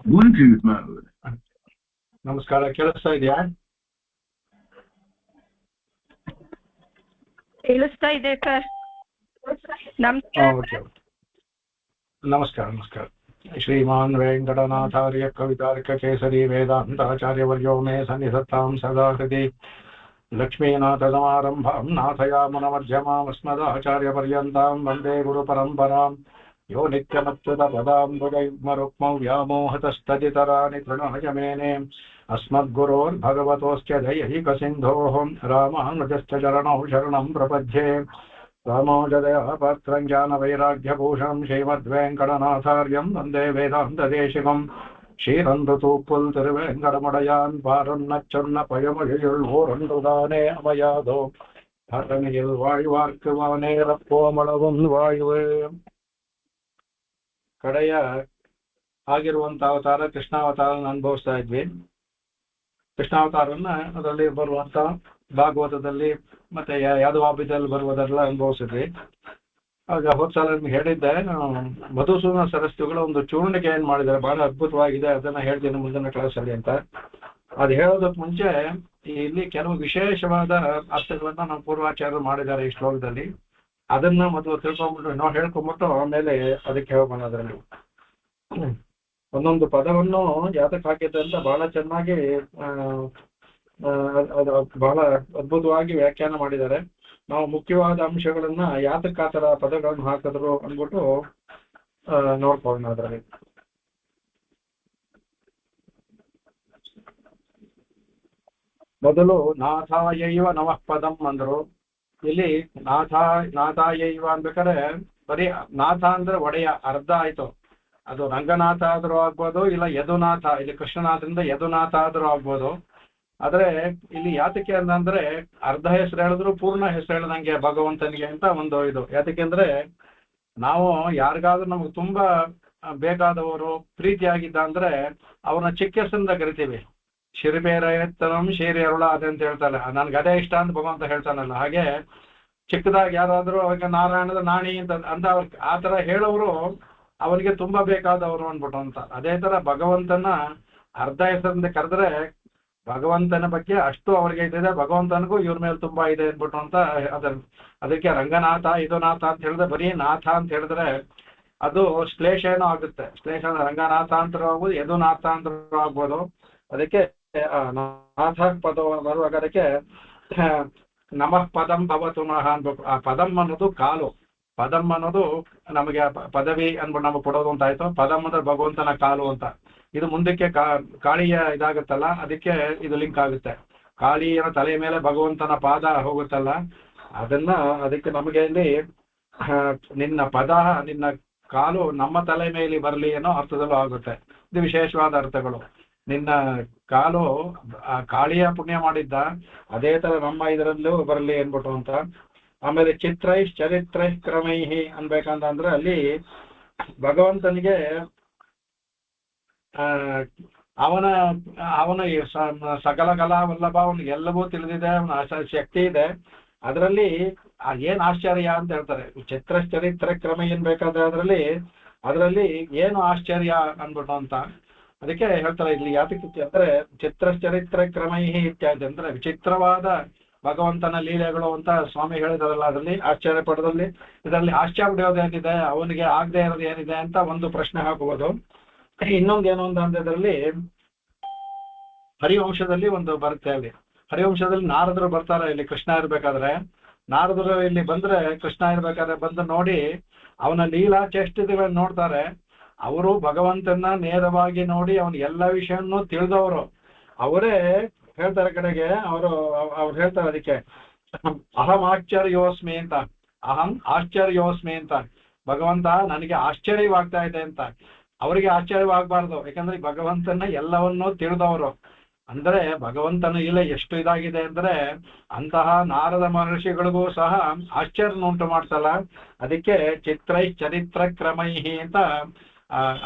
Bluetooth mode. ನಮಸ್ಕಾರ, ಕೇಳಿಸ್ತಾ ಇದೆಯಾ? ಕೇಳಿಸ್ತಾ ಇದೆ ಸರ್. ಓಕೆ, ನಮಸ್ಕಾರ. ನಮಸ್ಕಾರ. ಶ್ರೀಮಾನ್ ವೆಂಕಟನಾಥಾರ್ಯ ಕವಿತಾರ್ಕ ಕೇಸರಿ ವೇದಾಂತಾಚಾರ್ಯವರ್ಯೋ ಮೇ ಸನ್ನಿಧತ್ತಾಂ ಸದಾ ಹೃದಿ. ಲಕ್ಷ್ಮೀನಾಥಸಮಾರಂಭಾಂ ನಾಥಯಾಮನಮಧ್ಯಮಾಮಸ್ಮದಾಚಾರ್ಯಪರ್ಯಂತಾಂ ವಂದೇ ಗುರುಪರಂಪರಾಂ. ಯೋ ನಿತ್ಯಮಚ್ಯುತಪದಾಂಬುಜಯುಗ್ಮರುಕ್ಮೌ ವ್ಯಾಮೋಹತಸ್ತದಿತರಾಣಿ ತೃಣಾಯ ಮೇನೆ. अस्मद्गुरोर्भगवतोऽस्य दयैकसिन्धोः रामानुजस्य चरणौ शरणं प्रपद्ये. रामानुजदया पात्रं ज्ञानवैराग्यभूषणं श्रीमद्वेङ्कटनाथार्यं वन्दे वेदान्तदेशिकं. श्रीरन्दतूपुल् तिरुवेङ्कटमुडयान् பாரன்னச்சொன்ன பழமொழியுள் ஓரொன்றுதானே அமையாதோ பரணியில் வாழ்வார்க்கு வானேரப்போமளவும் வாழ்வு. ಕಡೆಯ ಆಗಿರುವಂತ ಅವತಾರ ಕೃಷ್ಣಾವತಾರನ ಅನುಭವಿಸ್ತಾ ಇದ್ವಿ. ಕೃಷ್ಣಾವತಾರನ್ನ ಅದರಲ್ಲಿ ಬರುವಂತ ಭಾಗವತದಲ್ಲಿ ಮತ್ತೆ ಯಾದವಾಭಿದಲ್ಲಿ ಬರುವುದೆಲ್ಲ ಅನುಭವಿಸಿದ್ವಿ. ಆಗ ಹೋದ್ಸಲ ನಿಮ್ಗೆ ಹೇಳಿದ್ದೆ, ಮಧುಸೂದನ ಸರಸ್ವತಿಗಳ ಒಂದು ಚೂರ್ಣಿಕೆ ಏನ್ ಮಾಡಿದ್ದಾರೆ, ಬಹಳ ಅದ್ಭುತವಾಗಿದೆ, ಅದನ್ನ ಹೇಳ್ತೀನಿ ಮುಂದಿನ ಕ್ಲಾಸಲ್ಲಿ ಅಂತ. ಅದು ಹೇಳೋದಕ್ಕೆ ಮುಂಚೆ ಇಲ್ಲಿ ಕೆಲವು ವಿಶೇಷವಾದ ಅರ್ಥಗಳನ್ನ ನಮ್ಮ ಪೂರ್ವಾಚಾರ್ಯರು ಮಾಡಿದ್ದಾರೆ ಈ ಶ್ಲೋಕದಲ್ಲಿ. ಅದನ್ನ ಮೊದಲು ತಿಳ್ಕೊಂಡ್ಬಿಟ್ಟು ನಾವು ಹೇಳ್ಕೊಂಡ್ಬಿಟ್ಟು ಆಮೇಲೆ ಅದಕ್ಕೆ ಹೋಗೋಣ. ಅದರಲ್ಲಿ ಒಂದೊಂದು ಪದವನ್ನು ಯಾತಕ್ಕೆ ಹಾಕಿದ್ದೆ ಅಂತ ಬಹಳ ಚೆನ್ನಾಗಿ ಬಹಳ ಅದ್ಭುತವಾಗಿ ವ್ಯಾಖ್ಯಾನ ಮಾಡಿದ್ದಾರೆ. ನಾವು ಮುಖ್ಯವಾದ ಅಂಶಗಳನ್ನ ಯಾತಕ್ಕೆ ಆ ಥರ ಪದಗಳನ್ನು ಹಾಕಿದ್ರು ಅಂದ್ಬಿಟ್ಟು ನೋಡ್ಕೊಳ್ಳೋಣ. ಅದರಲ್ಲಿ ಮೊದಲು ನಾಥಾಯೈವ ನಮಃ ಪದಂ ಅಂದ್ರು. ಇಲ್ಲಿ ನಾಥಾಯೈವ ಅನ್ಬೇಕಾದ್ರೆ ಬರೀ ನಾಥ ಅಂದ್ರೆ ಒಡೆಯ ಅರ್ಧ ಆಯ್ತು. ಅದು ರಂಗನಾಥ ಆದ್ರೂ ಆಗ್ಬೋದು, ಇಲ್ಲ ಯದುನಾಥ, ಇಲ್ಲಿ ಕೃಷ್ಣನಾಥದಿಂದ ಯದುನಾಥ ಆದ್ರೂ ಆಗ್ಬೋದು. ಆದ್ರೆ ಇಲ್ಲಿ ಯಾತಕ್ಕೆ ಅಂತಂದ್ರೆ ಅರ್ಧ ಹೆಸರು ಹೇಳಿದ್ರು ಪೂರ್ಣ ಹೆಸರು ಹೇಳ್ದಂಗೆ ಭಗವಂತನಿಗೆ ಅಂತ ಒಂದು ಇದು. ಯಾತಕ್ಕೆ ಅಂದ್ರೆ ನಾವು ಯಾರಿಗಾದ್ರೂ ನಮ್ಗೆ ತುಂಬಾ ಬೇಕಾದವರು ಪ್ರೀತಿಯಾಗಿದ್ದ ಅಂದ್ರೆ ಅವ್ರನ್ನ ಚಿಕ್ಕ ಹೆಸರಿಂದ ಕರಿತೀವಿ. ಶಿರಿಬೇರ ಎತ್ತನಂ ಶೀರಿ ಅರುಳ ಅದಂತ ಹೇಳ್ತಾನೆ, ನನ್ಗೆ ಅದೇ ಇಷ್ಟ ಅಂತ ಭಗವಂತ ಹೇಳ್ತಾನಲ್ಲ. ಹಾಗೆ ಚಿಕ್ಕದಾಗಿ ಯಾರಾದ್ರೂ ಅವಾಗ ನಾರಾಯಣದ ನಾಣಿ ಅಂತ ಅವ್ರಿಗೆ ಆ ತರ ಹೇಳೋರು ಅವನಿಗೆ ತುಂಬಾ ಬೇಕಾದವರು ಅಂದ್ಬಿಟ್ಟು ಅಂತ. ಅದೇ ತರ ಭಗವಂತನ ಅರ್ಧ ಹೆಸರಿಂದ ಕರೆದ್ರೆ ಭಗವಂತನ ಬಗ್ಗೆ ಅಷ್ಟು ಅವ್ರಿಗೆ ಇದೆ, ಭಗವಂತನಿಗೂ ಇವ್ರ ಮೇಲೆ ತುಂಬಾ ಇದೆ ಅಂದ್ಬಿಟ್ಟು ಅಂತ. ಅದಕ್ಕೆ ರಂಗನಾಥ ಯದುನಾಥ ಅಂತ ಹೇಳಿದ್ರೆ ಬರೀ ನಾಥ ಅಂತ ಹೇಳಿದ್ರೆ ಅದು ಶ್ಲೇಷ ಏನೋ ಆಗುತ್ತೆ. ಶ್ಲೇಷ ರಂಗನಾಥ ಅಂತ ಆಗ್ಬೋದು, ಯದುನಾಥ ಅಂತ ಆಗ್ಬೋದು. ಅದಕ್ಕೆ ನಾಥ ಪದ ಬರುವಾಗ ಅದಕ್ಕೆ ನಮಃ ಪದಂ ಭವತು ನಃ ಅನ್ಬೇಕು. ಆ ಪದಂ ಅನ್ನೋದು ಕಾಲು, ಪದಂ ಅನ್ನೋದು ನಮಗೆ ಪದವಿ ಅನ್ಬಿಟ್ಟು ನಮಗೆ ಕೊಡೋದು ಅಂತ ಆಯ್ತು. ಪದಂ ಅಂದ್ರೆ ಭಗವಂತನ ಕಾಲು ಅಂತ. ಇದು ಮುಂದಕ್ಕೆ ಕಾಳಿಯ ಇದಾಗುತ್ತಲ್ಲ, ಅದಕ್ಕೆ ಇದು ಲಿಂಕ್ ಆಗುತ್ತೆ. ಕಾಳಿಯನ ತಲೆ ಮೇಲೆ ಭಗವಂತನ ಪಾದ ಹೋಗುತ್ತಲ್ಲ, ಅದಕ್ಕೆ ನಮಗೆ ಇಲ್ಲಿ ನಿನ್ನ ಪದ, ನಿನ್ನ ಕಾಲು ನಮ್ಮ ತಲೆ ಮೇಲೆ ಬರಲಿ ಅನ್ನೋ ಅರ್ಥದಲ್ಲೂ ಆಗುತ್ತೆ. ಇದು ವಿಶೇಷವಾದ ಅರ್ಥಗಳು. ನಿನ್ನ ಕಾಲು ಕಾಳಿಯ ಪುಣ್ಯ ಮಾಡಿದ್ದ, ಅದೇ ತರ ನಮ್ಮ ಇದರಲ್ಲೂ ಬರಲಿ ಅನ್ಬಿಟ್ಟು ಅಂತ. ಆಮೇಲೆ ಚಿತ್ರೈಶ್ ಚರಿತ್ರೈಶ್ ಕ್ರಮೈಹಿ ಅನ್ಬೇಕಂತಂದ್ರೆ ಅಲ್ಲಿ ಭಗವಂತನಿಗೆ ಅವನ ಸಕಲ ಕಲಾ ವಲ್ಲಭ, ಅವನಿಗೆ ಎಲ್ಲವೂ ತಿಳಿದಿದೆ, ಅವನ ಶಕ್ತಿ ಇದೆ. ಅದರಲ್ಲಿ ಏನ್ ಆಶ್ಚರ್ಯ ಅಂತ ಹೇಳ್ತಾರೆ. ಚಿತ್ರಶ್ಚರಿತ್ರ ಕ್ರಮ ಏನ್ ಬೇಕಾದ್ರೆ ಅದರಲ್ಲಿ ಏನು ಆಶ್ಚರ್ಯ ಅನ್ಬಿಟ್ಟು ಅಂತ. ಅದಕ್ಕೆ ಹೇಳ್ತಾರೆ ಇಲ್ಲಿ ಯಾತಕ್ಕೆ ಅಂದ್ರೆ ಚಿತ್ರಶ್ಚರಿತ್ರ ಕ್ರಮೈಹಿ ಇತ್ಯಾದಿ ಅಂದ್ರೆ ವಿಚಿತ್ರವಾದ ಭಗವಂತನ ಲೀಲೆಗಳು ಅಂತ ಸ್ವಾಮಿ ಹೇಳಿದಾರಲ್ಲ. ಅದರಲ್ಲಿ ಆಶ್ಚರ್ಯ ಪಡೋದ್ರಲ್ಲಿ ಇದರಲ್ಲಿ ಆಶ್ಚರ್ಯ ಪಡೆಯೋದು ಏನಿದೆ, ಅವನಿಗೆ ಆಗದೆ ಇರೋದು ಏನಿದೆ ಅಂತ ಒಂದು ಪ್ರಶ್ನೆ ಹಾಕಬಹುದು. ಇನ್ನೊಂದೇನು ಅಂತ ಇದರಲ್ಲಿ ಹರಿವಂಶದಲ್ಲಿ ಒಂದು ಬರುತ್ತೆ. ಅಲ್ಲಿ ಹರಿವಂಶದಲ್ಲಿ ನಾರದರು ಬರ್ತಾರೆ ಇಲ್ಲಿ ಕೃಷ್ಣ ಇರ್ಬೇಕಾದ್ರೆ. ನಾರದರು ಇಲ್ಲಿ ಬಂದ್ರೆ ಕೃಷ್ಣ ಇರ್ಬೇಕಾದ್ರೆ ಬಂದು ನೋಡಿ ಅವನ ಲೀಲಾ ಚೇಷ್ಟಿದೆ ನೋಡ್ತಾರೆ. ಅವರು ಭಗವಂತನ ನೇರವಾಗಿ ನೋಡಿ ಅವನ ಎಲ್ಲ ವಿಷಯವನ್ನು ತಿಳಿದವರು. ಅವರೇ ಹೇಳ್ತಾರೆ ಕಡೆಗೆ ಅವ್ರು ಹೇಳ್ತಾರೆ ಅದಕ್ಕೆ ಅಹಂ ಆಶ್ಚರ್ಯೋಸ್ಮಿ ಅಂತ. ಅಹಂ ಆಶ್ಚರ್ಯೋಸ್ಮಿ ಅಂತ, ಭಗವಂತ ನನಗೆ ಆಶ್ಚರ್ಯವಾಗ್ತಾ ಇದೆ ಅಂತ. ಅವರಿಗೆ ಆಶ್ಚರ್ಯವಾಗಬಾರ್ದು, ಯಾಕಂದ್ರೆ ಭಗವಂತನ ಎಲ್ಲವನ್ನೂ ತಿಳಿದವರು. ಅಂದ್ರೆ ಭಗವಂತನ ಲೀಲೆ ಎಷ್ಟು ಇದಾಗಿದೆ ಅಂದ್ರೆ ಅಂತಹ ನಾರದ ಮಹರ್ಷಿಗಳಿಗೂ ಸಹ ಆಶ್ಚರ್ಯ ಉಂಟು ಮಾಡ್ತಲ್ಲ. ಅದಕ್ಕೆ ಚರಿತ್ರ ಕ್ರಮೈಹಿ ಅಂತ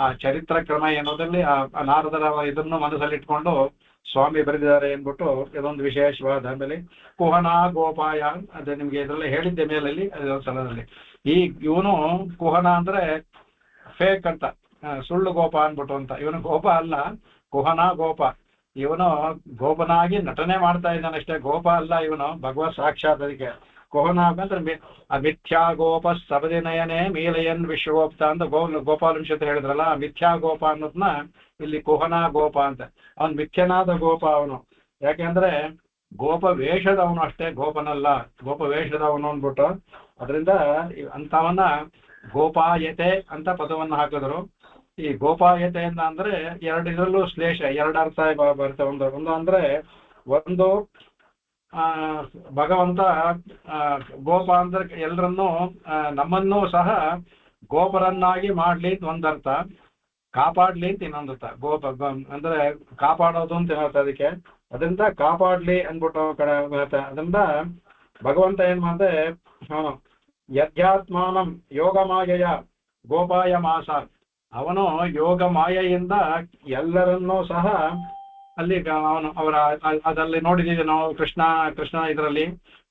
ಆ ಚರಿತ್ರ ಕ್ರಮ ಎನ್ನುವುದರಲ್ಲಿ ಆ ನಾರದರ ಇದನ್ನು ಮನಸ್ಸಲ್ಲಿಟ್ಕೊಂಡು ಸ್ವಾಮಿ ಬರೆದಿದ್ದಾರೆ ಎಂದ್ಬಿಟ್ಟು ಇದೊಂದು ವಿಶೇಷವಾದ. ಆಮೇಲೆ ಕುಹನ ಗೋಪಾಯ, ಅದು ನಿಮ್ಗೆ ಇದರಲ್ಲಿ ಹೇಳಿದ್ದೆ ಮೇಲಲ್ಲಿ ಅದೊಂದು ಸ್ಥಳದಲ್ಲಿ. ಈ ಇವನು ಕುಹನ ಅಂದ್ರೆ ಫೇಕ್ ಅಂತ, ಸುಳ್ಳು ಗೋಪ ಅನ್ಬಿಟ್ಟು ಅಂತ. ಇವನು ಗೋಪ ಅಲ್ಲ, ಕುಹನ ಗೋಪ. ಇವನು ಗೋಪನಾಗಿ ನಟನೆ ಮಾಡ್ತಾ ಇದ್ದಾನಷ್ಟೇ, ಗೋಪ ಅಲ್ಲ ಇವನು, ಭಗವತ್ ಸಾಕ್ಷಾತ್. ಅದಕ್ಕೆ ಕುಹನ ಅಂದ್ರೆ ಮಿಥ್ಯಾ ಗೋಪ ಸಬದಿನಯನೇ ಮೀಲಯನ್ ವಿಶ್ವಗೋಪ್ತ ಅಂತ ಗೋಪಾಲಂಶತೆ ಹೇಳಿದ್ರಲ್ಲ, ಮಿಥ್ಯಾ ಗೋಪ ಅನ್ನೋದನ್ನ ಇಲ್ಲಿ ಕುಹನ ಗೋಪ ಅಂತ. ಅವನ್ ಮಿಥ್ಯನಾದ ಗೋಪ ಅವನು. ಯಾಕೆಂದ್ರೆ ಗೋಪ ವೇಷದವನು ಅಷ್ಟೇ, ಗೋಪನಲ್ಲ, ಗೋಪ ವೇಷದವನು ಅಂದ್ಬಿಟ್ಟು. ಅದರಿಂದ ಅಂತವನ್ನ ಗೋಪಾಯತೆ ಅಂತ ಪದವನ್ನು ಹಾಕಿದ್ರು. ಈ ಗೋಪಾಯತೆಯನ್ನ ಅಂದ್ರೆ ಇದರಲ್ಲೂ ಶ್ಲೇಷ, ಎರಡು ಅರ್ಥ ಬರುತ್ತೆ. ಒಂದು ಅಂದ್ರೆ ಒಂದು ಭಗವಂತ ಗೋಪ ಅಂದ್ರೆ ಎಲ್ಲರನ್ನೂ ನಮ್ಮನ್ನೂ ಸಹ ಗೋಪರನ್ನಾಗಿ ಮಾಡ್ಲಿ ಅಂತ ಒಂದರ್ಥ, ಕಾಪಾಡ್ಲಿ ಅಂತ ಇನ್ನೊಂದರ್ಥ. ಗೋಪ ಅಂದ್ರೆ ಕಾಪಾಡೋದು ಅಂತ ಹೇಳ್ತ ಅದಕ್ಕೆ. ಅದರಿಂದ ಕಾಪಾಡ್ಲಿ ಅಂದ್ಬಿಟ್ಟು ಕಡೆ ಅದರಿಂದ ಭಗವಂತ ಏನ್ ಮಾಡ್ದೆ, ಯಧ್ಯಾತ್ಮಾನಂ ಯೋಗ ಮಾಯೆಯ ಗೋಪಾಯ ಮಾಸ. ಅವನು ಯೋಗ ಮಾಯೆಯಿಂದ ಎಲ್ಲರನ್ನೂ ಸಹ ಅಲ್ಲಿ ಅವನು ಅದಲ್ಲಿ ನೋಡಿದ್ದೀವಿ ನಾವು ಕೃಷ್ಣ ಇದರಲ್ಲಿ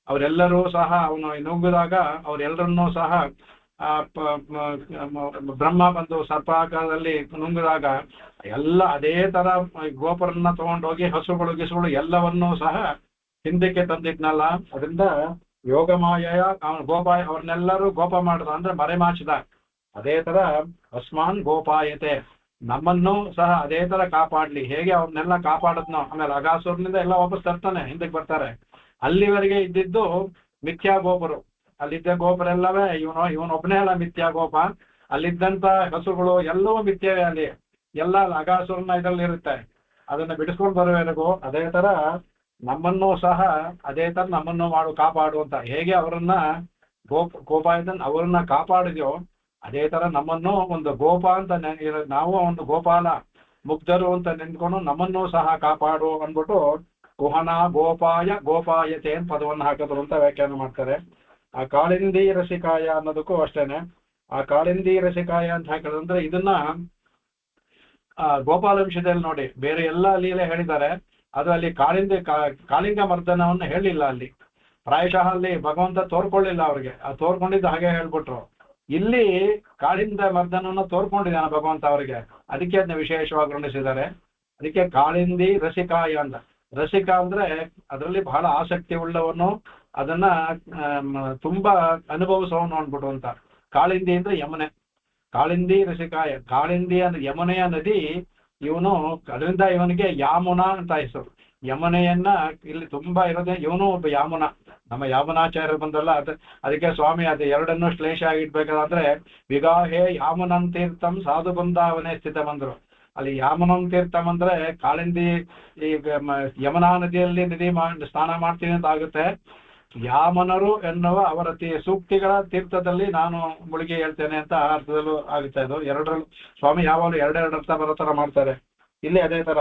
ಅವರೆಲ್ಲರೂ ಸಹ ಅವನು ನುಗ್ಗಿದಾಗ ಅವರೆಲ್ಲರನ್ನೂ ಸಹ ಬ್ರಹ್ಮ ಬಂದು ಸರ್ಪಾಕಾರದಲ್ಲಿ ನುಂಗಿದಾಗ ಎಲ್ಲ ಅದೇ ತರ ಗೋಪರನ್ನ ತಗೊಂಡೋಗಿ ಹಸುಗಳು ಗಿಸುಗಳು ಎಲ್ಲವನ್ನೂ ಸಹ ಹಿಂದಕ್ಕೆ ತಂದಿದ್ನಲ್ಲ. ಅದರಿಂದ ಯೋಗ ಮಾಯೆಯ ಅವನು ಗೋಪಾಯ, ಅವ್ರನ್ನೆಲ್ಲರೂ ಗೋಪ ಮಾಡಿದ ಅಂದ್ರೆ ಮರೆಮಾಚಿದ. ಅದೇ ತರ ಅಸ್ಮಾನ್ ಗೋಪಾಯತೆ, ನಮ್ಮನ್ನು ಸಹ ಅದೇ ತರ ಕಾಪಾಡ್ಲಿ. ಹೇಗೆ ಅವ್ರನ್ನೆಲ್ಲ ಕಾಪಾಡದ್ನೋ, ಆಮೇಲೆ ಅಗಾಸುರನಿಂದ ಎಲ್ಲ ವಾಪಸ್ ತರ್ತಾನೆ, ಹಿಂದಕ್ಕೆ ಬರ್ತಾರೆ. ಅಲ್ಲಿವರೆಗೆ ಇದ್ದಿದ್ದು ಮಿಥ್ಯಾ ಗೋಪರು. ಅಲ್ಲಿದ್ದ ಗೋಪರೆಲ್ಲವೇ ಇವನೊಬ್ಬನೇ ಅಲ್ಲ ಮಿಥ್ಯಾ ಗೋಪ. ಅಲ್ಲಿದ್ದಂತ ಹಸುಗಳು ಎಲ್ಲವೂ ಮಿಥ್ಯವೇ. ಅಲ್ಲಿ ಎಲ್ಲ ಅಗಾಸುರನ ಇದರಲ್ಲಿ ಇರುತ್ತೆ. ಅದನ್ನ ಬಿಡಿಸ್ಕೊಂಡು ಬರುವವರೆಗೂ ಅದೇ ತರ ನಮ್ಮನ್ನು ಸಹ ಅದೇ ತರ ನಮ್ಮನ್ನು ಕಾಪಾಡು ಅಂತ. ಹೇಗೆ ಅವರನ್ನ ಗೋಪಾಯತನ್ ಅವರನ್ನ ಕಾಪಾಡಿದ್ಯೋ ಅದೇ ತರ ನಮ್ಮನ್ನು ಒಂದು ಗೋಪ ಅಂತ ನಾವು ಒಂದು ಗೋಪಾಲ ಮುಗ್ಧರು ಅಂತ ನೆನ್ಕೊಂಡು ನಮ್ಮನ್ನು ಸಹ ಕಾಪಾಡು ಅಂದ್ಬಿಟ್ಟು ಕುಹನ ಗೋಪಾಯತೆ ಅಂತ ಪದವನ್ನು ಹಾಕಿದ್ರು ಅಂತ ವ್ಯಾಖ್ಯಾನ ಮಾಡ್ತಾರೆ. ಆ ಕಾಳಿಂದಿ ರಸಿಕಾಯ ಅನ್ನೋದಕ್ಕೂ ಅಷ್ಟೇನೆ. ಆ ಕಾಳಿಂದಿ ರಸಿಕಾಯ ಅಂತ ಹಾಕಿದ್ರೆ ಇದನ್ನ ಗೋಪಾಲಂಶದಲ್ಲಿ ನೋಡಿ ಬೇರೆ ಎಲ್ಲ ಲೀಲೆ ಹೇಳಿದ್ದಾರೆ. ಅದು ಅಲ್ಲಿ ಕಾಳಿಂಗ ಮರ್ದನವನ್ನು ಹೇಳಿಲ್ಲ. ಅಲ್ಲಿ ಪ್ರಾಯಶಃ ಅಲ್ಲಿ ಭಗವಂತ ತೋರ್ಕೊಳ್ಳಿಲ್ಲ ಅವ್ರಿಗೆ, ತೋರ್ಕೊಂಡಿದ್ದು ಹಾಗೆ ಹೇಳ್ಬಿಟ್ರು. ಇಲ್ಲಿ ಕಾಳಿಂದ ಮರ್ದನವನ್ನು ತೋರ್ಕೊಂಡಿದ್ದಾನೆ ಭಗವಂತ ಅವರಿಗೆ, ಅದಕ್ಕೆ ಅದನ್ನ ವಿಶೇಷವಾಗಿ ವರ್ಣಿಸಿದ್ದಾರೆ. ಅದಕ್ಕೆ ಕಾಳಿಂದಿ ರಸಿಕಾಯ ಅಂತ. ರಸಿಕ ಅಂದ್ರೆ ಅದರಲ್ಲಿ ಬಹಳ ಆಸಕ್ತಿ ಉಳ್ಳವನು, ಅದನ್ನ ತುಂಬಾ ಅನುಭವಿಸೋನು ಅಂದ್ಬಿಟ್ಟು ಅಂತ. ಕಾಳಿಂದಿ ಅಂದ್ರೆ ಯಮುನೆ, ಕಾಳಿಂದಿ ರಸಿಕಾಯ. ಕಾಳಿಂದಿ ಅಂದ್ರೆ ಯಮುನೆಯ ನದಿ. ಇವನು ಅದರಿಂದ ಇವನಿಗೆ ಯಾಮುನ ಅಂತ ಹೆಸರು. ಯಮುನೆಯನ್ನ ಇಲ್ಲಿ ತುಂಬಾ ಇರೋದೇ, ಇವನು ಒಬ್ಬ ಯಾಮುನ. ನಮ್ಮ ಯಾಮುನಾಚಾರ್ಯರು ಬಂದಲ್ಲ, ಅದಕ್ಕೆ ಸ್ವಾಮಿ ಅದು ಎರಡನ್ನೂ ಶ್ಲೇಷ ಆಗಿಡ್ಬೇಕಾದ್ರೆ ವಿಗಾಹೇ ಯಾಮುನಂ ತೀರ್ಥಂ ಸಾಧು ಬೃಂದಾವನೆ ಸ್ಥಿತ ಬಂದ್ರು. ಅಲ್ಲಿ ಯಾಮುನಂ ತೀರ್ಥಂ ಅಂದ್ರೆ ಕಾಳಿಂದಿ ಈಗ ಯಮುನಾ ನದಿಯಲ್ಲಿ ಸ್ನಾನ ಮಾಡ್ತೀನಿ ಅಂತ ಆಗುತ್ತೆ. ಯಾಮನರು ಎನ್ನುವ ಅವರ ಸೂಕ್ತಿಗಳ ತೀರ್ಥದಲ್ಲಿ ನಾನು ಮುಳುಗಿ ಹೇಳ್ತೇನೆ ಅಂತ ಅರ್ಥದಲ್ಲೂ ಆಗುತ್ತೆ. ಇದು ಎರಡರಲ್ಲೂ ಸ್ವಾಮಿ ಯಾವಾಗಲೂ ಎರಡೆರಡು ಅರ್ಥ ಬರೋ ತರ ಮಾಡ್ತಾರೆ. ಇಲ್ಲಿ ಅದೇ ತರ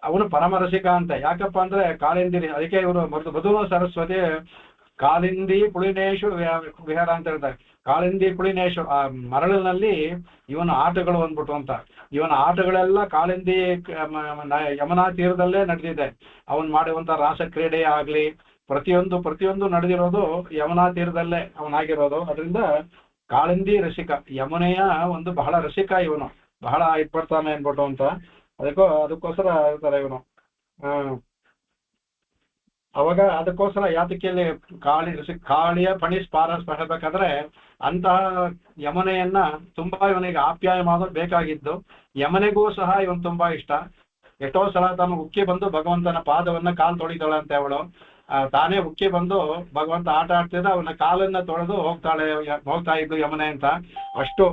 ಅವನು ಪರಮರಸಿಕ ಅಂತ. ಯಾಕಪ್ಪ ಅಂದ್ರೆ ಕಾಳಿಂದಿ, ಅದಕ್ಕೆ ಇವರು ಮಧುನ ಸರಸ್ವತಿ ಕಾಳಿಂದಿ ಪುಳಿನೇಶು ವಿಹಾರ ಅಂತ ಹೇಳ್ತಾರೆ. ಕಾಳಿಂದಿ ಪುಳಿನೇಶು ಆ ಮರಳಿನಲ್ಲಿ ಇವನ ಆಟಗಳು ಅಂದ್ಬಿಟ್ಟು ಅಂತ. ಇವನ ಆಟಗಳೆಲ್ಲ ಕಾಳಿಂದಿ ಯಮುನಾ ತೀರದಲ್ಲೇ ನಡೆದಿದೆ. ಅವನ್ ಮಾಡುವಂತ ರಾಸಕ್ರೀಡೆ ಆಗ್ಲಿ ಪ್ರತಿಯೊಂದು ನಡೆದಿರೋದು ಯಮುನಾ ತೀರದಲ್ಲೇ ಅವನಾಗಿರೋದು. ಅದರಿಂದ ಕಾಳಿಂದಿ ರಸಿಕ, ಯಮುನೆಯ ಒಂದು ಬಹಳ ರಸಿಕ ಇವನು, ಬಹಳ ಇಟ್ಬರ್ತಾನೆ ಅನ್ಬಿಟ್ಟು ಅಂತ. ಅದಕ್ಕೋಸ್ಕರ ಇರ್ತಾರೆ ಇವನು. ಅವಾಗ ಅದಕ್ಕೋಸ್ಕರ ಯಾತಕ್ಕಿಯಲ್ಲಿ ಕಾಳಿಯ ಪಣಿ ಸ್ಪಾರಸ್ ಹೇಳ್ಬೇಕಾದ್ರೆ ಅಂತಹ ಯಮನೆಯನ್ನ ತುಂಬಾ ಇವನಿಗೆ ಆಪ್ಯಾಯ ಮಾಡೋದು ಬೇಕಾಗಿದ್ದು. ಯಮನೆಗೂ ಸಹ ಇವನು ತುಂಬಾ ಇಷ್ಟ. ಎಷ್ಟೋ ಸಲ ತಾನು ಉಕ್ಕಿ ಬಂದು ಭಗವಂತನ ಪಾದವನ್ನ ಕಾಲು ತೊಳಿತಾಳಂತೆ ಅವಳು. ತಾನೇ ಉಕ್ಕಿ ಬಂದು ಭಗವಂತ ಆಟ ಆಡ್ತಿದ್ದ ಅವನ ಕಾಲನ್ನ ತೊಳೆದು ಹೋಗ್ತಾ ಇದ್ದು ಯಮನೆ ಅಂತ. ಅಷ್ಟು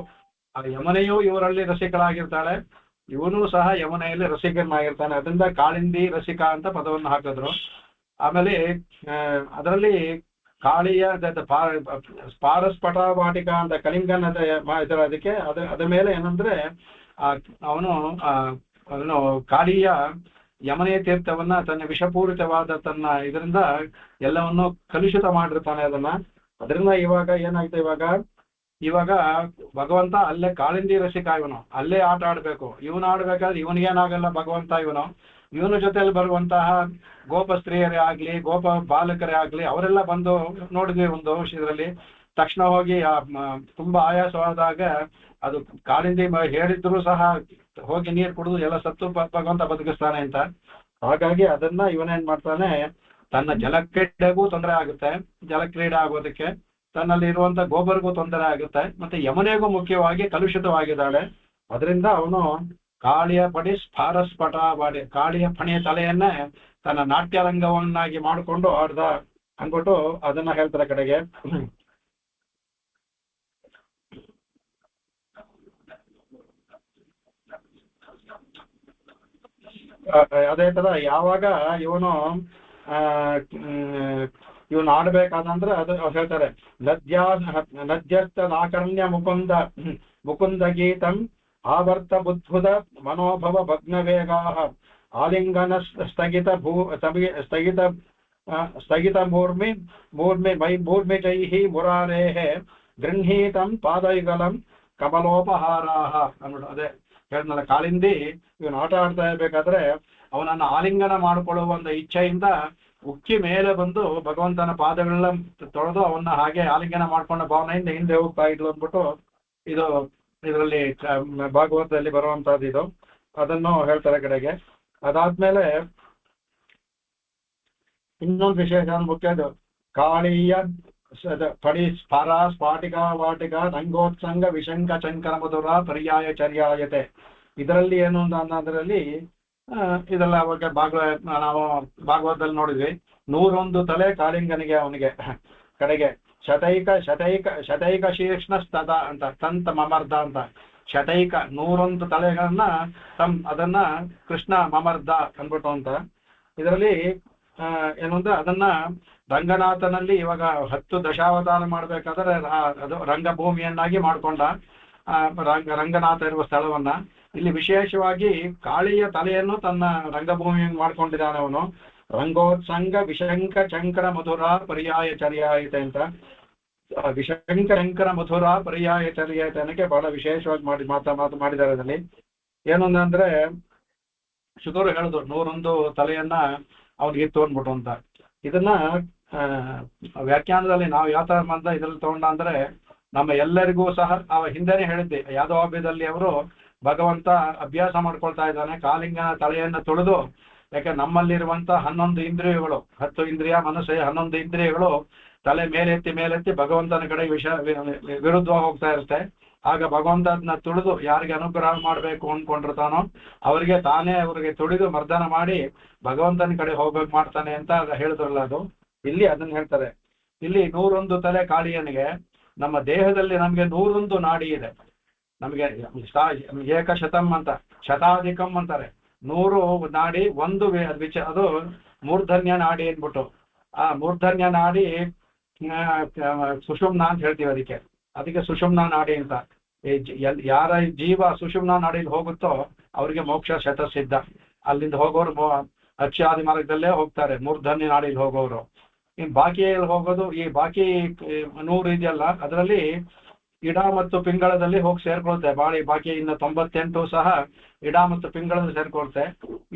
ಆ ಯಮನೆಯೂ ಇವರಲ್ಲಿ ರಸಿಕಳಾಗಿರ್ತಾಳೆ, ಇವನು ಸಹ ಯಮನೆಯಲ್ಲಿ ರಸಿಕನಾಗಿರ್ತಾನೆ. ಅದರಿಂದ ಕಾಳಿಂದಿ ರಸಿಕ ಅಂತ ಪದವನ್ನು ಹಾಕಿದ್ರು. ಆಮೇಲೆ ಅದರಲ್ಲಿ ಕಾಳಿಯ ಪಾರಸ್ಪಟ ವಾಟಿಕ ಅಂತ ಕಲಿಂಗನ ಅದಕ್ಕೆ ಅದ್ರ ಮೇಲೆ ಏನಂದ್ರೆ ಅವನು ಕಾಳಿಯ ಯಮನೇ ತೀರ್ಥವನ್ನ ತನ್ನ ವಿಷಪೂರಿತವಾದ ತನ್ನ ಇದರಿಂದ ಎಲ್ಲವನ್ನು ಕಲುಷಿತ ಮಾಡಿರ್ತಾನೆ ಅದನ್ನ. ಅದರಿಂದ ಇವಾಗ ಏನಾಯ್ತು, ಇವಾಗ ಭಗವಂತ ಅಲ್ಲೇ ಕಾಳಿಂದಿ ರಸಿಕ, ಇವನು ಅಲ್ಲೇ ಆಟ ಆಡ್ಬೇಕು. ಇವನು ಆಡ್ಬೇಕಾದ್ರೆ ಇವನಿಗೇನಾಗಲ್ಲ, ಭಗವಂತ ಇವನ ಜೊತೆಯಲ್ಲಿ ಬರುವಂತಹ ಗೋಪ ಸ್ತ್ರೀಯರೇ ಆಗ್ಲಿ, ಗೋಪ ಬಾಲಕರೇ ಆಗ್ಲಿ, ಅವರೆಲ್ಲ ಬಂದು ನೋಡಿದ್ವಿ ಒಂದು ಇದರಲ್ಲಿ. ತಕ್ಷಣ ಹೋಗಿ ತುಂಬಾ ಆಯಾಸವಾದಾಗ ಅದು ಕಾಳಿಂದಿ ಹೇಳಿದ್ರು ಸಹ ಹೋಗಿ ನೀರು ಕುಡಿದು ಎಲ್ಲ ಸತ್ತು ಭಗವಂತ ಬದುಕಿಸ್ತಾನೆ ಅಂತ. ಹಾಗಾಗಿ ಅದನ್ನ ಇವನೇನ್ ಮಾಡ್ತಾನೆ, ತನ್ನ ಜಲಕ್ರೀಡೆಗೂ ತೊಂದರೆ ಆಗುತ್ತೆ, ಜಲಕ್ರೀಡೆ ಆಗೋದಕ್ಕೆ ತನ್ನಲ್ಲಿ ಇರುವಂತ ಗೋಬರ್ಗೂ ತೊಂದರೆ ಆಗುತ್ತೆ, ಮತ್ತೆ ಯಮುನೆಗೂ ಮುಖ್ಯವಾಗಿ ಕಲುಷಿತವಾಗಿದ್ದಾಳೆ. ಅದರಿಂದ ಅವನು ಕಾಳಿಯ ಪಡಿ ಸ್ಫಾರಸ್ಫಟ ಮಾಡಿ, ಕಾಳಿಯ ಫಣಿಯ ತಲೆಯನ್ನೇ ತನ್ನ ನಾಟ್ಯರಂಗವನ್ನಾಗಿ ಮಾಡಿಕೊಂಡು ಆಡ್ದ ಅಂದ್ಬಿಟ್ಟು ಅದನ್ನ ಹೇಳ್ತಾರೆ ಕಡೆಗೆ. ಅದೇ ತರ ಯಾವಾಗ ಇವನು ಆಡ್ಬೇಕಾದಂದ್ರೆ ಅದು ಹೇಳ್ತಾರೆ, ನದ್ಯಸ್ಥ ನಾಕರ್ಣ್ಯ ಮುಕುಂದ ಗೀತಂ ಆವರ್ತ ಬುದ್ಧುದ ಮನೋಭವ ಭಗ್ನವೇಗಾ ಆಲಿಂಗನ ಸ್ಥಗಿತ ಮೂರ್ಮಿ ಜೈಹಿ ಮುರಾರೇಹ ಗೃಹೀತಂ ಪಾದಯುಗಲಂ ಕಮಲೋಪಹಾರಾಹ ಅಂದ್ಬಿಟ್ಟು ಅದೇ ಹೇಳಿದ್ನಲ್ಲ. ಕಾಳಿಂದಿ ಇವನು ಆಟ ಆಡ್ತಾ ಇರ್ಬೇಕಾದ್ರೆ ಅವನನ್ನ ಆಲಿಂಗನ ಮಾಡಿಕೊಳ್ಳುವ ಒಂದು ಇಚ್ಛೆಯಿಂದ ಉಕ್ಕಿ ಮೇಲೆ ಬಂದು ಭಗವಂತನ ಪಾದಗಳೆಲ್ಲ ತೊಳೆದು ಅವನ್ನ ಹಾಗೆ ಆಲಿಂಗನ ಮಾಡ್ಕೊಂಡ ಭಾವನೆಯಿಂದ ಹಿಂದೆ ಹೋಗ್ತಾ ಇದ್ಲು ಅಂದ್ಬಿಟ್ಟು ಇದು ಇದರಲ್ಲಿ ಭಾಗವತದಲ್ಲಿ ಬರುವಂತಹದ್ದು ಇದು. ಅದನ್ನು ಹೇಳ್ತಾರೆ ಕಡೆಗೆ. ಅದಾದ್ಮೇಲೆ ಇನ್ನೊಂದು ವಿಶೇಷ ಮುಖ್ಯದು, ಕಾಳೀಯ ಪಡಿ ಸ್ಫಾರ ಸ್ಫಾಟಿಕ ವಾಟಿಕ ರಂಗೋತ್ಸಂಗ ವಿಶಂಕ ಚಂಕರ ಮಧುರ ಪರ್ಯಾಯ ಚರ್ಯಾಯತೆ. ಇದರಲ್ಲಿ ಏನು ಅನ್ನೋದ್ರಲ್ಲಿ ಇದೆಲ್ಲ ಅವಾಗ ನಾವು ಭಾಗವತದಲ್ಲಿ ನೋಡಿದ್ವಿ. 101 ತಲೆ ಕಾಳಿಂಗನಿಗೆ, ಅವನಿಗೆ ಕಡೆಗೆ ಶತೈಕ ಶೀರ್ಷ್ಣ ಸ್ತದ ಅಂತ ತಂತ ಮಮರ್ಧ ಅಂತ ಶತೈಕ 101 ತಲೆಗಳನ್ನ ಅದನ್ನ ಕೃಷ್ಣ ಮಮರ್ಧ ಅನ್ಬಿಟ್ಟು ಅಂತ. ಇದರಲ್ಲಿ ಏನು ಅಂದ್ರೆ ಅದನ್ನ ರಂಗನಾಥನಲ್ಲಿ ಇವಾಗ 10 ದಶಾವತಾರ ಮಾಡ್ಬೇಕಾದ್ರೆ ಅದು ರಂಗಭೂಮಿಯನ್ನಾಗಿ ಮಾಡ್ಕೊಂಡ ರಂಗನಾಥ ಇರುವ ಸ್ಥಳವನ್ನ. ಇಲ್ಲಿ ವಿಶೇಷವಾಗಿ ಕಾಳಿಯ ತಲೆಯನ್ನು ತನ್ನ ರಂಗಭೂಮಿಯನ್ನು ಮಾಡ್ಕೊಂಡಿದ್ದಾನೆ ಅವನು. ರಂಗೋತ್ಸಂಗ ವಿಶಂಕ ಚಂಕರ ಮಧುರ ಪರ್ಯಾಯ ಚರ್ಯಾಯತೆ ಅಂತ. ವಿಶಂಕ ಶಂಕರ ಮಧುರ ಪರ್ಯಾಯ ಚರ್ಯಾಯತೆ ಅನ್ನಕ್ಕೆ ಬಹಳ ವಿಶೇಷವಾಗಿ ಮಾತು ಮಾಡಿದ್ದಾರೆ ಅದರಲ್ಲಿ. ಏನು ಅಂದ್ರೆ ಶುಕರು ಹೇಳಿದ್ರು 101 ತಲೆಯನ್ನ ಅವ್ನಿಗೆ ತಗೊಂಡ್ಬಿಟ್ಟು ಅಂತ. ಇದನ್ನ ವ್ಯಾಖ್ಯಾನದಲ್ಲಿ ನಾವು ಯಾವ ತರ ಅಂತ ಇದ್ರಲ್ಲಿ ತಗೊಂಡ ಅಂದ್ರೆ, ನಮ್ಮ ಎಲ್ಲರಿಗೂ ಸಹ ಹಿಂದೆನೆ ಹೇಳಿದ್ದೆ, ಯಾದವಾಭ್ಯದಲ್ಲಿ ಅವರು ಭಗವಂತ ಅಭ್ಯಾಸ ಮಾಡ್ಕೊಳ್ತಾ ಇದ್ದಾನೆ ಕಾಳಿಂಗನ ತಲೆಯನ್ನು ತುಳಿದು. ಯಾಕೆ ನಮ್ಮಲ್ಲಿರುವಂತ 11 ಇಂದ್ರಿಯಗಳು, 10 ಇಂದ್ರಿಯ ಮನಸ್ಸು 11 ಇಂದ್ರಿಯಗಳು ತಲೆ ಮೇಲೆತ್ತಿ ಭಗವಂತನ ಕಡೆ ವಿರುದ್ಧವಾಗಿ ಹೋಗ್ತಾ ಇರುತ್ತೆ. ಆಗ ಭಗವಂತ ಅದನ್ನ ತುಳಿದು ಯಾರಿಗೆ ಅನುಗ್ರಹ ಮಾಡ್ಬೇಕು ಅನ್ಕೊಂಡಿರ್ತಾನೋ ಅವರಿಗೆ ತುಳಿದು ಮರ್ದನ ಮಾಡಿ ಭಗವಂತನ ಕಡೆ ಹೋಗ್ಬೇಕು ಮಾಡ್ತಾನೆ ಅಂತ ಹೇಳಿದ್ರಲ್ಲ, ಅದು ಇಲ್ಲಿ ಅದನ್ನ ಹೇಳ್ತಾರೆ. ಇಲ್ಲಿ 101 ತಲೆ ಕಾಳಿಯನಿಗೆ. ನಮ್ಮ ದೇಹದಲ್ಲಿ ನಮ್ಗೆ 101 ನಾಡಿ ಇದೆ. ನಮಗೆ ಏಕಶತಂ ಅಂತ, ಶತಾಧಿಕಂ ಅಂತಾರೆ. 100 ನಾಡಿ, ಒಂದು ಅದು ಮೂರ್ಧನ್ಯ ನಾಡಿ ಅಂದ್ಬಿಟ್ಟು. ಆ ಮೂರ್ಧನ್ಯ ನಾಡಿ ಸುಷುಮ್ನ ಅಂತ ಹೇಳ್ತೀವಿ. ಅದಕ್ಕೆ ಸುಷುಮ್ನ ನಾಡಿ ಅಂತ. ಯಾರ ಜೀವ ಸುಷುಮ್ನ ನಾಡಿಲಿ ಹೋಗುತ್ತೋ ಅವ್ರಿಗೆ ಮೋಕ್ಷ ಶತಸಿದ್ಧ. ಅಲ್ಲಿಂದ ಹೋಗೋರು ಅಚ್ಚಾದಿ ಮಾರ್ಗದಲ್ಲೇ ಹೋಗ್ತಾರೆ, ಮೂರ್ಧನ್ಯ ನಾಡಿಲಿ ಹೋಗೋರು. ಇನ್ ಬಾಕಿಯಲ್ಲಿ ಹೋಗೋದು, ಈ ಬಾಕಿ 100 ಇದೆಯಲ್ಲ ಅದರಲ್ಲಿ ಇಡ ಮತ್ತು ಪಿಂಗಳದಲ್ಲಿ ಹೋಗಿ ಸೇರ್ಕೊಳ್ತೆ. ಬಾಕಿ ಇನ್ನು 98 ಸಹ ಇಡ ಮತ್ತು ಪಿಂಗಳದಲ್ಲಿ ಸೇರ್ಕೊಳ್ತೆ.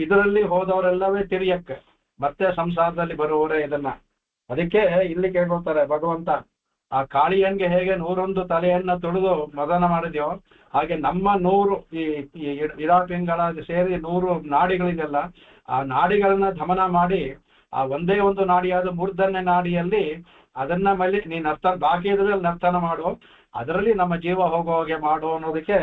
ಇದರಲ್ಲಿ ಹೋದವರೆಲ್ಲವೇ ತಿರಿಯಕ್ಕೆ ಮತ್ತೆ ಸಂಸಾರದಲ್ಲಿ ಬರುವವರೇ ಇದನ್ನ. ಅದಕ್ಕೆ ಇಲ್ಲಿ ಕೇಳ್ಕೊಳ್ತಾರೆ ಭಗವಂತ, ಆ ಕಾಳಿಯನ್ಗೆ ಹೇಗೆ 101 ತಲೆಯನ್ನ ತುಳಿದು ಮದನ ಮಾಡಿದ್ಯೋ ಹಾಗೆ ನಮ್ಮ 100 ಈ ಇಡ ಪಿಂಗಳ ಸೇರಿ 100 ನಾಡಿಗಳಿದೆಯಲ್ಲ, ಆ ನಾಡಿಗಳನ್ನ ದಮನ ಮಾಡಿ ಆ ಒಂದೇ ಒಂದು ನಾಡಿಯಾದ ಮೂರ್ಧನ್ಯ ನಾಡಿಯಲ್ಲಿ ಅದನ್ನ ಮೇಲೆ ನೀನ್ ಬಾಕಿ ಇದ್ರಲ್ಲಿ ನರ್ತನ ಮಾಡು, ಅದರಲ್ಲಿ ನಮ್ಮ ಜೀವ ಹೋಗೋ ಹಾಗೆ ಮಾಡು ಅನ್ನೋದಕ್ಕೆ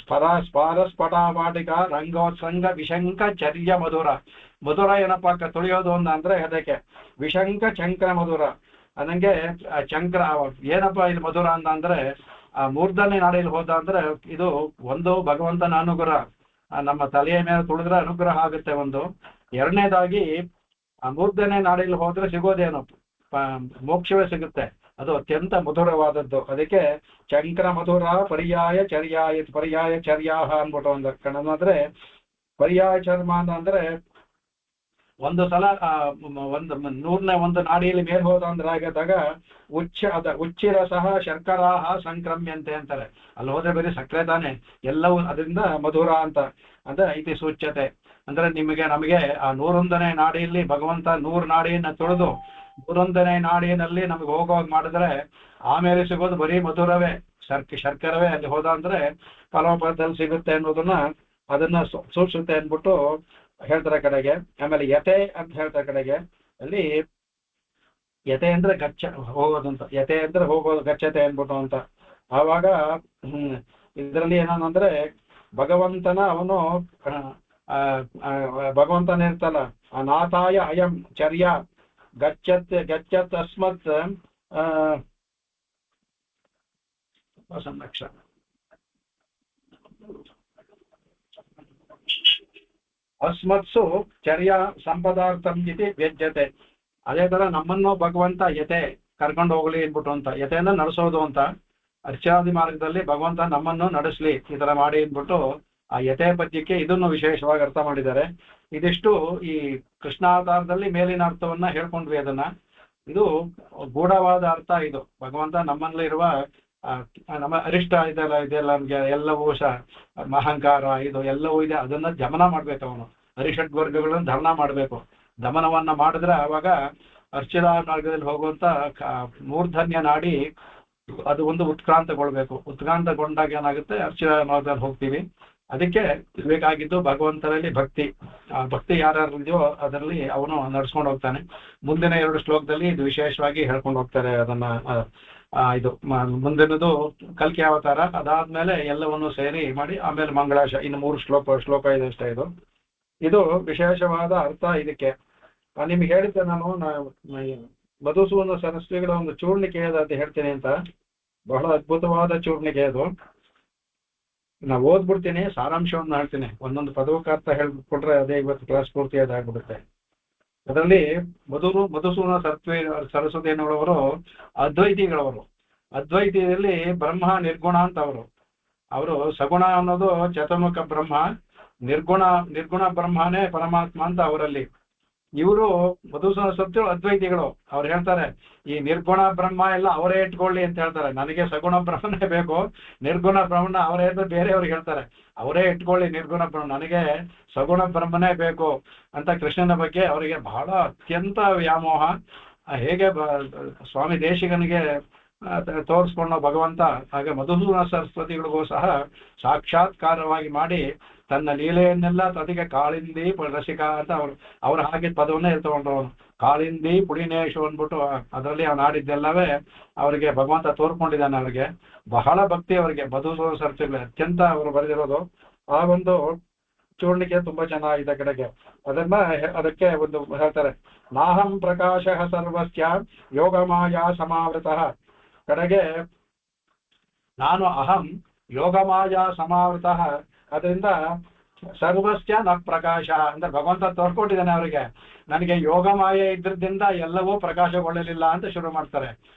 ಸ್ಫಾರ ವಾಟಿಕ ರಂಗೋತ್ಸಂಗ ವಿಶಂಕ ಚರ್ಯ ಮಧುರ ಏನಪ್ಪಾ ತುಳಿಯೋದು ಅಂದ್ರೆ ಅದಕ್ಕೆ ವಿಶಂಕ ಚಂಕ್ರ ಮಧುರ. ಅದಂಗೆ ಚಂಕ್ರ ಏನಪ್ಪಾ ಇಲ್ಲಿ ಮಧುರ ಅಂದ್ರೆ ಆ ಮೂರ್ಧನ್ಯ ನಾಡಿಯಲ್ಲಿ ಹೋದ ಅಂದ್ರೆ ಇದು ಒಂದು ಭಗವಂತನ ಅನುಗ್ರಹ. ನಮ್ಮ ತಲೆಯ ಮೇಲೆ ತುಳಿದ್ರೆ ಅನುಗ್ರಹ ಆಗುತ್ತೆ ಒಂದು. ಎರಡನೇದಾಗಿ ಆ ಮೂರ್ಧನ್ಯ ನಾಡಿಯಲ್ಲಿ ಹೋದ್ರೆ ಸಿಗೋದೇನು, ಮೋಕ್ಷವೇ ಸಿಗುತ್ತೆ. ಅದು ಅತ್ಯಂತ ಮಧುರವಾದದ್ದು. ಅದಕ್ಕೆ ಚಂಕ್ರ ಮಧುರ ಪರ್ಯಾಯ ಚರ್ಯಾಹ ಅನ್ಬಿಟ್ಟು ಒಂದು ಕಣ ಅಂದ್ರೆ ಪರ್ಯಾಯ ಚರ್ಮಾನ ಅಂದ್ರೆ ಒಂದು ಸಲ ಒಂದು 100ನೇ ನಾಡಿಯಲ್ಲಿ ಮೇಲ್ ಹೋದ ಅಂದ್ರೆ ಆಗಿದಾಗ ಉಚ್ಚಿರ ಸಹ ಶರ್ಕರಾಹ ಸಂಕ್ರಮ್ಯಂತೆ ಅಂತಾರೆ. ಅಲ್ಲಿ ಹೋದ್ರೆ ಬೇರೆ ಸಕ್ಕರೆ ತಾನೆ, ಎಲ್ಲವೂ ಅದರಿಂದ ಮಧುರ ಅಂತ ಅಂದ್ರೆ ಇತಿ ಸೂಚ್ಯತೆ. ಅಂದ್ರೆ ನಮಗೆ ಆ 101ನೇ ನಾಡಿಯಲ್ಲಿ ಭಗವಂತ 100 ನಾಡಿಯನ್ನ ತೊಳೆದು 101ನೇ ನಾಡಿನಲ್ಲಿ ನಮ್ಗೆ ಹೋಗುವಾಗ ಮಾಡಿದ್ರೆ ಆಮೇಲೆ ಸಿಗೋದು ಬರೀ ಮಧುರವೇ, ಶರ್ಕರವೇ ಅಲ್ಲಿ ಹೋದ ಅಂದ್ರೆ ಫಲೋಪದಲ್ಲಿ ಸಿಗುತ್ತೆ ಅನ್ನೋದನ್ನ ಅದನ್ನ ಸೂಚಿಸುತ್ತೆ ಅಂದ್ಬಿಟ್ಟು ಹೇಳ್ತಾರೆ ಕಡೆಗೆ. ಆಮೇಲೆ ಯತೆ ಅಂತ ಹೇಳ್ತಾರೆ ಕಡೆಗೆ. ಅಲ್ಲಿ ಯತೆ ಅಂದ್ರೆ ಹೋಗೋದು ಅಂತ, ಯತೆ ಅಂದ್ರೆ ಹೋಗೋದು, ಗಚ್ಚತೆ ಅನ್ಬಿಟ್ಟು ಅಂತ. ಆವಾಗ ಇದರಲ್ಲಿ ಏನಂದ್ರೆ ಭಗವಂತನ ಅವನು ಭಗವಂತನ ಇರ್ತಲ್ಲ, ನಾಥಾಯ ಅಯಂ ಚರ್ಯ ಗಚ್ಚತ್ ಅಸ್ಮತ್ ಸಂರಕ್ಷ ಅಸ್ಮತ್ಸು ಚರ್ಯ ಸಂಪದಾರ್ಥಂ ಇತಿ ವ್ಯಜ್ಯತೆ. ಅದೇ ತರ ನಮ್ಮನ್ನು ಭಗವಂತ ಯತೆ ಕರ್ಕೊಂಡು ಹೋಗ್ಲಿ ಅಂದ್ಬಿಟ್ಟು ಅಂತ, ಯತೆಯನ್ನ ನಡೆಸೋದು ಅಂತ. ಅರ್ಚಾದಿ ಮಾರ್ಗದಲ್ಲಿ ಭಗವಂತ ನಮ್ಮನ್ನು ನಡೆಸ್ಲಿ ಈ ತರ ಮಾಡಿ ಅಂದ್ಬಿಟ್ಟು ಆ ಯತೆ ಪದ್ಯಕ್ಕೆ ಇದನ್ನು ವಿಶೇಷವಾಗಿ ಅರ್ಥ ಮಾಡಿದ್ದಾರೆ. ಇದಿಷ್ಟು ಈ ಕೃಷ್ಣಾವತಾರದಲ್ಲಿ ಮೇಲಿನ ಅರ್ಥವನ್ನ ಹೇಳ್ಕೊಂಡ್ವಿ. ಅದನ್ನ ಇದು ಗೂಢವಾದ ಅರ್ಥ. ಇದು ಭಗವಂತ ನಮ್ಮಲ್ಲಿರುವ ನಮ್ಮ ಅರಿಷ್ಟ ಇದೆಲ್ಲ ನಮ್ಗೆ ಎಲ್ಲವೂ ಅಹಂಕಾರ ಇದು ಎಲ್ಲವೂ ಇದೆ, ಅದನ್ನ ದಮನ ಮಾಡ್ಬೇಕು. ಅವನು ಅರಿಷಡ್ ವರ್ಗಗಳನ್ನು ದಮನ ಮಾಡ್ಬೇಕು. ದಮನವನ್ನ ಮಾಡಿದ್ರೆ ಆವಾಗ ಅರ್ಚಿತ ಮಾರ್ಗದಲ್ಲಿ ಹೋಗುವಂತ ಮೂರ್ಧನ್ಯ ನಾಡಿ ಅದು ಒಂದು ಉತ್ಕ್ರಾಂತಗೊಳ್ಬೇಕು. ಉತ್ಕ್ರಾಂತಗೊಂಡಾಗ ಏನಾಗುತ್ತೆ, ಅರ್ಚಿತ ಮಾರ್ಗದಲ್ಲಿ ಹೋಗ್ತೀವಿ. ಅದಕ್ಕೆ ಬೇಕಾಗಿದ್ದು ಭಗವಂತನಲ್ಲಿ ಭಕ್ತಿ. ಆ ಭಕ್ತಿ ಯಾರ್ಯಾರಿದೆಯೋ ಅದರಲ್ಲಿ ಅವನು ನಡ್ಸ್ಕೊಂಡು ಹೋಗ್ತಾನೆ. ಮುಂದಿನ 2 ಶ್ಲೋಕದಲ್ಲಿ ಇದು ವಿಶೇಷವಾಗಿ ಹೇಳ್ಕೊಂಡು ಹೋಗ್ತಾರೆ. ಅದನ್ನ ಇದು ಮುಂದಿನದು ಕಲ್ಕಿ ಅವತಾರ, ಅದಾದ್ಮೇಲೆ ಎಲ್ಲವನ್ನು ಸೇರಿ ಮಾಡಿ ಆಮೇಲೆ ಮಂಗಳಾಶ, ಇನ್ನು 3 ಶ್ಲೋಕ ಇದೆ ಅಷ್ಟೇ. ಇದು ವಿಶೇಷವಾದ ಅರ್ಥ ಇದಕ್ಕೆ. ನಿಮ್ಗೆ ಹೇಳಿದ್ದೆ ನಾನು ಮಧುಸೂದನ ಸರಸ್ವತಿಗಳ ಒಂದು ಚೂರ್ಣಿಕೆ ಅಂತ ಹೇಳ್ತೀನಿ ಅಂತ. ಬಹಳ ಅದ್ಭುತವಾದ ಚೂರ್ಣಿಕೆ ಅದು. ನಾವು ಓದ್ಬಿಡ್ತೀನಿ, ಸಾರಾಂಶವನ್ನು ಹೇಳ್ತೀನಿ. ಒಂದೊಂದು ಪದವಕ್ಕೆ ಅರ್ಥ ಹೇಳ್ಕೊಟ್ರೆ ಅದೇ ಇವತ್ತು ಕ್ಲಾಸ್ ಪೂರ್ತಿ ಅದಾಗ್ಬಿಡುತ್ತೆ. ಅದರಲ್ಲಿ ಮಧುಸೂದನ ಸರಸ್ವತಿ ಅನ್ನೋರು ಅದ್ವೈತಿಗಳವರು. ಅದ್ವೈತಿಯಲ್ಲಿ ಬ್ರಹ್ಮ ನಿರ್ಗುಣ ಅಂತ ಅವರು ಸಗುಣ ಅನ್ನೋದು ಚತುರ್ಮುಖ ಬ್ರಹ್ಮ, ನಿರ್ಗುಣ ಬ್ರಹ್ಮನೇ ಪರಮಾತ್ಮ ಅಂತ ಅವರಲ್ಲಿ. ಇವರು ಮಧುಸೂದನ ಸರಸ್ವತಿ ಅದ್ವೈತಿಗಳು. ಅವ್ರು ಹೇಳ್ತಾರೆ ಈ ನಿರ್ಗುಣ ಬ್ರಹ್ಮ ಎಲ್ಲ ಅವರೇ ಇಟ್ಕೊಳ್ಳಿ ಅಂತ ಹೇಳ್ತಾರೆ. ನನಗೆ ಸಗುಣ ಬ್ರಹ್ಮನೇ ಬೇಕು, ನಿರ್ಗುಣ ಬ್ರಹ್ಮನ ಅವರೇ ಬೇರೆಯವ್ರಿಗೆ ಹೇಳ್ತಾರೆ, ಅವರೇ ಇಟ್ಕೊಳ್ಳಿ ನಿರ್ಗುಣ ಬ್ರಹ್ಮ, ನನಗೆ ಸಗುಣ ಬ್ರಹ್ಮನೇ ಬೇಕು ಅಂತ ಕೃಷ್ಣನ ಬಗ್ಗೆ ಅವರಿಗೆ ಬಹಳ ಅತ್ಯಂತ ವ್ಯಾಮೋಹ. ಹೇಗೆ ಸ್ವಾಮಿ ದೇಶಿಗನಿಗೆ ತೋರಿಸ್ಕೊಂಡ ಭಗವಂತ, ಹಾಗೆ ಮಧುಸೂದನ ಸರಸ್ವತಿಗಳಿಗೂ ಸಹ ಸಾಕ್ಷಾತ್ಕಾರವಾಗಿ ಮಾಡಿ ತನ್ನ ಲೀಲೆಯನ್ನೆಲ್ಲ ಅದಕ್ಕೆ ಕಾಳಿಂದಿ ರಸಿಕ ಅಂತ ಅವ್ರು ಹಾಗೆ ಪದವನ್ನೇ ತಗೊಂಡ್ರು. ಕಾಳಿಂದಿ ಪುಡಿನೇಶು ಅಂದ್ಬಿಟ್ಟು ಅದರಲ್ಲಿ ಅವ್ನು ಆಡಿದ್ದೆಲ್ಲವೇ ಅವರಿಗೆ ಭಗವಂತ ತೋರ್ಕೊಂಡಿದ್ದಾನೆ. ಅವ್ರಿಗೆ ಬಹಳ ಭಕ್ತಿ, ಅವರಿಗೆ ಮಧುಸೂದನ ಸರಸ್ವತಿಗಳು ಅತ್ಯಂತ ಅವರು ಬರೆದಿರೋದು. ಆ ಒಂದು ಚೂರ್ಣಿಕೆ ತುಂಬಾ ಚೆನ್ನಾಗಿದೆ ಕಡೆಗೆ. ಅದಕ್ಕೆ ಒಂದು ಹೇಳ್ತಾರೆ, ನಾಹಂ ಪ್ರಕಾಶ ಸರ್ವಸ್ಯ ಯೋಗಮಾಯಾ ಸಮಾವೃತಃ. ಕಡೆಗೆ ನಾನು ಅಹಂ ಯೋಗಮಾಯಾ ಸಮಾವೃತಃ, ಅದರಿಂದ ಸರ್ವಸ್ಯ ನ ಪ್ರಕಾಶ ಅಂದ್ರೆ ಭಗವಂತ ತೋರ್ಕೊಂಡಿದ್ದಾನೆ ಅವರಿಗೆ. ನನಗೆ ಯೋಗಮಾಯೆ ಇದ್ರದಿಂದ ಎಲ್ಲವೂ ಪ್ರಕಾಶಗೊಳ್ಳಲಿಲ್ಲ ಅಂತ ಶುರು ಮಾಡ್ತಾರೆ.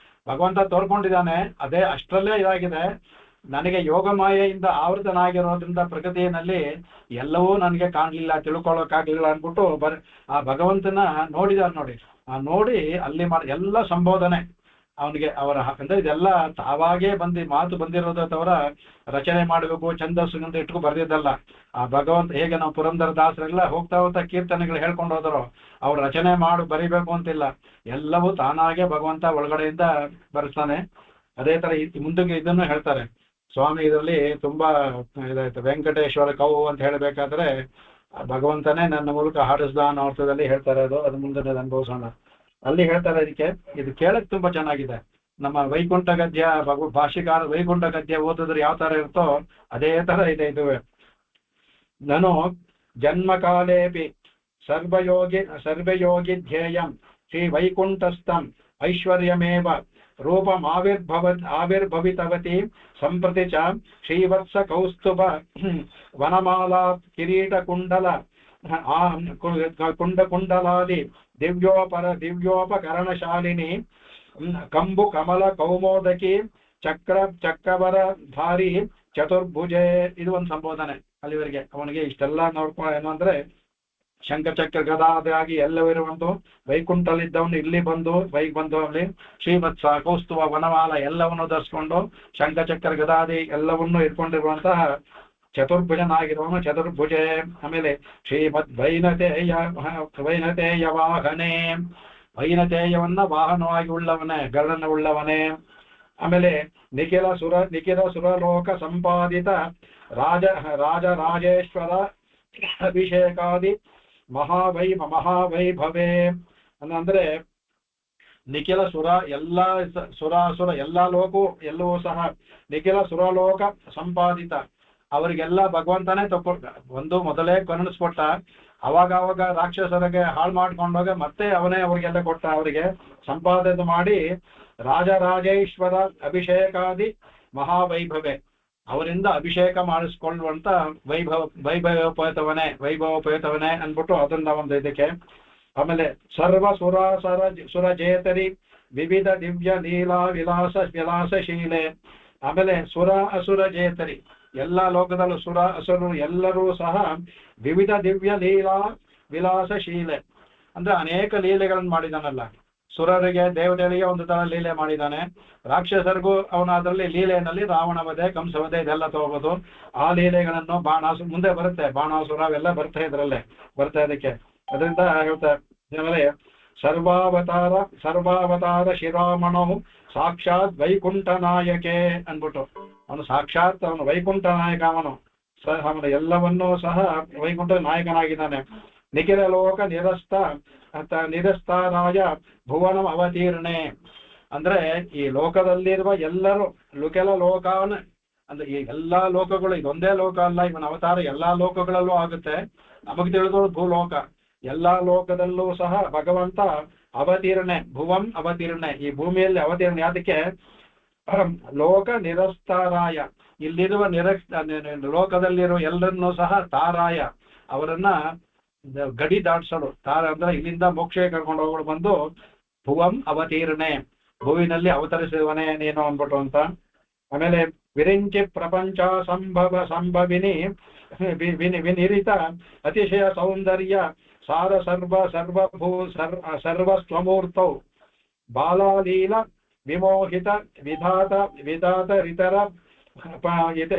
ಭಗವಂತ ತೋರ್ಕೊಂಡಿದ್ದಾನೆ, ಅದೇ ಅಷ್ಟರಲ್ಲೇ ಇದಾಗಿದೆ. ನನಗೆ ಯೋಗಮಾಯೆಯಿಂದ ಆವೃತನಾಗಿರೋದ್ರಿಂದ ಪ್ರಕೃತಿಯಲ್ಲಿ ಎಲ್ಲವೂ ನನಗೆ ಕಾಣಲಿಲ್ಲ, ತಿಳ್ಕೊಳ್ಳೋಕ್ಕಾಗಲಿಲ್ಲ ಅಂದ್ಬಿಟ್ಟು ಆ ಭಗವಂತನ ನೋಡಿದಾರೆ. ನೋಡಿ ಅಲ್ಲಿ ಎಲ್ಲ ಸಂಬೋಧನೆ ಅವನಿಗೆ ಅವರ ಅಂದ್ರೆ ಇದೆಲ್ಲ ತಾವಾಗೇ ಮಾತು ಬಂದಿರೋದವರ ರಚನೆ ಮಾಡಬೇಕು, ಛಂದಸ್ಸಿನಿಂದ ಇಟ್ಕೊ ಬರ್ದಿದ್ದಲ್ಲ. ಆ ಭಗವಂತ ಹೇಗೆ ನಾವು ಪುರಂದರ ದಾಸರೆಲ್ಲ ಹೋಗ್ತಾ ಕೀರ್ತನೆಗಳು ಹೇಳ್ಕೊಂಡು ಹೋದರು, ಅವ್ರು ರಚನೆ ಬರಿಬೇಕು ಅಂತಿಲ್ಲ, ಎಲ್ಲವೂ ತಾನಾಗೆ ಭಗವಂತ ಒಳಗಡೆಯಿಂದ ಬರೆಸ್ತಾನೆ. ಅದೇ ತರ ಮುಂದಕ್ಕೆ ಇದನ್ನು ಹೇಳ್ತಾರೆ ಸ್ವಾಮಿ. ಇದರಲ್ಲಿ ತುಂಬಾ ಇದಾಯ್ತು. ವೆಂಕಟೇಶ್ವರ ಕವು ಅಂತ ಹೇಳಬೇಕಾದ್ರೆ ಭಗವಂತನೇ ನನ್ನ ಮೂಲಕ ಹಾಡಿಸ್ದ ಅನ್ನೋ ಅರ್ಥದಲ್ಲಿ ಹೇಳ್ತಾರೆ. ಅದು ಮುಂದೆ ಅನುಭವಿಸೋಣ. ಅಲ್ಲಿ ಹೇಳ್ತಾರೆ ಇದಕ್ಕೆ. ಇದು ಕೇಳಕ್ ತುಂಬಾ ಚೆನ್ನಾಗಿದೆ. ನಮ್ಮ ವೈಕುಂಠ ಗದ್ಯ ಭಾಷಿಕಾರ ವೈಕುಂಠ ಗದ್ಯ ಓದಿದ್ರೆ ಯಾವ ತರ ಇರ್ತೋ ಅದೇ ತರ ಇದೆ ಇದುವೆ. ನಾನು ಜನ್ಮಕಾಲೇಪಿ ಸರ್ವಯೋಗಿ ಧ್ಯೇಯಂ ಶ್ರೀ ವೈಕುಂಠಸ್ಥಂ ಐಶ್ವರ್ಯಮೇವ ರೂಪಮಾವಿರ್ಭವಿತವತಿ ಸಂಪ್ರತಿ ಚ ಶ್ರೀವತ್ಸ ಕೌಸ್ತುಭ ವನಮಾಲಾ ಕಿರೀಟ ಕುಂಡಲಾದಿ ದಿವ್ಯೋಪಕರಣಶಾಲಿನಿ ಕಂಬು ಕಮಲ ಕೌಮೋದಕಿ ಚಕ್ರವರ ಧಾರಿ ಚತುರ್ಭುಜೆ. ಇದು ಒಂದು ಸಂಬೋಧನೆ. ಅಲ್ಲಿವರೆಗೆ ಅವನಿಗೆ ಇಷ್ಟೆಲ್ಲ ಏನು ಅಂದ್ರೆ ಶಂಖಚಕ್ರ ಗದಾದಾಗಿ ಎಲ್ಲವಿರುವಂತು ವೈಕುಂಠಲಿದ್ದವನು ಇಲ್ಲಿ ಬಂದು ಬಂದು ಅಲ್ಲಿ ಶ್ರೀವತ್ಸ ಕೌಸ್ತುವ ವನಮಾಲ ಎಲ್ಲವನ್ನು ಧರಿಸ್ಕೊಂಡು ಶಂಖಚಕ್ರ ಗದಾದಿ ಎಲ್ಲವನ್ನೂ ಇಟ್ಕೊಂಡಿರುವಂತಹ ಚತುರ್ಭುಜನಾಗಿರುವವನು ಚತುರ್ಭುಜೆ. ಆಮೇಲೆ ಶ್ರೀಮದ್ ವೈನತೇಯ ವಾಹನೆ, ವೈನತೇಯವನ್ನ ವಾಹನವಾಗಿ ಉಳ್ಳವನೇ, ಗರುಡನ ಉಳ್ಳವನೇ. ಆಮೇಲೆ ನಿಖಿಲ ಸುರಲೋಕ ಸಂಪಾದಿತ ರಾಜರಾಜೇಶ್ವರ ಅಭಿಷೇಕಾದಿ ಮಹಾವೈಭವೇ ಅಂದ್ರೆ ನಿಖಿಲ ಸುರ ಸುರಾಸುರ ಎಲ್ಲವೂ ಸಹ ನಿಖಿಲ ಸುರಲೋಕ ಸಂಪಾದಿತ ಅವರಿಗೆಲ್ಲ ಭಗವಂತನೇ ಮೊದಲೇ ಕರುಣಿಸ್ಕೊಟ್ಟ. ಅವಾಗ ರಾಕ್ಷಸರಿಗೆ ಹಾಳು ಮಾಡ್ಕೊಂಡೋಗ ಮತ್ತೆ ಅವನೇ ಅವ್ರಿಗೆಲ್ಲ ಕೊಟ್ಟ. ಅವರಿಗೆ ಸಂಪಾದನೆ ಮಾಡಿ ರಾಜರಾಜೇಶ್ವರ ಅಭಿಷೇಕಾದಿ ಮಹಾವೈಭವೇ, ಅವರಿಂದ ಅಭಿಷೇಕ ಮಾಡಿಸ್ಕೊಳ್ಳುವಂತ ವೈಭವೋಪೇತವನೇ ಅಂದ್ಬಿಟ್ಟು ಅದನ್ನ ಒಂದು ಇದಕ್ಕೆ. ಆಮೇಲೆ ಸರ್ವ ಸುರಜೇತರಿ ವಿವಿಧ ದಿವ್ಯ ಲೀಲಾ ವಿಲಾಸಶೀಲೆ. ಆಮೇಲೆ ಅಸುರ ಜೇತರಿ ಎಲ್ಲ ಲೋಕದಲ್ಲೂ ಅಸುರರು ಎಲ್ಲರೂ ಸಹ ವಿವಿಧ ದಿವ್ಯ ಲೀಲಾ ವಿಲಾಸಶೀಲೆ ಅಂದ್ರೆ ಅನೇಕ ಲೀಲೆಗಳನ್ನು ಮಾಡಿದಾನಲ್ಲ. ಸುರರಿಗೆ ದೇವತೆಗಳಿಗೆ ಒಂದು ತರ ಲೀಲೆ ಮಾಡಿದ್ದಾನೆ, ರಾಕ್ಷಸರಿಗೂ ಅವನ ಅದರಲ್ಲಿ ಲೀಲೆಯಲ್ಲಿ ರಾವಣ ವಧೆ ಕಂಸವಧೆ ಇದೆಲ್ಲ ತಗೋಬಹುದು. ಆ ಲೀಲೆಗಳನ್ನು ಮುಂದೆ ಬರುತ್ತೆ, ಬಾಣಾಸುರ ಅವೆಲ್ಲ ಬರ್ತಾ ಇದಕ್ಕೆ. ಅದರಿಂದ ಹೇಳ್ತಾರೆ ಆಮೇಲೆ ಸರ್ವಾವತಾರ ಶಿರಾಮಣೋ ಸಾಕ್ಷಾತ್ ವೈಕುಂಠ ನಾಯಕೆ ಅನ್ಬಿಟ್ಟು ಅವನು ಸಾಕ್ಷಾತ್ ಅವನು ವೈಕುಂಠ ನಾಯಕ. ಅವನು ಎಲ್ಲವನ್ನೂ ಸಹ ವೈಕುಂಠ ನಾಯಕನಾಗಿದ್ದಾನೆ. ನಿಖಿಲ ಲೋಕ ನಿರಸ್ತಾರಾಯ ಭುವನಂ ಅವತೀರ್ಣೆ ಅಂದ್ರೆ ಈ ಲೋಕದಲ್ಲಿರುವ ಎಲ್ಲರೂ ಲೋಕಾನ ಅಂದ್ರೆ ಈ ಎಲ್ಲಾ ಲೋಕಗಳು, ಇದೊಂದೇ ಲೋಕ ಅಲ್ಲ, ಇವನ ಅವತಾರ ಎಲ್ಲಾ ಲೋಕಗಳಲ್ಲೂ ಆಗುತ್ತೆ. ನಮಗೆ ತಿಳಿದೋದು ಭೂಲೋಕ, ಎಲ್ಲಾ ಲೋಕದಲ್ಲೂ ಸಹ ಭಗವಂತ ಅವತೀರ್ಣೆ, ಭುವಂ ಅವತೀರ್ಣೆ, ಈ ಭೂಮಿಯಲ್ಲಿ ಅವತೀರ್ಣೆ. ಅದಕ್ಕೆ ಲೋಕ ನಿರಸ್ತಾರಾಯ, ಇಲ್ಲಿರುವ ಲೋಕದಲ್ಲಿರುವ ಎಲ್ಲರನ್ನೂ ಸಹ ತಾರಾಯ, ಅವರನ್ನ ಗಡಿ ದಾಟಿಸಲು, ಅಂದ್ರೆ ಇಲ್ಲಿಂದ ಮೋಕ್ಷ ಕರ್ಕೊಂಡು ಹೋಗೋದು ಬಂದು ಭುವಂ ಅವತೀರ್ಣೆ, ಭೂವಿನಲ್ಲಿ ಅವತರಿಸುವನೇ ನೀನು ಅಂದ್ಬಿಟ್ಟು ಅಂತ. ಆಮೇಲೆ ವಿರಿಂಚಿ ಪ್ರಪಂಚ ಸಂಭವಿನಿ ವಿನಿರಿತ ಅತಿಶಯ ಸೌಂದರ್ಯ ಸಾರ ಸರ್ವಸ್ವಮೂರ್ತೌ ಬಾಲಾಲೀಲ ವಿಮೋಹಿತ ವಿಧಾತ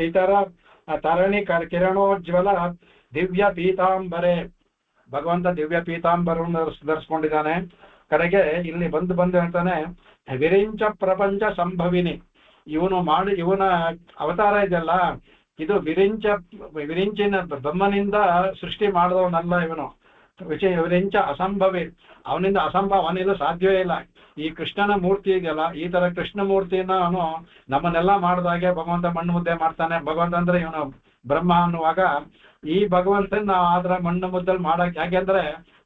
ಇತರ ತರಣಿ ಕಿರಣೋಜ್ವಲ ದಿವ್ಯ ಪೀತಾಂಬರೆ. ಭಗವಂತ ದಿವ್ಯ ಪೀತಾಂಬರವನ್ನು ಧರಿಸ್ಕೊಂಡಿದ್ದಾನೆ. ಕಡೆಗೆ ಇಲ್ಲಿ ಬಂದು ಹೇಳ್ತಾನೆ ವಿರಿಂಚ ಪ್ರಪಂಚ ಸಂಭವಿನಿ, ಇವನ ಅವತಾರ ಇದೆಯಲ್ಲ ಇದು ವಿರಿಂಚಿನ ಬ್ರಹ್ಮನಿಂದ ಸೃಷ್ಟಿ ಮಾಡಿದವನಲ್ಲ ಇವನು. ವಿರಿಂಚ ಅಸಂಭವಿ, ಅವನಿಂದ ಅವನಿಂದ ಸಾಧ್ಯವೇ ಇಲ್ಲ. ಈ ಕೃಷ್ಣನ ಮೂರ್ತಿ ಇದೆಯಲ್ಲ, ಈ ತರ ಕೃಷ್ಣ ಮೂರ್ತಿನ ಅವನು ನಮ್ಮನ್ನೆಲ್ಲ ಮಾಡಿದಾಗೆ ಭಗವಂತ ಮಣ್ಣು ಮುದ್ದೆ ಮಾಡ್ತಾನೆ. ಭಗವಂತ ಅಂದ್ರೆ ಇವನು ಬ್ರಹ್ಮ ಅನ್ನುವಾಗ ಈ ಭಗವಂತನ ಆತರ ಮಣ್ಣು ಮುದ್ದಲ್ಲಿ ಮಾಡಕ್, ಯಾಕೆಂದ್ರೆ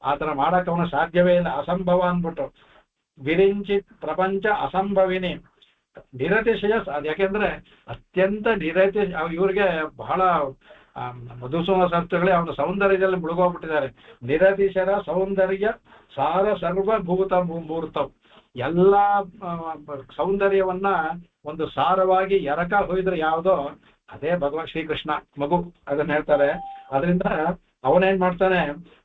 ಆತರ ಮಾಡಕ್ ಅವನು ಸಾಧ್ಯವೇ ಇಲ್ಲ, ಅಸಂಭವ ಅಂದ್ಬಿಟ್ಟು. ವಿರಿಂಚಿ ಪ್ರಪಂಚ ಅಸಂಭವಿನಿ ನಿರತಿಶಯ, ಯಾಕೆಂದ್ರೆ ಅತ್ಯಂತ ಇವ್ರಿಗೆ ಬಹಳ ಮಧುಸೂದನ ಶಾಸ್ತ್ರಿಗಳೇ ಅವನ ಸೌಂದರ್ಯದಲ್ಲಿ ಮುಳುಗೋಗ್ಬಿಟ್ಟಿದ್ದಾರೆ. ನಿರತಿಶರ ಸೌಂದರ್ಯ ಸಾರ ಸರ್ವಭೂತ ಮೂರ್ತವ್, ಎಲ್ಲ ಸೌಂದರ್ಯವನ್ನ ಒಂದು ಸಾರವಾಗಿ ಎರಕ ಹೊಯ್ದ್ರೆ ಯಾವುದೋ ಅದೇ ಭಗವಾನ್ ಶ್ರೀಕೃಷ್ಣ ಮಗು, ಅದನ್ನ ಹೇಳ್ತಾರೆ. ಅದರಿಂದ ಅವನೇನ್ ಮಾಡ್ತಾನೆ,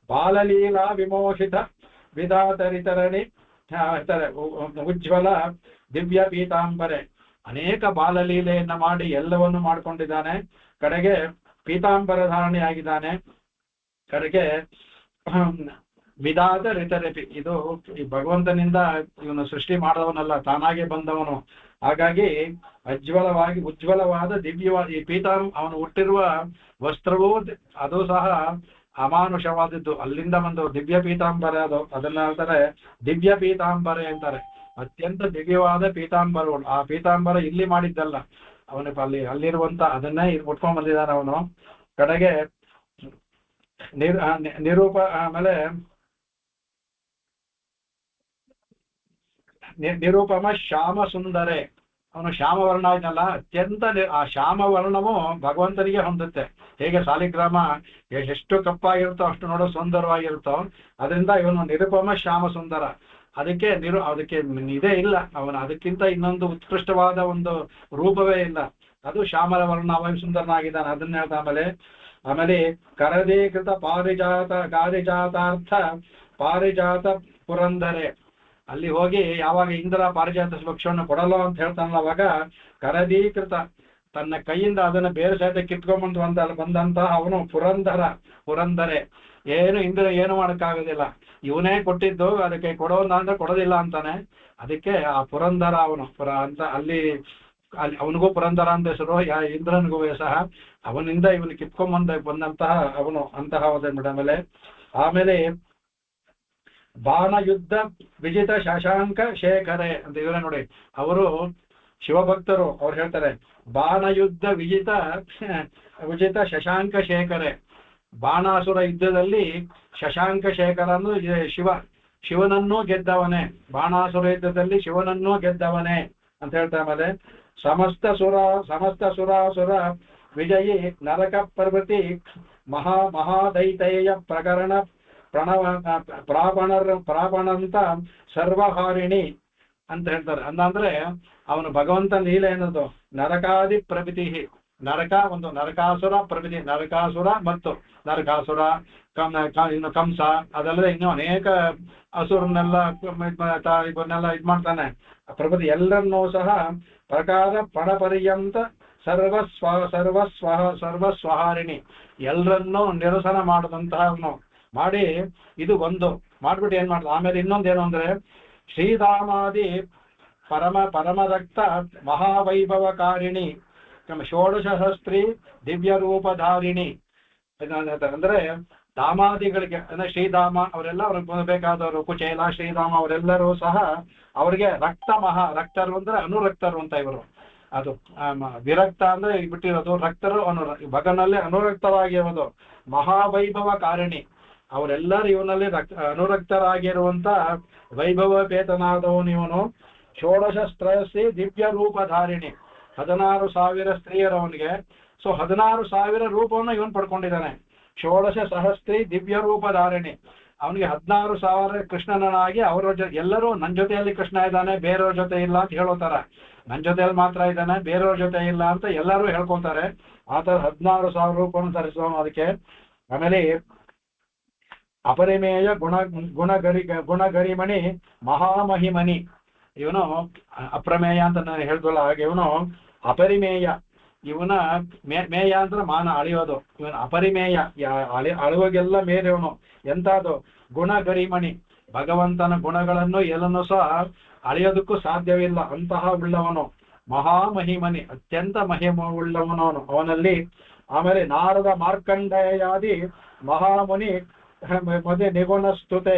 ಬಾಲಲೀಲಾ ವಿಮೋಹಿತ ವಿಧಾತರಿತರಣಿ ಹೇಳ್ತಾರೆ ಉಜ್ವಲ ದಿವ್ಯ ಪೀತಾಂಬರೆ, ಅನೇಕ ಬಾಲಲೀಲೆಯನ್ನ ಮಾಡಿ ಎಲ್ಲವನ್ನು ಮಾಡ್ಕೊಂಡಿದ್ದಾನೆ. ಕಡೆಗೆ ಪೀತಾಂಬರ ಧಾರಣೆ ಆಗಿದ್ದಾನೆ. ಕಡೆಗೆ ವಿಧಾತ ರಿತರಪಿ, ಇದು ಈ ಭಗವಂತನಿಂದ ಇವನು ಸೃಷ್ಟಿ ಮಾಡದವನಲ್ಲ, ತಾನಾಗೆ ಬಂದವನು. ಹಾಗಾಗಿ ಉಜ್ವಲವಾದ ದಿವ್ಯವಾದ ಈ ಅವನು ಹುಟ್ಟಿರುವ ವಸ್ತ್ರವೂ ಅದು ಸಹ ಅಮಾನುಷವಾದದ್ದು, ಅಲ್ಲಿಂದ ಒಂದು ದಿವ್ಯ ಪೀತಾಂಬರ ಅದು, ಅದನ್ನ ಹೇಳ್ತಾರೆ ದಿವ್ಯ ಪೀತಾಂಬರೆ ಅಂತಾರೆ. ಅತ್ಯಂತ ದಿವ್ಯವಾದ ಪೀತಾಂಬರಗಳು. ಆ ಪೀತಾಂಬರ ಇಲ್ಲಿ ಮಾಡಿದ್ದಲ್ಲ, ಅವನ ಅಲ್ಲಿರುವಂತ ಅದನ್ನೇ ಉಟ್ಕೊಂಡ್ ಬಂದಿದ್ದಾನೆ ಅವನು. ಕಡೆಗೆ ನಿರೂಪ ಆಮೇಲೆ ನಿರೂಪಮ ಶ್ಯಾಮ ಸುಂದರೆ, ಅವನು ಶ್ಯಾಮವರ್ಣ ಇದನ್ನಲ್ಲ, ಅತ್ಯಂತ ಆ ಶ್ಯಾಮವರ್ಣವು ಭಗವಂತನಿಗೆ ಹೊಂದುತ್ತೆ. ಹೇಗೆ ಸಾಲಿಗ್ರಾಮ ಎಷ್ಟು ಕಪ್ಪಾಗಿರುತ್ತೋ ಅಷ್ಟು ನೋಡೋ ಸುಂದರವಾಗಿರುತ್ತೋ, ಅದರಿಂದ ಇವನು ನಿರುಪಮ ಶ್ಯಾಮ ಸುಂದರ. ಅದಕ್ಕೆ ಇದೇ ಇಲ್ಲ, ಅವನು ಅದಕ್ಕಿಂತ ಇನ್ನೊಂದು ಉತ್ಕೃಷ್ಟವಾದ ಒಂದು ರೂಪವೇ ಇಲ್ಲ. ಅದು ಶ್ಯಾಮಲ ವರ್ಣ, ಅವನು ಸುಂದರನಾಗಿದ್ದಾನೆ. ಅದನ್ನ ಹೇಳ್ತಾ ಆಮೇಲೆ ಆಮೇಲೆ ಕರದೀಕೃತ ಪಾರಿಜಾತಾರ್ಥ ಪಾರಿಜಾತ ಪುರಂದರೆ, ಅಲ್ಲಿ ಹೋಗಿ ಯಾವಾಗ ಇಂದ್ರ ಪಾರಿಜಾತ ಭಕ್ಷ್ಯವನ್ನು ಕೊಡಲು ಅಂತ ಹೇಳ್ತಾನಲ್ಲ, ಅವಾಗ ಕರದೀಕೃತ ತನ್ನ ಕೈಯಿಂದ ಅದನ್ನು ಬೇರೆ ಸಹಿತ ಕಿತ್ಕೊಂಡ್ಬಂದು ಬಂದಂತಹ ಅವನು ಪುರಂದರೆ, ಏನು ಇಂದ್ರ ಏನು ಮಾಡೋಕ್ಕಾಗೋದಿಲ್ಲ, ಇವನೇ ಕೊಟ್ಟಿದ್ದು, ಅದಕ್ಕೆ ಕೊಡೋಲ್ಲ ಅಂದ್ರೆ ಕೊಡೋದಿಲ್ಲ ಅಂತಾನೆ. ಅದಕ್ಕೆ ಆ ಪುರಂದರ ಅವನು ಅಂತ ಅಲ್ಲಿ ಅವನಿಗೂ ಪುರಂದರ ಅಂತ ಹೆಸರು, ಇಂದ್ರನಿಗೂ ಸಹ ಅವನಿಂದ ಇವನು ಬಂದಂತಹ ಅವನು ಅಂತಹ ಆಮೇಲೆ ಆಮೇಲೆ ಬಾಣಯುದ್ಧ ವಿಜಿತ ಶಶಾಂಕ ಶೇಖರೆ ಅಂತ ಇವರೇ ನೋಡಿ, ಅವರು ಶಿವಭಕ್ತರು. ಅವ್ರು ಹೇಳ್ತಾರೆ ಬಾಣಯುದ್ಧ ವಿಜಿತ ಶಶಾಂಕ ಶೇಖರೆ, ಬಾಣಾಸುರ ಯುದ್ಧದಲ್ಲಿ ಶಶಾಂಕ ಶೇಖರನ್ನು ಶಿವನನ್ನೂ ಗೆದ್ದವನೇ, ಬಾಣಾಸುರ ಯುದ್ಧದಲ್ಲಿ ಶಿವನನ್ನೂ ಗೆದ್ದವನೇ ಅಂತ ಹೇಳ್ತಾರೆ. ಆಮೇಲೆ ಸಮಸ್ತ ಸುರಾಸುರ ವಿಜಯಿ ನರಕ ಪ್ರಭೃತಿ ಮಹಾದೈತೇಯ ಪ್ರಕರಣ ಪ್ರಾಪಣಂತ ಸರ್ವಹಾರಿಣಿ ಅಂತ ಹೇಳ್ತಾರೆ. ಅಂದ್ರೆ ಅವನು ಭಗವಂತನ ಲೀಲೆ ಏನದು, ನರಕಾದಿ ಪ್ರಭೃತಿ, ನರಕ ಒಂದು ನರಕಾಸುರ ಪ್ರಭೃತಿ, ನರಕಾಸುರ ಮತ್ತು ನರಕಾಸುರ ಇನ್ನು ಕಂಸ, ಅದಲ್ಲದೆ ಇನ್ನೂ ಅನೇಕ ಅಸುರನ್ನೆಲ್ಲ ಇವನ್ನೆಲ್ಲ ಮಾಡ್ತಾನೆ. ಪ್ರಭೃತಿ ಎಲ್ಲರನ್ನೂ ಸಹ ಪ್ರಕಾರ ಪರಪರ್ಯಂತ ಸರ್ವಸ್ವಹಾರಿಣಿ, ಎಲ್ಲರನ್ನೂ ನಿರಸನ ಮಾಡಿದಂತಹ ಮಾಡಿ ಇದು ಒಂದು ಮಾಡ್ಬಿಟ್ಟು ಏನ್ ಮಾಡ್ದ. ಆಮೇಲೆ ಇನ್ನೊಂದೇನು ಅಂದ್ರೆ ಶ್ರೀಧಾಮಾದಿ ಪರಮರಕ್ತ ಮಹಾವೈಭವಕಾರಿಣಿ ಷೋಡಶಸಹಸ್ತ್ರೀ ದಿವ್ಯ ರೂಪಧಾರಿಣಿ ಅಂದ್ರೆ ಧಾಮಾದಿಗಳಿಗೆ ಅಂದ್ರೆ ಶ್ರೀಧಾಮ ಅವರೆಲ್ಲ ಅವ್ರಿಗೆ ಬೇಕಾದವರು, ಕುಚೇಲ ಶ್ರೀಧಾಮ ಅವರೆಲ್ಲರೂ ಸಹ ಅವ್ರಿಗೆ ರಕ್ತರು ಅಂದ್ರೆ ಅನುರಕ್ತರು ಅಂತ ಇವರು. ಅದು ವಿರಕ್ತ ಅಂದ್ರೆ ಬಿಟ್ಟಿರೋದು, ರಕ್ತರು ಭಗನಲ್ಲಿ ಅನುರಕ್ತರಾಗಿರೋದು, ಮಹಾವೈಭವ ಕಾರಣಿ ಅವರೆಲ್ಲರೂ ಇವನಲ್ಲಿ ಅನುರಕ್ತರಾಗಿರುವಂತ ವೈಭವಪೇತನಾದವನು ಇವನು. ಷೋಡಶಸ್ತ್ರಯಸ್ಸಿ ದಿವ್ಯ ರೂಪಧಾರಿಣಿ, 16,000 ಸ್ತ್ರೀಯರವನಿಗೆ. ಸೊ 16,000 ರೂಪವನ್ನು ಇವನು ಪಡ್ಕೊಂಡಿದ್ದಾನೆ. ಷೋಡಶ ಸಹಸ್ತ್ರೀ ದಿವ್ಯ ರೂಪಧಾರಿಣಿ, ಅವನಿಗೆ 16,000 ಕೃಷ್ಣನಾಗಿ ಅವರ ಎಲ್ಲರೂ ನನ್ನ ಜೊತೆಯಲ್ಲಿ ಕೃಷ್ಣ ಇದ್ದಾನೆ, ಬೇರೆಯವ್ರ ಜೊತೆ ಇಲ್ಲ ಅಂತ ಹೇಳೋತಾರ. ನನ್ನ ಜೊತೆಯಲ್ಲಿ ಮಾತ್ರ ಇದ್ದಾನೆ, ಬೇರೆಯವ್ರ ಜೊತೆ ಇಲ್ಲ ಅಂತ ಎಲ್ಲರೂ ಹೇಳ್ಕೊತಾರೆ. ಆ ಥರ 16,000 ರೂಪವನ್ನು ಧರಿಸುವನು ಅದಕ್ಕೆ. ಆಮೇಲೆ ಅಪರಿಮೇಯ ಗುಣಗರಿಮಣಿ ಮಹಾಮಹಿಮನಿ, ಇವನು ಅಪ್ರಮೇಯ ಅಂತ ನಾನು ಹೇಳ್ದಲ್ಲ ಹಾಗೆ ಇವನು ಅಪರಿಮೇಯ. ಇವನ ಮೇಯ ಅಂದ್ರೆ ಮಾನ ಅಳಿಯೋದು, ಇವನು ಅಪರಿಮೇಯ, ಅಳುವಾಗೆಲ್ಲ ಮೇರೆಯವನು. ಎಂಥದ್ದು ಗುಣಗರಿಮಣಿ, ಭಗವಂತನ ಗುಣಗಳನ್ನು ಎಲ್ಲನೂ ಸಹ ಅಳಿಯೋದಕ್ಕೂ ಸಾಧ್ಯವಿಲ್ಲ ಅಂತಹ ಉಳ್ಳವನು. ಮಹಾಮಹಿಮನಿ, ಅತ್ಯಂತ ಮಹಿಮವುಳ್ಳವನವನು ಅವನಲ್ಲಿ. ಆಮೇಲೆ ನಾರದ ಮಾರ್ಕಂಡೇಯಾದಿ ಮಹಾಮುನಿ ನಿಗುಣ ಸ್ತುತೆ,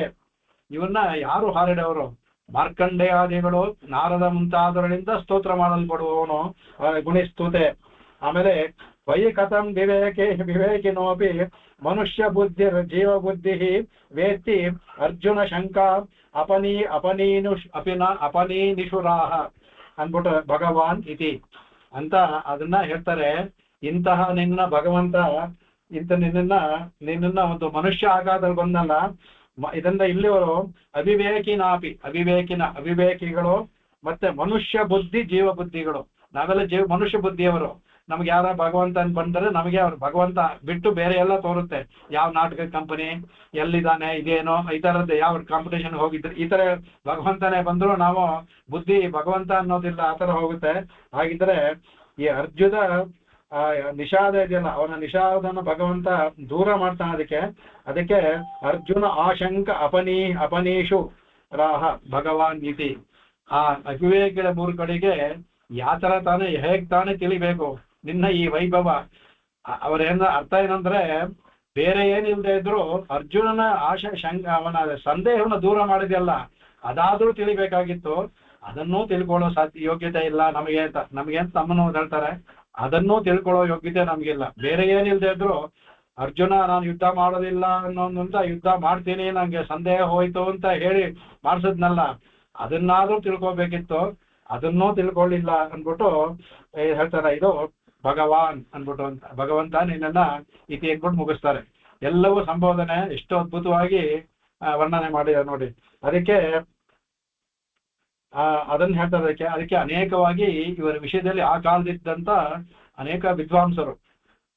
ಇವನ್ನ ಯಾರು ಹಾರಿದವರು? ಮಾರ್ಕಂಡೇಯಾದಿಗಳು, ನಾರದ ಮುಂತಾದವರಿಂದ ಸ್ತೋತ್ರ ಮಾಡಲ್ಪಡುವವನು ಗುಣಿಸ್ತುತೆ. ಆಮೇಲೆ ವೈಕಥಂ ವಿವೇಕಿನೋಪಿ ಮನುಷ್ಯ ಬುದ್ಧಿ ಜೀವ ಬುದ್ಧಿ ವೇತ್ತಿ ಅರ್ಜುನ ಶಂಕಾ ಅಪನೀನಿಷುರಾಹ ಅನ್ಬಿಟ್ಟು ಭಗವಾನ್ ಇತಿ ಅಂತ ಅದನ್ನ ಹೇಳ್ತಾರೆ. ಇಂತಹ ನಿನ್ನ ಭಗವಂತ ನಿನ್ನ ಒಂದು ಮನುಷ್ಯ ಆಗಾದಲ್ಲಿ ಬಂದಲ್ಲ, ಇದರಿಂದ ಇಲ್ಲಿವರು ಅವಿವೇಕಿಗಳು ಮತ್ತೆ ಮನುಷ್ಯ ಬುದ್ಧಿ ಜೀವ ಬುದ್ಧಿಗಳು. ನಾವೆಲ್ಲ ಮನುಷ್ಯ ಬುದ್ಧಿಯವರು. ನಮ್ಗೆ ಯಾರ ಭಗವಂತ ಬಂದರೆ ನಮಗೆ ಅವ್ರು ಭಗವಂತ ಬಿಟ್ಟು ಬೇರೆ ಎಲ್ಲ ತೋರುತ್ತೆ. ಯಾವ ನಾಟಕ ಕಂಪನಿ ಎಲ್ಲಿದ್ದಾನೆ, ಇದೇನೋ ಈ ಥರದ್ದು ಯಾವ ಕಾಂಪಿಟೇಷನ್ ಹೋಗಿದ್ರೆ ಈ ಥರ ಭಗವಂತನೇ ಬಂದ್ರು ನಾವು ಬುದ್ಧಿ ಭಗವಂತ ಅನ್ನೋದಿಲ್ಲ, ಆ ಥರ ಹೋಗುತ್ತೆ. ಹಾಗಿದ್ರೆ ಈ ಅರ್ಜುನ ನಿಷಾದ ಇದೆಯಲ್ಲ, ಅವನ ನಿಷಾದನ ಭಗವಂತ ದೂರ ಮಾಡ್ತಾನೆ. ಅದಕ್ಕೆ ಅರ್ಜುನ ಆಶಂಕ ಅಪನೀಷು ರಾಹ ಭಗವಾನ್ ಇತಿ. ಆ ಅವಿವೇಕಿಗಳ ಮೂರ್ಖರಿಗೆ ಯಾತರ ತಾನೇ ಹೇಗ್ ತಾನೇ ತಿಳಿಬೇಕು ನಿನ್ನ ಈ ವೈಭವ. ಅವರೇನ ಅರ್ಥ ಏನಂದ್ರೆ ಬೇರೆ ಏನಿಲ್ಲದೆ ಇದ್ರು ಅರ್ಜುನನ ಅವನ ಸಂದೇಹವನ್ನು ದೂರ ಮಾಡಿದೆಯಲ್ಲ, ಅದಾದ್ರೂ ತಿಳಿಬೇಕಾಗಿತ್ತು. ಅದನ್ನೂ ತಿಳ್ಕೊಳ್ಳೋ ಯೋಗ್ಯತೆ ಇಲ್ಲ ನಮಗೆ ಅಂತ ತಮ್ಮನ್ನು ಹೇಳ್ತಾರೆ. ಅದನ್ನೂ ತಿಳ್ಕೊಳ್ಳೋ ಯೋಗ್ಯತೆ ನಮ್ಗಿಲ್ಲ. ಬೇರೆ ಏನಿಲ್ಲದೆ ಇದ್ರು ಅರ್ಜುನ ನಾನು ಯುದ್ಧ ಮಾಡೋದಿಲ್ಲ ಅನ್ನೋದಂತ ಯುದ್ಧ ಮಾಡ್ತೀನಿ, ನಂಗೆ ಸಂದೇಹ ಹೋಯ್ತು ಅಂತ ಹೇಳಿ ಮಾಡ್ಸದ್ನಲ್ಲ, ಅದನ್ನಾದ್ರೂ ತಿಳ್ಕೊಬೇಕಿತ್ತು. ಅದನ್ನೂ ತಿಳ್ಕೊಳ್ಳಿಲ್ಲ ಅನ್ಬಿಟ್ಟು ಹೇಳ್ತಾರೆ. ಇದು ಭಗವಾನ್ ಅನ್ಬಿಟ್ಟು ಅಂತ ಭಗವಂತ ನಿನ್ನನ್ನ ಇತಿ ಅಂದ್ಬಿಟ್ಟು ಮುಗಿಸ್ತಾರೆ. ಎಲ್ಲವೂ ಸಂಬೋಧನೆ ಎಷ್ಟು ಅದ್ಭುತವಾಗಿ ವರ್ಣನೆ ಮಾಡಿದ್ದಾರೆ ನೋಡಿ. ಅದಕ್ಕೆ ಅದನ್ನ ಹೇಳ್ತಾರೆ. ಅದಕ್ಕೆ ಅನೇಕವಾಗಿ ಇವರ ವಿಷಯದಲ್ಲಿ ಆ ಕಾಲದಿದ್ದಂತ ಅನೇಕ ವಿದ್ವಾಂಸರು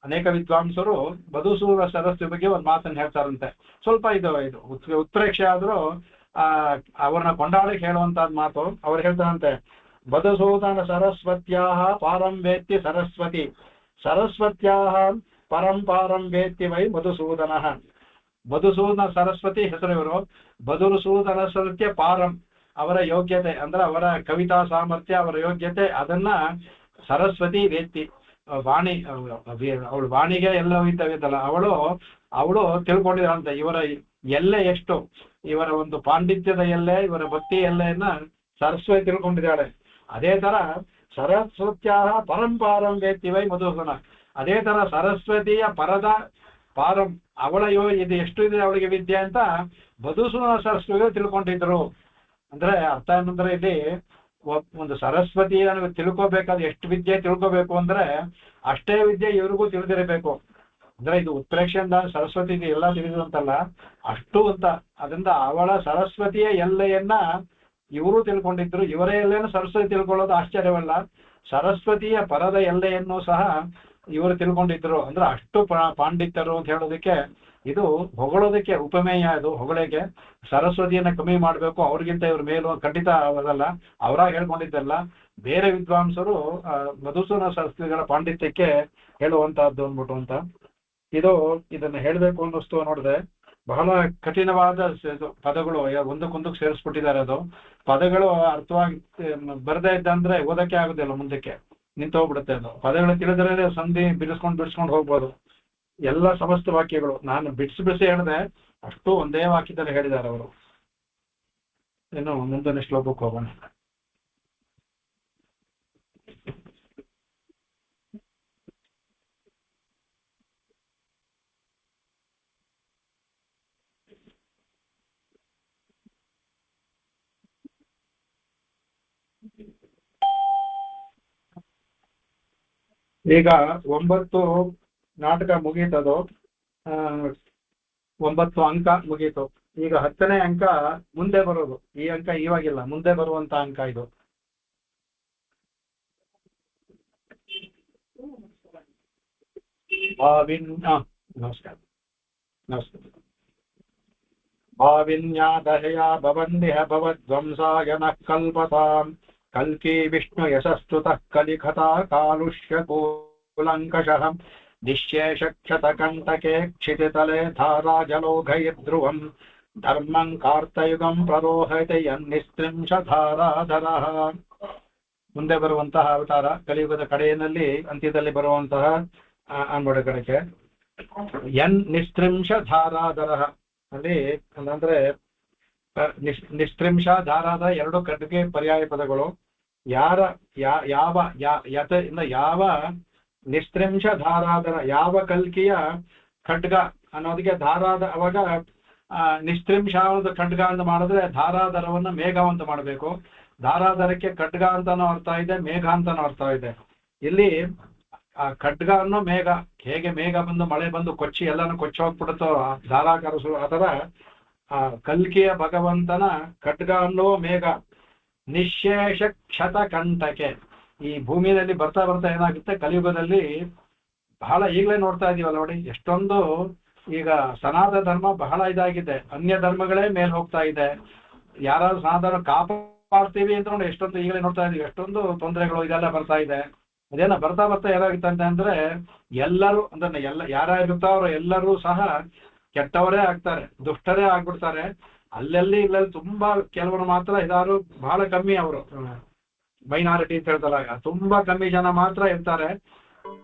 ಅನೇಕ ವಿದ್ವಾಂಸರು ಮಧುಸೂದನ ಸರಸ್ವತಿ ಬಗ್ಗೆ ಒಂದು ಮಾತನ್ನು ಹೇಳ್ತಾರಂತೆ. ಸ್ವಲ್ಪ ಇದು ಉತ್ಪ್ರೇಕ್ಷೆ ಆದ್ರೂ ಅವ್ರನ್ನ ಕೊಂಡಾಡಕ್ಕೆ ಹೇಳುವಂತಹದ್ದು ಮಾತು. ಅವ್ರು ಹೇಳ್ತಾರಂತೆ, ಮಧುಸೂದನ ಸರಸ್ವತ್ಯಾಹ ಪಾರಂ ವೇತ್ತಿ ಸರಸ್ವತಿ, ಸರಸ್ವತ್ಯಾಹ ಪರಂ ವೇತ್ತಿ ವೈ ಮಧುಸೂದನ. ಮಧುಸೂದನ ಸರಸ್ವತಿ ಹೆಸರು ಇವರು. ಮಧುಸೂದನ ಸರಸ್ವತಿಯ ಪಾರಂ, ಅವರ ಯೋಗ್ಯತೆ ಅಂದ್ರೆ ಅವರ ಕವಿತಾ ಸಾಮರ್ಥ್ಯ, ಅವರ ಯೋಗ್ಯತೆ, ಅದನ್ನ ಸರಸ್ವತಿ ವೇತ್ತಿ, ವಾಣಿ, ಅವಳು ವಾಣಿಗೆ ಎಲ್ಲ ಇದ್ದಲ್ಲ, ಅವಳು ತಿಳ್ಕೊಂಡಿದ್ದಾಳಂತೆ ಇವರ ಎಲ್ಲೆ ಎಷ್ಟು, ಇವರ ಒಂದು ಪಾಂಡಿತ್ಯದ ಎಲ್ಲೆ, ಇವರ ಭಕ್ತಿ ಎಲ್ಲೆಯನ್ನ ಸರಸ್ವತಿ ತಿಳ್ಕೊಂಡಿದ್ದಾಳೆ. ಅದೇ ತರ ಸರಸ್ವತ್ಯ ಪರಂ ವೇತ್ತಿ ವೈ ಮಧುಸೂದನ, ಅದೇ ತರ ಸರಸ್ವತಿಯ ಪರದ ಪಾರಂ, ಅವಳ ಇದು ಎಷ್ಟು ಇದೆ ಅವಳಿಗೆ ವಿದ್ಯೆ ಅಂತ ಮಧುಸೂದನ ಸರಸ್ವತಿ ತಿಳ್ಕೊಂಡಿದ್ರು. ಅಂದ್ರೆ ಅರ್ಥ ಏನಂದ್ರೆ, ಇಲ್ಲಿ ಒಂದು ಸರಸ್ವತಿಯನ್ನು ತಿಳ್ಕೋಬೇಕಾದ್ರೆ ಎಷ್ಟು ವಿದ್ಯೆ ತಿಳ್ಕೋಬೇಕು ಅಂದ್ರೆ ಅಷ್ಟೇ ವಿದ್ಯೆ ಇವ್ರಿಗೂ ತಿಳಿದಿರಬೇಕು. ಅಂದ್ರೆ ಇದು ಉತ್ಪ್ರೇಕ್ಷೆಯಿಂದ ಸರಸ್ವತಿ ಎಲ್ಲ ತಿಳಿದಂತಲ್ಲ, ಅಷ್ಟು ಅಂತ. ಅದರಿಂದ ಅವಳ ಸರಸ್ವತಿಯ ಎಲ್ಲೆಯನ್ನ ಇವರು ತಿಳ್ಕೊಂಡಿದ್ರು. ಇವರ ಎಲ್ಲೆಯನ್ನು ಸರಸ್ವತಿ ತಿಳ್ಕೊಳ್ಳೋದು ಆಶ್ಚರ್ಯವಲ್ಲ. ಸರಸ್ವತಿಯ ಪರದ ಎಲ್ಲೆಯನ್ನು ಸಹ ಇವರು ತಿಳ್ಕೊಂಡಿದ್ರು. ಅಂದ್ರೆ ಅಷ್ಟು ಪಾಂಡಿತ್ಯರು ಅಂತ ಹೇಳೋದಕ್ಕೆ ಇದು ಹೊಗಳೋದಕ್ಕೆ ಉಪಮೇಯ. ಇದು ಹೊಗಳಿಗೆ ಸರಸ್ವತಿಯನ್ನ ಕಮ್ಮಿ ಮಾಡಬೇಕು, ಅವ್ರಿಗಿಂತ ಇವ್ರ ಮೇಲು ಖಂಡಿತ ಅವರಲ್ಲ, ಅವರಾಗಿ ಹೇಳ್ಕೊಂಡಿದ್ದಲ್ಲ. ಬೇರೆ ವಿದ್ವಾಂಸರು ಮಧುಸೂದನ ಸರಸ್ವತಿಗಳ ಪಾಂಡಿತ್ಯಕ್ಕೆ ಹೇಳುವಂತಹದ್ದು ಅಂದ್ಬಿಟ್ಟು ಅಂತ. ಇದನ್ನ ಹೇಳಬೇಕು ಅನ್ನಿಸ್ತು. ನೋಡಿದೆ ಬಹಳ ಕಠಿಣವಾದ ಪದಗಳು ಒಂದಕ್ಕೊಂದಕ್ಕೆ ಸೇರಿಸ್ಬಿಟ್ಟಿದ್ದಾರೆ. ಅದು ಪದಗಳು ಅರ್ಥವಾಗಿ ಬರದೇ ಇದ್ದಂದ್ರೆ ಓದಕ್ಕೆ ಆಗುದಿಲ್ಲ, ಮುಂದಕ್ಕೆ ನಿಂತೋಗ್ಬಿಡುತ್ತೆ. ಅದು ಪದಗಳು ತಿಳಿದ್ರೆ ಸಂಧಿ ಬಿಡಿಸ್ಕೊಂಡು ಹೋಗ್ಬೋದು. ಎಲ್ಲ ಸಮಸ್ತ ವಾಕ್ಯಗಳು ನಾನು ಬಿಡಿಸಿ ಹೇಳಿದೆ, ಅಷ್ಟು ಒಂದೇ ವಾಕ್ಯದಲ್ಲಿ ಹೇಳಿದ್ದಾರೆ ಅವರು. ಇನ್ನು ಮುಂದಿನ ಶ್ಲೋಕಕ್ಕೆ ಹೋಗೋಣ. ಈಗ 9 ನಾಟಕ ಮುಗೀತದು, 9 ಅಂಕ ಮುಗೀತು. ಈಗ 10ನೇ ಅಂಕ ಮುಂದೆ ಬರೋದು. ಈ ಅಂಕ ಇವಾಗಿಲ್ಲ, ಮುಂದೆ ಬರುವಂತ ಅಂಕ ಇದು. ನಮಸ್ಕಾರ. ಭಾವಿನ್ಯಾದಹಯ ಭವಂದಿಹ ಭವಧ್ವಂಸಾಯ ನಃ ಕಲ್ಪತಾಂ ಕಲ್ಕಿ ವಿಷ್ಣು ಯಶಸ್ತುತಃ ಕಲಿಕಥಾ ಕಾಲುಷ್ಯ ಕೂಲಂಕಷಃ ನಿಶ್ಶೇಷ ಕ್ಷತಕಂಟಕೆ ಕ್ಷಿತಿತಲೆ ಧಾರಾಜಲೋಘೈರ್ಧ್ರುವಂ ಧರ್ಮಂ ಕಾರ್ತಯುಗಂ ಪ್ರರೋಹತೆ ಯನ್ನಿಸ್ತ್ರಿಂಶಧಾರಾಧರಃ. ಮುಂದೆ ಬರುವಂತಹ ಅವತಾರ, ಕಲಿಯುಗದ ಕಡೆಯಲ್ಲಿ ಅಂತ್ಯದಲ್ಲಿ ಬರುವಂತಹ ಅನ್ಬಡ ಕಡೆಗೆ ನಿಸ್ತ್ರಿಂಶಧಾರಾಧರಃ. ಅಲ್ಲಿ ಅಂದ್ರೆ ನಿಸ್ತ್ರಿಂಶ ಧಾರಾದ 2 ಖಡ್ಗೆ ಪರ್ಯಾಯ ಪದಗಳು. ಯಾವ ನಿಸ್ತ್ರಿಂಶ ಧಾರಾದರ, ಯಾವ ಕಲ್ಕಿಯ ಖಡ್ಗ ಅನ್ನೋದಕ್ಕೆ ಧಾರಾದ, ಅವಾಗ ನಿಸ್ತ್ರಿಂಶ ಅನ್ನೋದು ಖಡ್ಗ ಅಂತ ಮಾಡಿದ್ರೆ ಧಾರಾದರವನ್ನ ಮೇಘ ಅಂತ ಮಾಡಬೇಕು. ಧಾರಾದರಕ್ಕೆ ಖಡ್ಗ ಅಂತಾನೂ ಅರ್ಥ ಇದೆ, ಮೇಘ ಅಂತಾನೂ ಅರ್ಥ ಇದೆ. ಇಲ್ಲಿ ಆ ಖಡ್ಗ ಅನ್ನೋ ಮೇಘ, ಹೇಗೆ ಮೇಘ ಬಂದು ಮಳೆ ಬಂದು ಕೊಚ್ಚಿ ಎಲ್ಲಾನು ಕೊಚ್ಚಿ ಹೋಗ್ಬಿಡುತ್ತೋ ಧಾರಾಕರಸು, ಅದರ ಆ ಕಲ್ಕಿಯ ಭಗವಂತನ ಖಡ್ಗ ಅನ್ನೋ ಮೇಘ ನಿಶ್ಶೇಷ ಕ್ಷತ ಕಂಟಕೆ. ಈ ಭೂಮಿಯಲ್ಲಿ ಬರ್ತಾ ಏನಾಗುತ್ತೆ, ಕಲಿಯುಗದಲ್ಲಿ ಬಹಳ ಈಗಲೇ ನೋಡ್ತಾ ಇದೀವಲ್ಲ ನೋಡಿ, ಎಷ್ಟೊಂದು ಈಗ ಸನಾತನ ಧರ್ಮ ಬಹಳ ಇದಾಗಿದೆ, ಅನ್ಯ ಧರ್ಮಗಳೇ ಮೇಲೆ ಹೋಗ್ತಾ ಇದೆ. ಯಾರಾದ್ರೂ ಸನಾತನ ಕಾಪಾಡ್ತೀವಿ ಅಂತ ನೋಡಿ ಎಷ್ಟೊಂದು ಈಗಲೇ ನೋಡ್ತಾ ಇದೀವಿ, ಎಷ್ಟೊಂದು ತೊಂದರೆಗಳು ಇದೆಲ್ಲ ಬರ್ತಾ ಇದೆ. ಅದೇನ ಬರ್ತಾ ಏನಾಗುತ್ತೆ ಅಂದ್ರೆ ಎಲ್ಲರೂ ಅಂದ್ರೆ ಯಾರ್ಯಾರಿರ್ತಾರೋ ಎಲ್ಲರೂ ಸಹ ಕೆಟ್ಟವರೇ ಆಗ್ತಾರೆ, ದುಷ್ಟರೇ ಆಗ್ಬಿಡ್ತಾರೆ. ಅಲ್ಲೆಲ್ಲಿ ತುಂಬಾ ಕೆಲವರು ಮಾತ್ರ ಇದಾರು, ಬಹಳ ಕಮ್ಮಿ ಅವರು ಮೈನಾರಿಟಿ ಅಂತ ಹೇಳ್ತಾರೆ, ತುಂಬಾ ಕಮ್ಮಿ ಜನ ಮಾತ್ರ ಇರ್ತಾರೆ.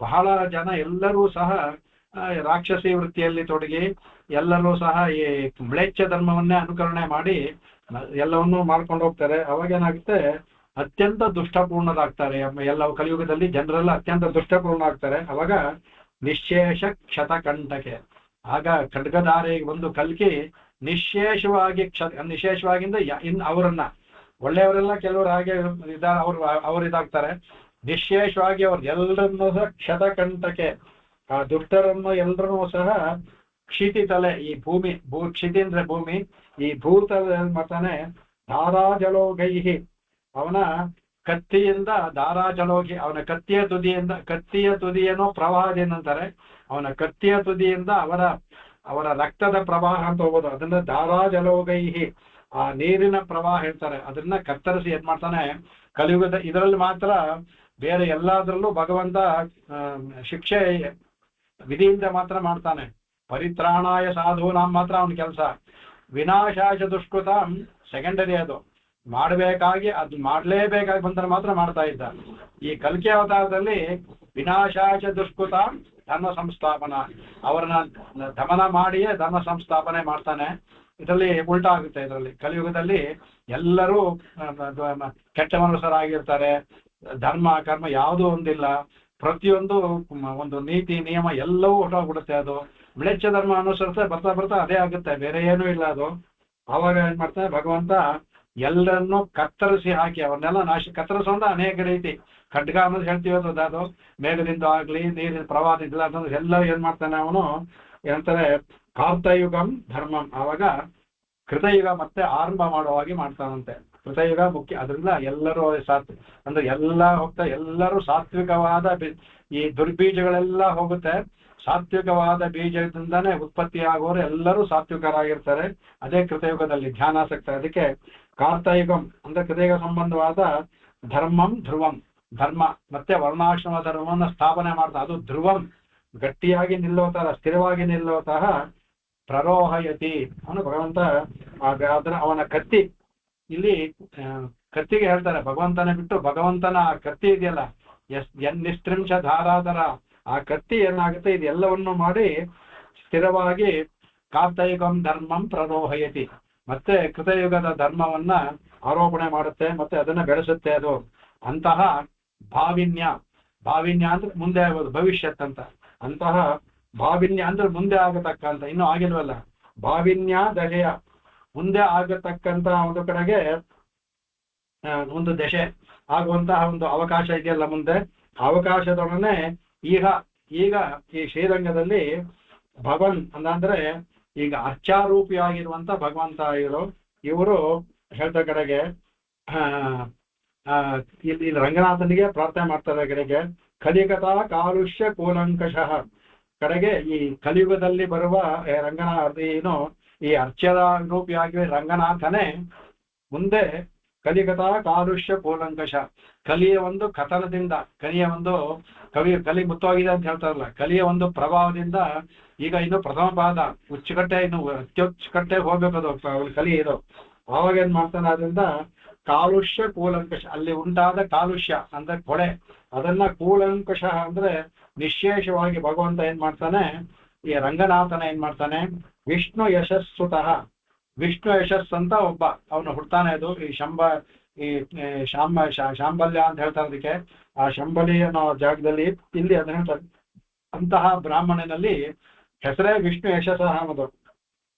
ಬಹಳ ಜನ ಎಲ್ಲರೂ ಸಹ ರಾಕ್ಷಸಿ ವೃತ್ತಿಯಲ್ಲಿ ತೊಡಗಿ ಎಲ್ಲರೂ ಸಹ ಈ ಮ್ಲೇಚ್ಛ ಧರ್ಮವನ್ನೇ ಅನುಕರಣೆ ಮಾಡಿ ಎಲ್ಲವನ್ನೂ ಮಾಡ್ಕೊಂಡು ಹೋಗ್ತಾರೆ. ಅವಾಗೇನಾಗುತ್ತೆ, ಅತ್ಯಂತ ದುಷ್ಟಪೂರ್ಣರಾಗ್ತಾರೆ. ಎಲ್ಲ ಕಲಿಯುಗದಲ್ಲಿ ಜನರೆಲ್ಲ ಅತ್ಯಂತ ದುಷ್ಟಪೂರ್ಣ ಆಗ್ತಾರೆ. ಅವಾಗ ನಿಶ್ಶೇಷ ಕ್ಷತಕಂಟಕೆ, ಆಗ ಖಡ್ಗಧಾರೆ ಒಂದು ಕಲ್ಕಿ ನಿಶೇಷವಾಗಿಂದ ಅವರನ್ನ, ಒಳ್ಳೆಯವರೆಲ್ಲ ಕೆಲವರು ಹಾಗೆ ಅವ್ರು ಇದಾಗ್ತಾರೆ, ನಿಶೇಷವಾಗಿ ಅವ್ರು ಎಲ್ಲರನ್ನೂ ಸಹ ಕ್ಷತಕಂಟಕೆ, ಆ ದುಷ್ಟರನ್ನು ಎಲ್ಲರನ್ನೂ ಸಹ ಕ್ಷಿತಿತಲೆ, ಈ ಭೂಮಿ ಕ್ಷಿತಿ ಅಂದ್ರೆ ಭೂಮಿ, ಈ ಭೂತಲ ಮಾಡ್ತಾನೆ ಧಾರಾಜಲೋಗೈಹಿ, ಅವನ ಕತ್ತಿಯಿಂದ ದಾರಾಜಲೋಗಿ ಅವನ ಕತ್ತಿಯ ತುದಿಯನ್ನು ಪ್ರವಾಹದಿಂದ ಅಂತಾರೆ. ಅವನ ಕತ್ತಿಯ ತುದಿಯಿಂದ ಅವರ ರಕ್ತದ ಪ್ರವಾಹ ಅಂತ ಹೋಗೋದು, ಅದನ್ನ ದಾರಾಜಲೋಗೈಹಿ, ಆ ನೀರಿನ ಪ್ರವಾಹ ಹೇಳ್ತಾರೆ. ಅದನ್ನ ಕತ್ತರಿಸಿ ಏನ್ ಮಾಡ್ತಾನೆ ಕಲಿಯುಗದ ಇದರಲ್ಲಿ ಮಾತ್ರ, ಬೇರೆ ಎಲ್ಲಾದ್ರಲ್ಲೂ ಭಗವಂತ ಶಿಕ್ಷೆ ವಿಧಿಯಿಂದ ಮಾತ್ರ ಮಾಡ್ತಾನೆ. ಪರಿತ್ರಾಣಾಯ ಸಾಧೂನಾಂ ಮಾತ್ರ ಅವನ ಕೆಲಸ. ವಿನಾಶಾಶ ದುಷ್ಕೃತ ಸೆಕೆಂಡರಿ, ಅದು ಮಾಡಲೇಬೇಕಾಗಿ ಬಂದರೆ ಮಾತ್ರ ಮಾಡ್ತಾ ಇದ್ದ. ಈ ಕಲ್ಕಿ ಅವತಾರದಲ್ಲಿ ವಿನಾಶಾಶ ದುಷ್ಕೃತ ಧರ್ಮ ಸಂಸ್ಥಾಪನ, ಅವರನ್ನ ದಮನ ಮಾಡಿಯೇ ಧರ್ಮ ಸಂಸ್ಥಾಪನೆ ಮಾಡ್ತಾನೆ. ಇದರಲ್ಲಿ ಉಲ್ಟಾ ಆಗುತ್ತೆ. ಇದರಲ್ಲಿ ಕಲಿಯುಗದಲ್ಲಿ ಎಲ್ಲರೂ ಕೆಟ್ಟ ಮನಸ್ಸರಾಗಿರ್ತಾರೆ, ಧರ್ಮ ಕರ್ಮ ಯಾವುದೂ ಒಂದಿಲ್ಲ, ಪ್ರತಿಯೊಂದು ಒಂದು ನೀತಿ ನಿಯಮ ಎಲ್ಲವೂ ಹೊರಟೋಗ್ಬಿಡುತ್ತೆ. ಅದು ಮ್ಲೇಚ್ಛ ಧರ್ಮ ಅನುಸರಿಸ್ತಾ ಬರ್ತಾ ಅದೇ ಆಗುತ್ತೆ, ಬೇರೆ ಏನೂ ಇಲ್ಲ ಅದು. ಆವಾಗ ಏನ್ ಮಾಡ್ತಾನೆ ಭಗವಂತ ಎಲ್ಲರನ್ನೂ ಕತ್ತರಿಸಿ ಹಾಕಿ ಅವ್ರನ್ನೆಲ್ಲ ಕತ್ತರಿಸೋಂದ ಅನೇಕ ರೀತಿ. ಖಡ್ಗ ಅನ್ನೋದು ಹೇಳ್ತೀವಿ, ಅದು ಮೇಘದಿಂದ ಆಗ್ಲಿ ನೀರಿನ ಪ್ರವಾಹದಿಂದ ಅನ್ನೋದು ಎಲ್ಲ ಏನ್ ಮಾಡ್ತಾನೆ ಅವನು ಏನಂತಾರೆ ಕಾರ್ತಯುಗಂ ಧರ್ಮಂ. ಆವಾಗ ಕೃತಯುಗ ಮತ್ತೆ ಆರಂಭ ಮಾಡುವಾಗಿ ಮಾಡ್ತಾನಂತೆ. ಕೃತಯುಗ ಮುಖ್ಯ, ಅದರಿಂದ ಎಲ್ಲರೂ ಅಂದ್ರೆ ಎಲ್ಲರೂ ಸಾತ್ವಿಕವಾದ ಈ ದುರ್ಬೀಜಗಳೆಲ್ಲ ಹೋಗುತ್ತೆ. ಸಾತ್ವಿಕವಾದ ಬೀಜದಿಂದಾನೇ ಉತ್ಪತ್ತಿಯಾಗುವವರು ಎಲ್ಲರೂ ಸಾತ್ವಿಕರಾಗಿರ್ತಾರೆ. ಅದೇ ಕೃತಯುಗದಲ್ಲಿ ಧ್ಯಾನಾಸಕ್ತ. ಅದಕ್ಕೆ ಕಾರ್ತಯುಗಂ ಅಂದ್ರೆ ಕೃತಯುಗ ಸಂಬಂಧವಾದ ಧರ್ಮಂ ಧ್ರುವಂ, ಧರ್ಮ ಮತ್ತೆ ವರ್ಣಾಶ್ರಮ ಧರ್ಮವನ್ನು ಸ್ಥಾಪನೆ ಮಾಡ್ತಾ, ಅದು ಧ್ರುವಂ ಗಟ್ಟಿಯಾಗಿ ನಿಲ್ಲೋತರ, ಸ್ಥಿರವಾಗಿ ನಿಲ್ಲೋತಹ ಪ್ರರೋಹಯತಿ ಅವನು ಭಗವಂತ. ಅವನ ಕತ್ತಿ, ಇಲ್ಲಿ ಕತ್ತಿಗೆ ಹೇಳ್ತಾರೆ ಭಗವಂತನೇ ಬಿಟ್ಟು, ಭಗವಂತನ ಕತ್ತಿ ಇದೆಯಲ್ಲ ನಿಸ್ತ್ರಿಂಶ ಧಾರಾಧರ, ಆ ಕತ್ತಿ ಏನಾಗುತ್ತೆ ಇದೆಲ್ಲವನ್ನು ಮಾಡಿ ಸ್ಥಿರವಾಗಿ ಕಾರ್ತಯುಗಂ ಧರ್ಮಂ ಪ್ರರೋಹಯತಿ, ಮತ್ತೆ ಕೃತಯುಗದ ಧರ್ಮವನ್ನ ಆರೋಪಣೆ ಮಾಡುತ್ತೆ, ಮತ್ತೆ ಅದನ್ನ ಬೆಳೆಸುತ್ತೆ. ಅದು ಅಂತಹ ಭಾವಿನ್ಯ ಅಂದ್ರೆ ಮುಂದೆ ಆಗೋದು, ಭವಿಷ್ಯತ್ ಅಂತ. ಅಂತಹ ಭಾವಿನ್ಯ ಅಂದ್ರೆ ಮುಂದೆ ಆಗತಕ್ಕಂತ, ಇನ್ನೂ ಆಗಿಲ್ವಲ್ಲ, ಭಾವಿನ್ಯ ದಶೆಯ ಮುಂದೆ ಆಗತಕ್ಕಂತ ಒಂದು ಕಡೆಗೆ ಒಂದು ದಶೆ ಆಗುವಂತಹ ಒಂದು ಅವಕಾಶ ಇದೆಯಲ್ಲ ಮುಂದೆ, ಅವಕಾಶದೊಡನೆ ಈಗ ಈ ಶ್ರೀರಂಗದಲ್ಲಿ ಭಗವನ್ ಅಂದ್ರೆ ಈಗ ಅರ್ಚಾರೂಪಿಯಾಗಿರುವಂತ ಭಗವಂತ ಇವರು ಹೇಳ್ದ ಕಡೆಗೆ ಇಲ್ಲಿ ರಂಗನಾಥನಿಗೆ ಪ್ರಾರ್ಥನೆ ಮಾಡ್ತಾರೆ. ಕಡೆಗೆ ಕಲಿಕತಾ ಕಾಲುಷ್ಯ ಕೂಲಂಕಷಃ, ಕಡೆಗೆ ಈ ಕಲಿಯುಗದಲ್ಲಿ ಬರುವ ರಂಗನಾಥ ಈ ಅರ್ಚದ ರೂಪಿಯಾಗಿ ರಂಗನಾಥನೇ ಮುಂದೆ ಕಲಿಕತಾ ಕಾಲುಷ್ಯ ಕೂಲಂಕಷ, ಕಲಿಯ ಒಂದು ಕಥನದಿಂದ, ಕಲಿ ಮುತ್ತೋಗಿದೆ ಅಂತ ಹೇಳ್ತಾರಲ್ಲ, ಕಲಿಯ ಒಂದು ಪ್ರಭಾವದಿಂದ ಈಗ ಇನ್ನು ಪ್ರಥಮ ಪಾದ ಉಚ್ಚುಕಟ್ಟೆ, ಇನ್ನು ಅತ್ಯುಚ್ಚುಕಟ್ಟೆ ಹೋಗ್ಬೇಕದು ಕಲಿ ಇದು. ಆವಾಗ ಏನ್ ಮಾಡ್ತಾನೆ, ಅದರಿಂದ ಕಾಲುಷ್ಯ ಕೂಲಂಕಷ, ಅಲ್ಲಿ ಉಂಟಾದ ಕಾಲುಷ್ಯ ಅಂದ್ರೆ ಕೊಳೆ, ಅದನ್ನ ಕೂಲಂಕಷ ಅಂದ್ರೆ ನಿಶೇಷವಾಗಿ ಭಗವಂತ ಏನ್ ಮಾಡ್ತಾನೆ, ಈ ರಂಗನಾಥನ ಏನ್ ಮಾಡ್ತಾನೆ, ವಿಷ್ಣು ಯಶಸ್ಸುತಃ, ವಿಷ್ಣು ಯಶಸ್ ಅಂತ ಒಬ್ಬ ಅವನು ಹುಡ್ತಾನೆ. ಅದು ಈ ಶಾಂಬಲ್ಯ ಅಂತ ಹೇಳ್ತಾರೆ ಅದಕ್ಕೆ. ಆ ಶಂಬಲಿ ಅನ್ನೋ ಜಾಗದಲ್ಲಿ ಇಲ್ಲಿ ಅದನ್ನ ಹೇಳ್ತಾರೆ. ಅಂತಹ ಬ್ರಾಹ್ಮಣನಲ್ಲಿ ಹೆಸರೇ ವಿಷ್ಣು ಯಶಸ್ಸಃ ಅನ್ನೋದು.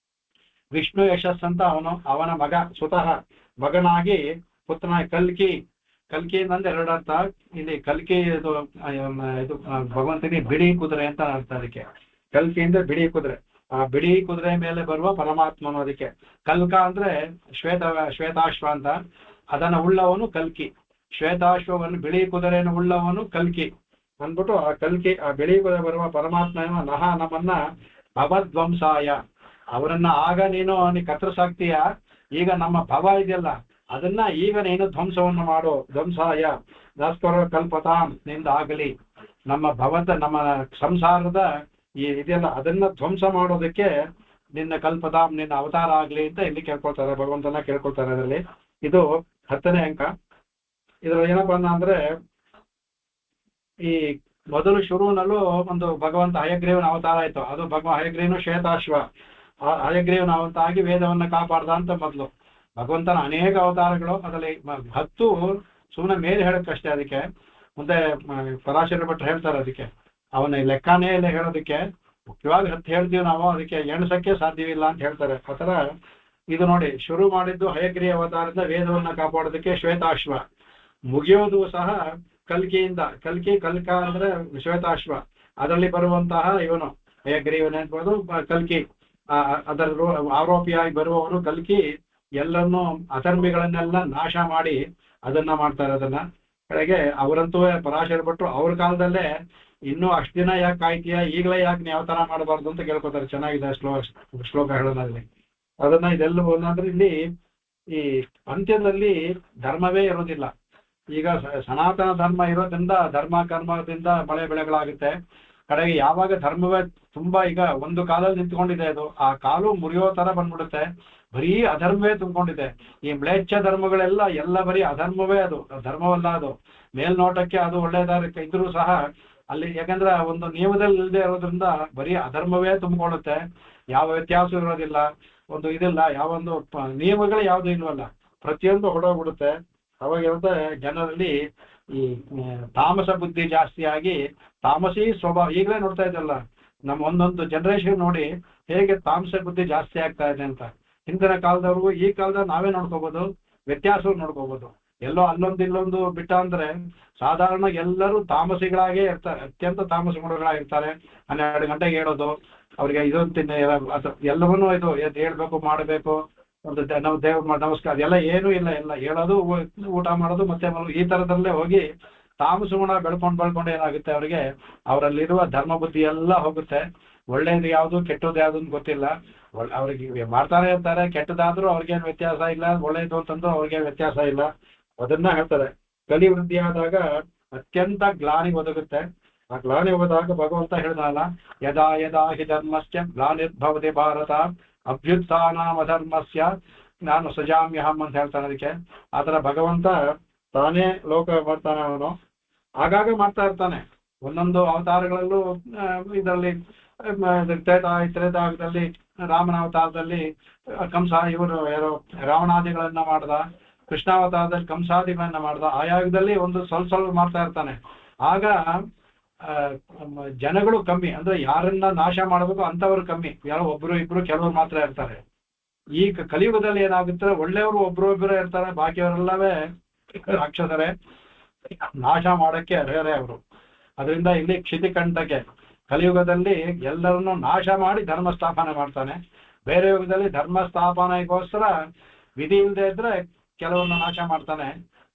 ವಿಷ್ಣು ಯಶಸ್ ಅಂತ ಅವನ ಮಗ, ಸುತಃ ಮಗನಾಗಿ ಪುತ್ರನಾಗಿ ಕಲ್ಕಿ ಅಂದ್ರೆ ಎರಡರ್ಥ. ಇಲ್ಲಿ ಕಲ್ಕಿ ಇದು ಭಗವಂತನಿಗೆ ಬಿಡಿ ಕುದುರೆ ಅಂತ ಅರ್ಥ. ಅದಕ್ಕೆ ಕಲ್ಕಿ ಅಂದ್ರೆ ಬಿಡಿ ಕುದುರೆ, ಆ ಬಿಡಿ ಕುದುರೆ ಮೇಲೆ ಬರುವ ಪರಮಾತ್ಮನು. ಅದಕ್ಕೆ ಕಲ್ಕ ಅಂದ್ರೆ ಶ್ವೇತಾಶ್ವ ಅಂತ, ಅದನ್ನ ಉಳ್ಳವನು ಕಲ್ಕಿ. ಶ್ವೇತಾಶ್ವವನ್ನು ಬಿಳಿ ಕುದುರೆಯನ್ನು ಉಳ್ಳವನು ಕಲ್ಕಿ ಅಂದ್ಬಿಟ್ಟು, ಆ ಕಲ್ಕಿ ಆ ಬಿಳಿ ಕುದುರೆ ಬರುವ ಪರಮಾತ್ಮ ನಮ್ಮನ್ನ ಭವಧ್ವಂಸಾಯ, ಅವರನ್ನ ಆಗ ನೀನು ಕತ್ತರಿಸಾಕ್ತೀಯ, ಈಗ ನಮ್ಮ ಭವ ಇದೆಯಲ್ಲ ಅದನ್ನ ಈಗ ನೀನು ಧ್ವಂಸವನ್ನು ಮಾಡು. ಧ್ವಂಸಾಯ ದಾಸ್ಕರ ಕಲ್ಪತಾಂ, ನಿಂದ ಆಗಲಿ ನಮ್ಮ ಸಂಸಾರದ ಈ ಇದೆಯಲ್ಲ ಅದನ್ನ ಧ್ವಂಸ ಮಾಡೋದಕ್ಕೆ ನಿನ್ನ ಕಲ್ಪತಾಂ, ನಿನ್ನ ಅವತಾರ ಆಗ್ಲಿ ಅಂತ ಇಲ್ಲಿ ಕೇಳ್ಕೊಳ್ತಾರೆ, ಭಗವಂತನ ಕೇಳ್ಕೊಳ್ತಾರೆ. ಅದರಲ್ಲಿ ಇದು 10ನೇ ಅಂಕ. ಇದ್ರಲ್ಲಿ ಏನಪ್ಪಾ ಅಂದ್ರೆ, ಈ ಮೊದಲು ಶುರುವಿನಲ್ಲೂ ಒಂದು ಭಗವಂತ ಹಯಗ್ರೀವನ ಅವತಾರ ಆಯ್ತು. ಅದು ಹಯಗ್ರೀವನು ಶ್ವೇತಾಶ್ವ, ಹಯಗ್ರೀವನ ಅವತಾರ ಆಗಿ ವೇದವನ್ನ ಕಾಪಾಡ್ದ ಅಂತ ಮೊದಲು. ಭಗವಂತನ ಅನೇಕ ಅವತಾರಗಳು, ಅದರಲ್ಲಿ 10 ಸುಮ್ಮನೆ ಮೇಲೆ ಹೇಳಕ್ಕಷ್ಟೇ. ಅದಕ್ಕೆ ಮುಂದೆ ಪರಾಶರ ಭಟ್ರು ಹೇಳ್ತಾರೆ, ಅದಕ್ಕೆ ಅವನ ಲೆಕ್ಕನೇ ಇಲ್ಲ ಹೇಳೋದಕ್ಕೆ, ಮುಖ್ಯವಾಗಿ 10 ಹೇಳ್ತೀವಿ ನಾವು, ಅದಕ್ಕೆ ಎಣಿಸಕ್ಕೆ ಸಾಧ್ಯವಿಲ್ಲ ಅಂತ ಹೇಳ್ತಾರೆ. ಆ ಥರ ಇದು ನೋಡಿ, ಶುರು ಮಾಡಿದ್ದು ಹಯಗ್ರೀವ ಅವತಾರದಿಂದ ವೇದವನ್ನ ಕಾಪಾಡೋದಕ್ಕೆ ಶ್ವೇತಾಶ್ವ, ಮುಗಿಯೋದು ಸಹ ಕಲ್ಕಿಯಿಂದ. ಕಲ್ಕ ಅಂದ್ರೆ ಶ್ವೇತಾಶ್ವ, ಅದರಲ್ಲಿ ಬರುವಂತಹ ಇವನು ಹಯಗ್ರೀವನ ಅನ್ಬೋದು ಕಲ್ಕಿ, ಅದರ ಆರೋಪಿಯಾಗಿ ಬರುವವನು ಕಲ್ಕಿ. ಎಲ್ಲರನ್ನೂ ಅಧರ್ಮಿಗಳನ್ನೆಲ್ಲ ನಾಶ ಮಾಡಿ ಅದನ್ನ ಮಾಡ್ತಾರೆ. ಅದನ್ನ ಕಡೆಗೆ ಅವರಂತೂ ಪರಾಶರ ಭಟ್ರು ಅವ್ರ ಕಾಲದಲ್ಲೇ ಇನ್ನೂ ಅಷ್ಟು ದಿನ ಯಾಕೆ ಕಾಯ್ತೀಯ, ಈಗಲೇ ಯಾಕೆ ನೀವು ಯಾವ ತರ ಮಾಡಬಾರ್ದು ಅಂತ ಕೇಳ್ಕೊತಾರೆ. ಚೆನ್ನಾಗಿದೆ ಶ್ಲೋಕ ಹೇಳೋದ್ರಲ್ಲಿ. ಅದನ್ನ ಇದೆಲ್ಲ ಅಂದ್ರೆ ಇಲ್ಲಿ ಈ ಅಂತ್ಯದಲ್ಲಿ ಧರ್ಮವೇ ಇರೋದಿಲ್ಲ. ಈಗ ಸನಾತನ ಧರ್ಮ ಇರೋದ್ರಿಂದ ಧರ್ಮ ಕರ್ಮದಿಂದ ಮಳೆ ಬೆಳೆಗಳಾಗುತ್ತೆ. ಕಡೆಗೆ ಯಾವಾಗ ಧರ್ಮವೇ ತುಂಬಾ ಈಗ ಒಂದು ಕಾಲಲ್ಲಿ ನಿಂತ್ಕೊಂಡಿದೆ, ಅದು ಆ ಕಾಲು ಮುರಿಯೋ ತರ ಬಂದ್ಬಿಡುತ್ತೆ. ಬರೀ ಅಧರ್ಮವೇ ತುಂಬಿಕೊಂಡಿದೆ. ಈ ಮ್ಲೇಚ್ಛ ಧರ್ಮಗಳೆಲ್ಲ ಎಲ್ಲ ಬರೀ ಅಧರ್ಮವೇ, ಅದು ಧರ್ಮವಲ್ಲ. ಅದು ಮೇಲ್ನೋಟಕ್ಕೆ ಅದು ಒಳ್ಳೆಯದಾರ ಇದ್ರೂ ಸಹ ಅಲ್ಲಿ ಯಾಕಂದ್ರೆ ಒಂದು ನಿಯಮದಲ್ಲಿ ಇಲ್ಲದೆ ಇರೋದ್ರಿಂದ ಬರೀ ಅಧರ್ಮವೇ ತುಂಬಿಕೊಳ್ಳುತ್ತೆ. ಯಾವ ವ್ಯತ್ಯಾಸ ಇರೋದಿಲ್ಲ, ಒಂದು ಇದಿಲ್ಲ, ಯಾವೊಂದು ನಿಯಮಗಳು ಯಾವುದು ಇಲ್ವಲ್ಲ, ಪ್ರತಿಯೊಂದು ಹೊಡೋಗ್ಬಿಡುತ್ತೆ. ಅವಾಗ ಇರುತ್ತೆ ಜನರಲ್ಲಿ ಈ ತಾಮಸ ಬುದ್ಧಿ ಜಾಸ್ತಿ ಆಗಿ ತಾಮಸಿ ಸ್ವಭಾವ. ಈಗಲೇ ನೋಡ್ತಾ ಇದ್ದಲ್ಲ, ನಮ್ಮ ಒಂದೊಂದು ಜನರೇಷನ್ ನೋಡಿ ಹೇಗೆ ತಾಮಸ ಬುದ್ಧಿ ಜಾಸ್ತಿ ಆಗ್ತಾ ಇದೆ ಅಂತ. ಹಿಂದಿನ ಕಾಲದವ್ರಿಗೂ ಈ ಕಾಲದಲ್ಲಿ ನಾವೇ ನೋಡ್ಕೋಬಹುದು, ವ್ಯತ್ಯಾಸವನ್ನು ನೋಡ್ಕೋಬಹುದು. ಎಲ್ಲೋ ಅಲ್ಲೊಂದು ಇಲ್ಲೊಂದು ಬಿಟ್ಟ ಅಂದ್ರೆ ಸಾಧಾರಣ ಎಲ್ಲರೂ ತಾಮಸಿಗಳಾಗೇ ಇರ್ತಾರೆ, ಅತ್ಯಂತ ತಾಮಸ ಗುಣಗಳಾಗಿರ್ತಾರೆ. 12 ಗಂಟೆಗೆ ಹೇಳೋದು, ಅವ್ರಿಗೆ ಇದೊಂದು ತಿನ್ನ ಎಲ್ಲವನ್ನೂ ಇದು ಹೇಳ್ಬೇಕು, ಮಾಡಬೇಕು, ಒಂದು ನಾವು ದೇವ್ರ ನಮಸ್ಕಾರ ಎಲ್ಲ ಏನೂ ಇಲ್ಲ, ಎಲ್ಲ ಹೇಳೋದು, ಊಟ ಮಾಡೋದು, ಮತ್ತೆ ಈ ತರದಲ್ಲೇ ಹೋಗಿ ತಾಮಸ ಗುಣ ಬೆಳ್ಕೊಂಡು ಏನಾಗುತ್ತೆ ಅವರಿಗೆ, ಅವರಲ್ಲಿರುವ ಧರ್ಮ ಬುದ್ಧಿ ಎಲ್ಲ ಹೋಗುತ್ತೆ. ಒಳ್ಳೇದು ಯಾವುದು ಕೆಟ್ಟದ್ದು ಯಾವುದು ಅಂತ ಗೊತ್ತಿಲ್ಲ. ಅವ್ರಿಗೆ ಮಾಡ್ತಾನೆ ಇರ್ತಾರೆ, ಕೆಟ್ಟದಾದ್ರೂ ಅವ್ರಿಗೇನು ವ್ಯತ್ಯಾಸ ಇಲ್ಲ, ಒಳ್ಳೇದು ಅಂತಂದ್ರೂ ಅವ್ರಿಗೇನು ವ್ಯತ್ಯಾಸ ಇಲ್ಲ. ಅದನ್ನ ಹೇಳ್ತಾರೆ. ಕಲಿ ವೃದ್ಧಿ ಆದಾಗ ಅತ್ಯಂತ ಗ್ಲಾನಿ ಒದಗುತ್ತೆ. ಆ ಗ್ಲಾನಿ ಹೋದಾಗ ಭಗವಂತ ಹೇಳಿದಲ್ಲ, ಯದಾ ಯದಾ ಹಿ ಧರ್ಮಸ್ಯ ಗ್ಲಾನಿರ್ಭವತಿ ಭಾರತ ಅಭ್ಯುತ್ಥಾನಾಂ ಅಧರ್ಮಸ್ಯ ನಾನು ಸಜಾಮ್ಯಹಂ ಅಂತ ಹೇಳ್ತಾನೆ. ಅದಕ್ಕೆ ಆತರ ಭಗವಂತ ತಾನೇ ಲೋಕ ಮಾಡ್ತಾನೆ. ಅವನು ಆಗಾಗ ಮಾಡ್ತಾ ಇರ್ತಾನೆ ಒಂದೊಂದು ಅವತಾರಗಳಲ್ಲೂ. ಇದರಲ್ಲಿ ತ್ರೇತಾಯುಗದಲ್ಲಿ ರಾಮನ ಅವತಾರದಲ್ಲಿ ಕಂಸ ಇವರು ಯಾರೋ ರಾವಣಾದಿಗಳನ್ನ ಮಾಡ್ದ, ಕೃಷ್ಣಾವತಾರದಲ್ಲಿ ಕಂಸಾದಿಗಳನ್ನ ಮಾಡ್ದ. ಆ ಯುಗದಲ್ಲಿ ಒಂದು ಸ್ವಲ್ಪ ಮಾಡ್ತಾ ಇರ್ತಾನೆ. ಆಗ ಜನಗಳು ಕಮ್ಮಿ, ಅಂದ್ರೆ ಯಾರನ್ನ ನಾಶ ಮಾಡಬೇಕು ಅಂತವ್ರು ಕಮ್ಮಿ, ಯಾರೋ ಒಬ್ರು ಇಬ್ರು ಕೆಲವರು ಮಾತ್ರ ಇರ್ತಾರೆ. ಈ ಕಲಿಯುಗದಲ್ಲಿ ಏನಾಗುತ್ತೆ, ಒಳ್ಳೆಯವರು ಒಬ್ರು ಇರ್ತಾರೆ, ಬಾಕಿಯವರೆಲ್ಲವೇ ರಾಕ್ಷಸರೇ, ನಾಶ ಮಾಡಕ್ಕೆ ಅರ್ಹರೇ ಅವರು. ಅದರಿಂದ ಇಲ್ಲಿ ಕ್ಷಿತಿಕಂಠಕ್ಕೆ ಕಲಿಯುಗದಲ್ಲಿ ಎಲ್ಲರನ್ನು ನಾಶ ಮಾಡಿ ಧರ್ಮ ಸ್ಥಾಪನೆ ಮಾಡ್ತಾನೆ. ಬೇರೆ ಯುಗದಲ್ಲಿ ಧರ್ಮ ಸ್ಥಾಪನೆಗೋಸ್ಕರ ವಿಧಿ ಇಲ್ಲದೆ ಇದ್ರೆ ಕೆಲವನ್ನ ನಾಶ ಮಾಡ್ತಾನೆ.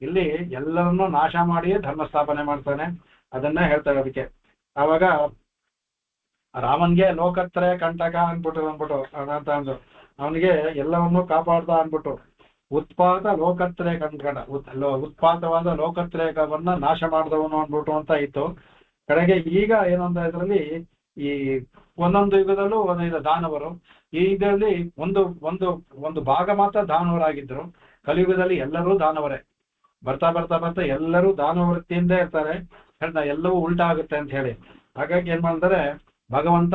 ಇಲ್ಲಿ ಎಲ್ಲರನ್ನೂ ನಾಶ ಮಾಡಿಯೇ ಧರ್ಮ ಸ್ಥಾಪನೆ ಮಾಡ್ತಾನೆ. ಅದನ್ನ ಹೇಳ್ತಾರೆ. ಅದಕ್ಕೆ ಆವಾಗ ರಾಮನ್ಗೆ ಲೋಕತ್ರಯ ಕಂಟಕ ಅಂದ್ಬಿಟ್ಟು ಅಂತ ಅಂದ್ರು. ಅವನಿಗೆ ಎಲ್ಲವನ್ನೂ ಕಾಪಾಡ್ದ ಅಂದ್ಬಿಟ್ಟು ಉತ್ಪಾತ ಲೋಕತ್ರಯ ಕಂಟಕ, ಉತ್ಪಾತವಾದ ಲೋಕತ್ರಯವನ್ನ ನಾಶ ಮಾಡಿದವನು ಅಂದ್ಬಿಟ್ಟು ಅಂತ ಇತ್ತು. ಕಡೆಗೆ ಈಗ ಏನಂತ ಇದರಲ್ಲಿ ಈ ಒಂದೊಂದು ಯುಗದಲ್ಲೂ ಒಂದೊಂದು ದಾನವರು, ಈ ಇದರಲ್ಲಿ ಒಂದು ಒಂದು ಒಂದು ಭಾಗ ಮಾತ್ರ ದಾನವರಾಗಿದ್ರು. ಕಲಿಯುಗದಲ್ಲಿ ಎಲ್ಲರೂ ದಾನವರೇ. ಬರ್ತಾ ಬರ್ತಾ ಬರ್ತಾ ಎಲ್ಲರೂ ದಾನವ ವೃತ್ತಿಯಿಂದ ಇರ್ತಾರೆ. ಎಲ್ಲವೂ ಉಲ್ಟಾ ಆಗುತ್ತೆ ಅಂತ ಹೇಳಿ. ಹಾಗಾಗಿ ಏನ್ ಮಾಡ್ತಾರೆ, ಭಗವಂತ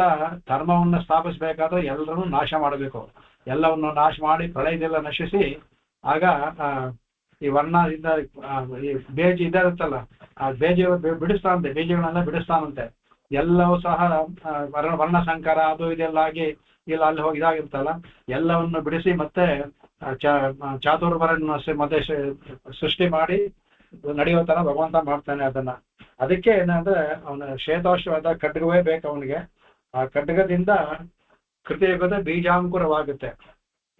ಧರ್ಮವನ್ನ ಸ್ಥಾಪಿಸ್ಬೇಕಾದ್ರೆ ಎಲ್ಲರನ್ನೂ ನಾಶ ಮಾಡಬೇಕು. ಎಲ್ಲವನ್ನು ನಾಶ ಮಾಡಿ ಪ್ರಳಯದೆಲ್ಲ ನಶಿಸಿ ಆಗ ಈ ವರ್ಣದಿಂದ ಈ ಬೇಜಿ ಇದಿರುತ್ತಲ್ಲ, ಆ ಬೇಜಿ ಬಿಡಿಸ್ತಾನಂತೆ, ಬೀಜಗಳನ್ನೆಲ್ಲ ಬಿಡಿಸ್ತಾನಂತೆ. ಎಲ್ಲವೂ ಸಹ ವರ್ಣ ಸಂಕರ ಅದು ಇದೆಲ್ಲ ಆಗಿ ಇಲ್ಲ ಅಲ್ಲಿ ಹೋಗಿ ಇದಾಗಿರ್ತಲ್ಲ, ಎಲ್ಲವನ್ನು ಬಿಡಿಸಿ ಮತ್ತೆ ಚಾತುರ್ವರ್ಣ ಮತ್ತೆ ಸೃಷ್ಟಿ ಮಾಡಿ ನಡೆಯೋ ತರ ಭಗವಂತ ಮಾಡ್ತಾನೆ ಅದನ್ನ. ಅದಕ್ಕೆ ಏನಂದ್ರೆ ಅವನ ಶ್ವೇತಾಶ್ವದ ಖಡ್ಗವೇ ಬೇಕು ಅವನಿಗೆ. ಆ ಖಡ್ಗದಿಂದ ಕೃತಯುಗದ ಬೀಜಾಂಕುರವಾಗುತ್ತೆ.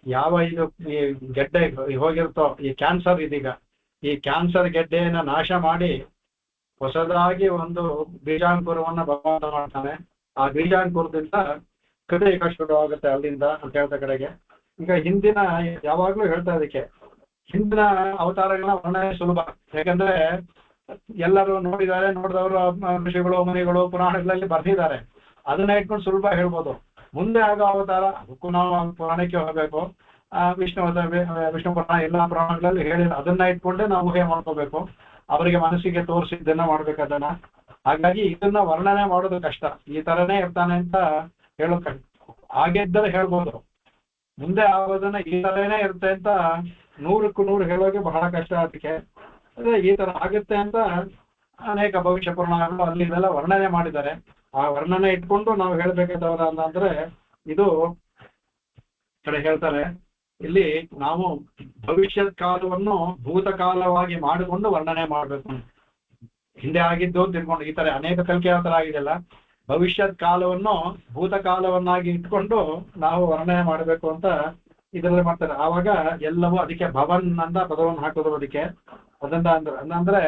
ಯಾವ ಇದು ಈ ಗೆಡ್ಡೆ ಹೋಗಿರುತ್ತೋ, ಈ ಕ್ಯಾನ್ಸರ್ ಇದೀಗ, ಈ ಕ್ಯಾನ್ಸರ್ ಗೆಡ್ಡೆಯನ್ನ ನಾಶ ಮಾಡಿ ಹೊಸದಾಗಿ ಒಂದು ಬೀಜಾಂಕುರವನ್ನ ಭಗವಂತ ಮಾಡ್ತಾನೆ. ಆ ಬೀಜಾಂಕುರದಿಂದ ಕೃತಯುಗ ಶುರುವಾಗುತ್ತೆ ಅಲ್ಲಿಂದ ಅಂತ ಹೇಳ್ತಾ ಕಡೆಗೆ. ಈಗ ಹಿಂದಿನ ಯಾವಾಗ್ಲೂ ಹೇಳ್ತಾ ಇದಕ್ಕೆ ಹಿಂದಿನ ಅವತಾರಗಳನ್ನ ವರ್ಣನೆ ಸುಲಭ. ಯಾಕಂದ್ರೆ ಎಲ್ಲರೂ ನೋಡಿದ್ದಾರೆ, ನೋಡಿದವರು ಋಷಿಗಳು ಮುನಿಗಳು ಪುರಾಣಗಳಲ್ಲಿ ಬರ್ತಿದ್ದಾರೆ. ಅದನ್ನ ಇಟ್ಕೊಂಡು ಸುಲಭ ಹೇಳ್ಬೋದು. ಮುಂದೆ ಆಗೋ ಅವತಾರ ಅದಕ್ಕೂ ನಾವು ಪುರಾಣಕ್ಕೆ ಹೋಗ್ಬೇಕು. ವಿಷ್ಣು ಪುರಾಣ ಎಲ್ಲಾ ಪುರಾಣಗಳಲ್ಲಿ ಹೇಳಿಲ್ಲ, ಅದನ್ನ ಇಟ್ಕೊಂಡೆ ನಾವು ಊಹೆ ಮಾಡ್ಕೋಬೇಕು. ಅವರಿಗೆ ಮನಸ್ಸಿಗೆ ತೋರಿಸಿದ್ದನ್ನ ಮಾಡ್ಬೇಕು ಅದನ್ನ. ಹಾಗಾಗಿ ಇದನ್ನ ವರ್ಣನೆ ಮಾಡೋದು ಕಷ್ಟ. ಈ ತರನೇ ಇರ್ತಾನೆ ಅಂತ ಹೇಳೋದ್ ಕಷ್ಟ. ಹಾಗಿದ್ದರೆ ಹೇಳ್ಬೋದು, ಮುಂದೆ ಆಗೋದನ್ನ ಈ ತರನೇ ಇರುತ್ತೆ ಅಂತ 100ಕ್ಕೂ 100 ಹೇಳೋಕೆ ಬಹಳ ಕಷ್ಟ. ಅದಕ್ಕೆ ಅದೇ ಈ ತರ ಆಗುತ್ತೆ ಅಂತ ಅನೇಕ ಭವಿಷ್ಯ ಪುರಾಣಗಳು ಅಲ್ಲಿ ಇದೆಲ್ಲ ವರ್ಣನೆ ಮಾಡಿದ್ದಾರೆ. ಆ ವರ್ಣನೆ ಇಟ್ಕೊಂಡು ನಾವು ಹೇಳ್ಬೇಕಾದವರ ಅಂತಂದ್ರೆ ಇದು ಕಡೆ ಹೇಳ್ತಾರೆ. ಇಲ್ಲಿ ನಾವು ಭವಿಷ್ಯತ್ ಕಾಲವನ್ನು ಭೂತಕಾಲವಾಗಿ ಮಾಡಿಕೊಂಡು ವರ್ಣನೆ ಮಾಡ್ಬೇಕು. ಹಿಂದೆ ಆಗಿದ್ದು ತಿಳ್ಕೊಂಡು ಈ ತರ ಅನೇಕ ಕಲಿಕೆ ಯಾವ ತರ ಆಗಿದೆಯಲ್ಲ, ಭವಿಷ್ಯತ್ ಕಾಲವನ್ನು ಭೂತಕಾಲವನ್ನಾಗಿ ಇಟ್ಕೊಂಡು ನಾವು ವರ್ಣನೆ ಮಾಡಬೇಕು ಅಂತ ಇದರಲ್ಲಿ ಮಾಡ್ತಾರೆ. ಆವಾಗ ಎಲ್ಲವೂ ಅದಕ್ಕೆ ಭವನ್ ಅಂತ ಪದವನ್ನು ಹಾಕೋದು ಅದಕ್ಕೆ. ಅದನ್ನ ಅಂದ್ರೆ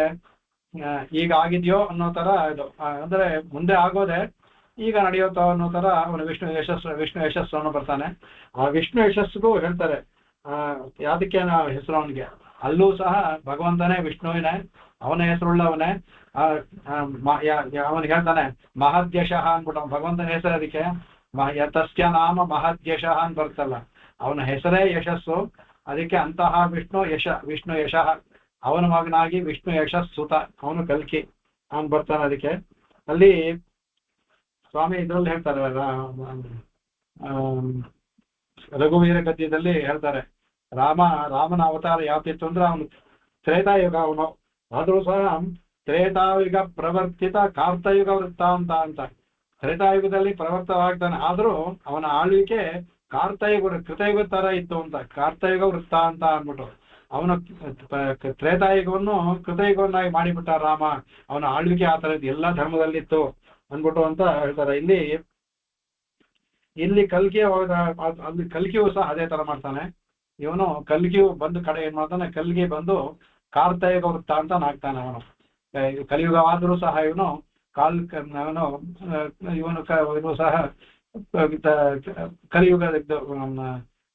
ಈಗ ಆಗಿದೆಯೋ ಅನ್ನೋ ಥರ ಇದು ಅಂದರೆ ಮುಂದೆ ಆಗೋದೆ ಈಗ ನಡೆಯುತ್ತೋ ಅನ್ನೋ ಥರ ಅವನು ವಿಷ್ಣು ಯಶಸ್ಸು ಬರ್ತಾನೆ. ಆ ವಿಷ್ಣು ಯಶಸ್ಸಿಗೂ ಹೇಳ್ತಾರೆ ಯಾವುದಕ್ಕೆ ಹೆಸರು ಅವನಿಗೆ, ಅಲ್ಲೂ ಸಹ ಭಗವಂತನೇ ವಿಷ್ಣುವಿನೇ, ಅವನ ಹೆಸರುಳ್ಳವನೇ. ಅವನಿಗೆ ಹೇಳ್ತಾನೆ ಮಹದ್ಯಶಃ ಅಂದ್ಬಿಟ್ಟು, ಭಗವಂತನ ಹೆಸರು ಅದಕ್ಕೆ ತಸ್ಯ ನಾಮ ಮಹದ್ಯಶಃ ಅಂತ ಬರ್ತಲ್ಲ, ಅವನ ಹೆಸರೇ ಯಶಸ್ಸು. ಅದಕ್ಕೆ ಅಂತಹ ವಿಷ್ಣು ಯಶಃ, ಅವನ ಮಗನಾಗಿ ವಿಷ್ಣು ಯಶಸ್ಸುತ, ಅವನು ಕಲ್ಕಿ ಅವನು ಬರ್ತಾನೆ. ಅದಕ್ಕೆ ಅಲ್ಲಿ ಸ್ವಾಮಿ ಇದ್ರಲ್ಲಿ ಹೇಳ್ತಾರೆ, ರಘುವೀರ ಗದ್ಯದಲ್ಲಿ ಹೇಳ್ತಾರೆ, ರಾಮನ ಅವತಾರ ಯಾವತ್ತಿತ್ತು ಅಂದ್ರೆ ಅವನು ತ್ರೇತಾಯುಗ, ಅವನು ಆದ್ರೂ ಸಹ ತ್ರೇತಾಯುಗ ಪ್ರವರ್ತಿತ ಕಾರ್ತಯುಗ ವೃತ್ತಾಂತ ಅಂತ. ತ್ರೇತಾಯುಗದಲ್ಲಿ ಪ್ರವರ್ತವಾಗ್ತಾನೆ, ಆದ್ರೂ ಅವನ ಆಳ್ವಿಕೆ ಕೃತಯುಗ ತರ ಇತ್ತು ಅಂತ, ಕಾರ್ತಯುಗ ವೃತ್ತಾಂತ ಅಂದ್ಬಿಟ್ಟು ಅವನ ತ್ರೇತಾಯುಗವನ್ನು ಕೃತಯುಗವನ್ನಾಗಿ ಮಾಡಿಬಿಟ್ಟ ರಾಮ. ಅವನ ಆಳ್ವಿಕೆ ಆ ಥರದ್ದು ಎಲ್ಲ ಧರ್ಮದಲ್ಲಿತ್ತು ಅಂದ್ಬಿಟ್ಟು ಅಂತ ಹೇಳ್ತಾರೆ. ಇಲ್ಲಿ ಕಲ್ಕಿಯ ಅಲ್ಲಿ ಕಲ್ಕಿಯು ಸಹ ಅದೇ ತರ ಮಾಡ್ತಾನೆ. ಇವನು ಕಲ್ಗಿಯು ಬಂದು ಕಡೆ ಏನ್ ಮಾಡ್ತಾನೆ, ಕಲ್ಗಿ ಬಂದು ಕಾರ್ತಯುಗ ವೃತ್ತಾಂತನಾಗ್ತಾನೆ. ಅವನು ಕಲಿಯುಗವಾದರೂ ಸಹ ಇವನು ಇವನು ಸಹ ಕಲಿಯುಗ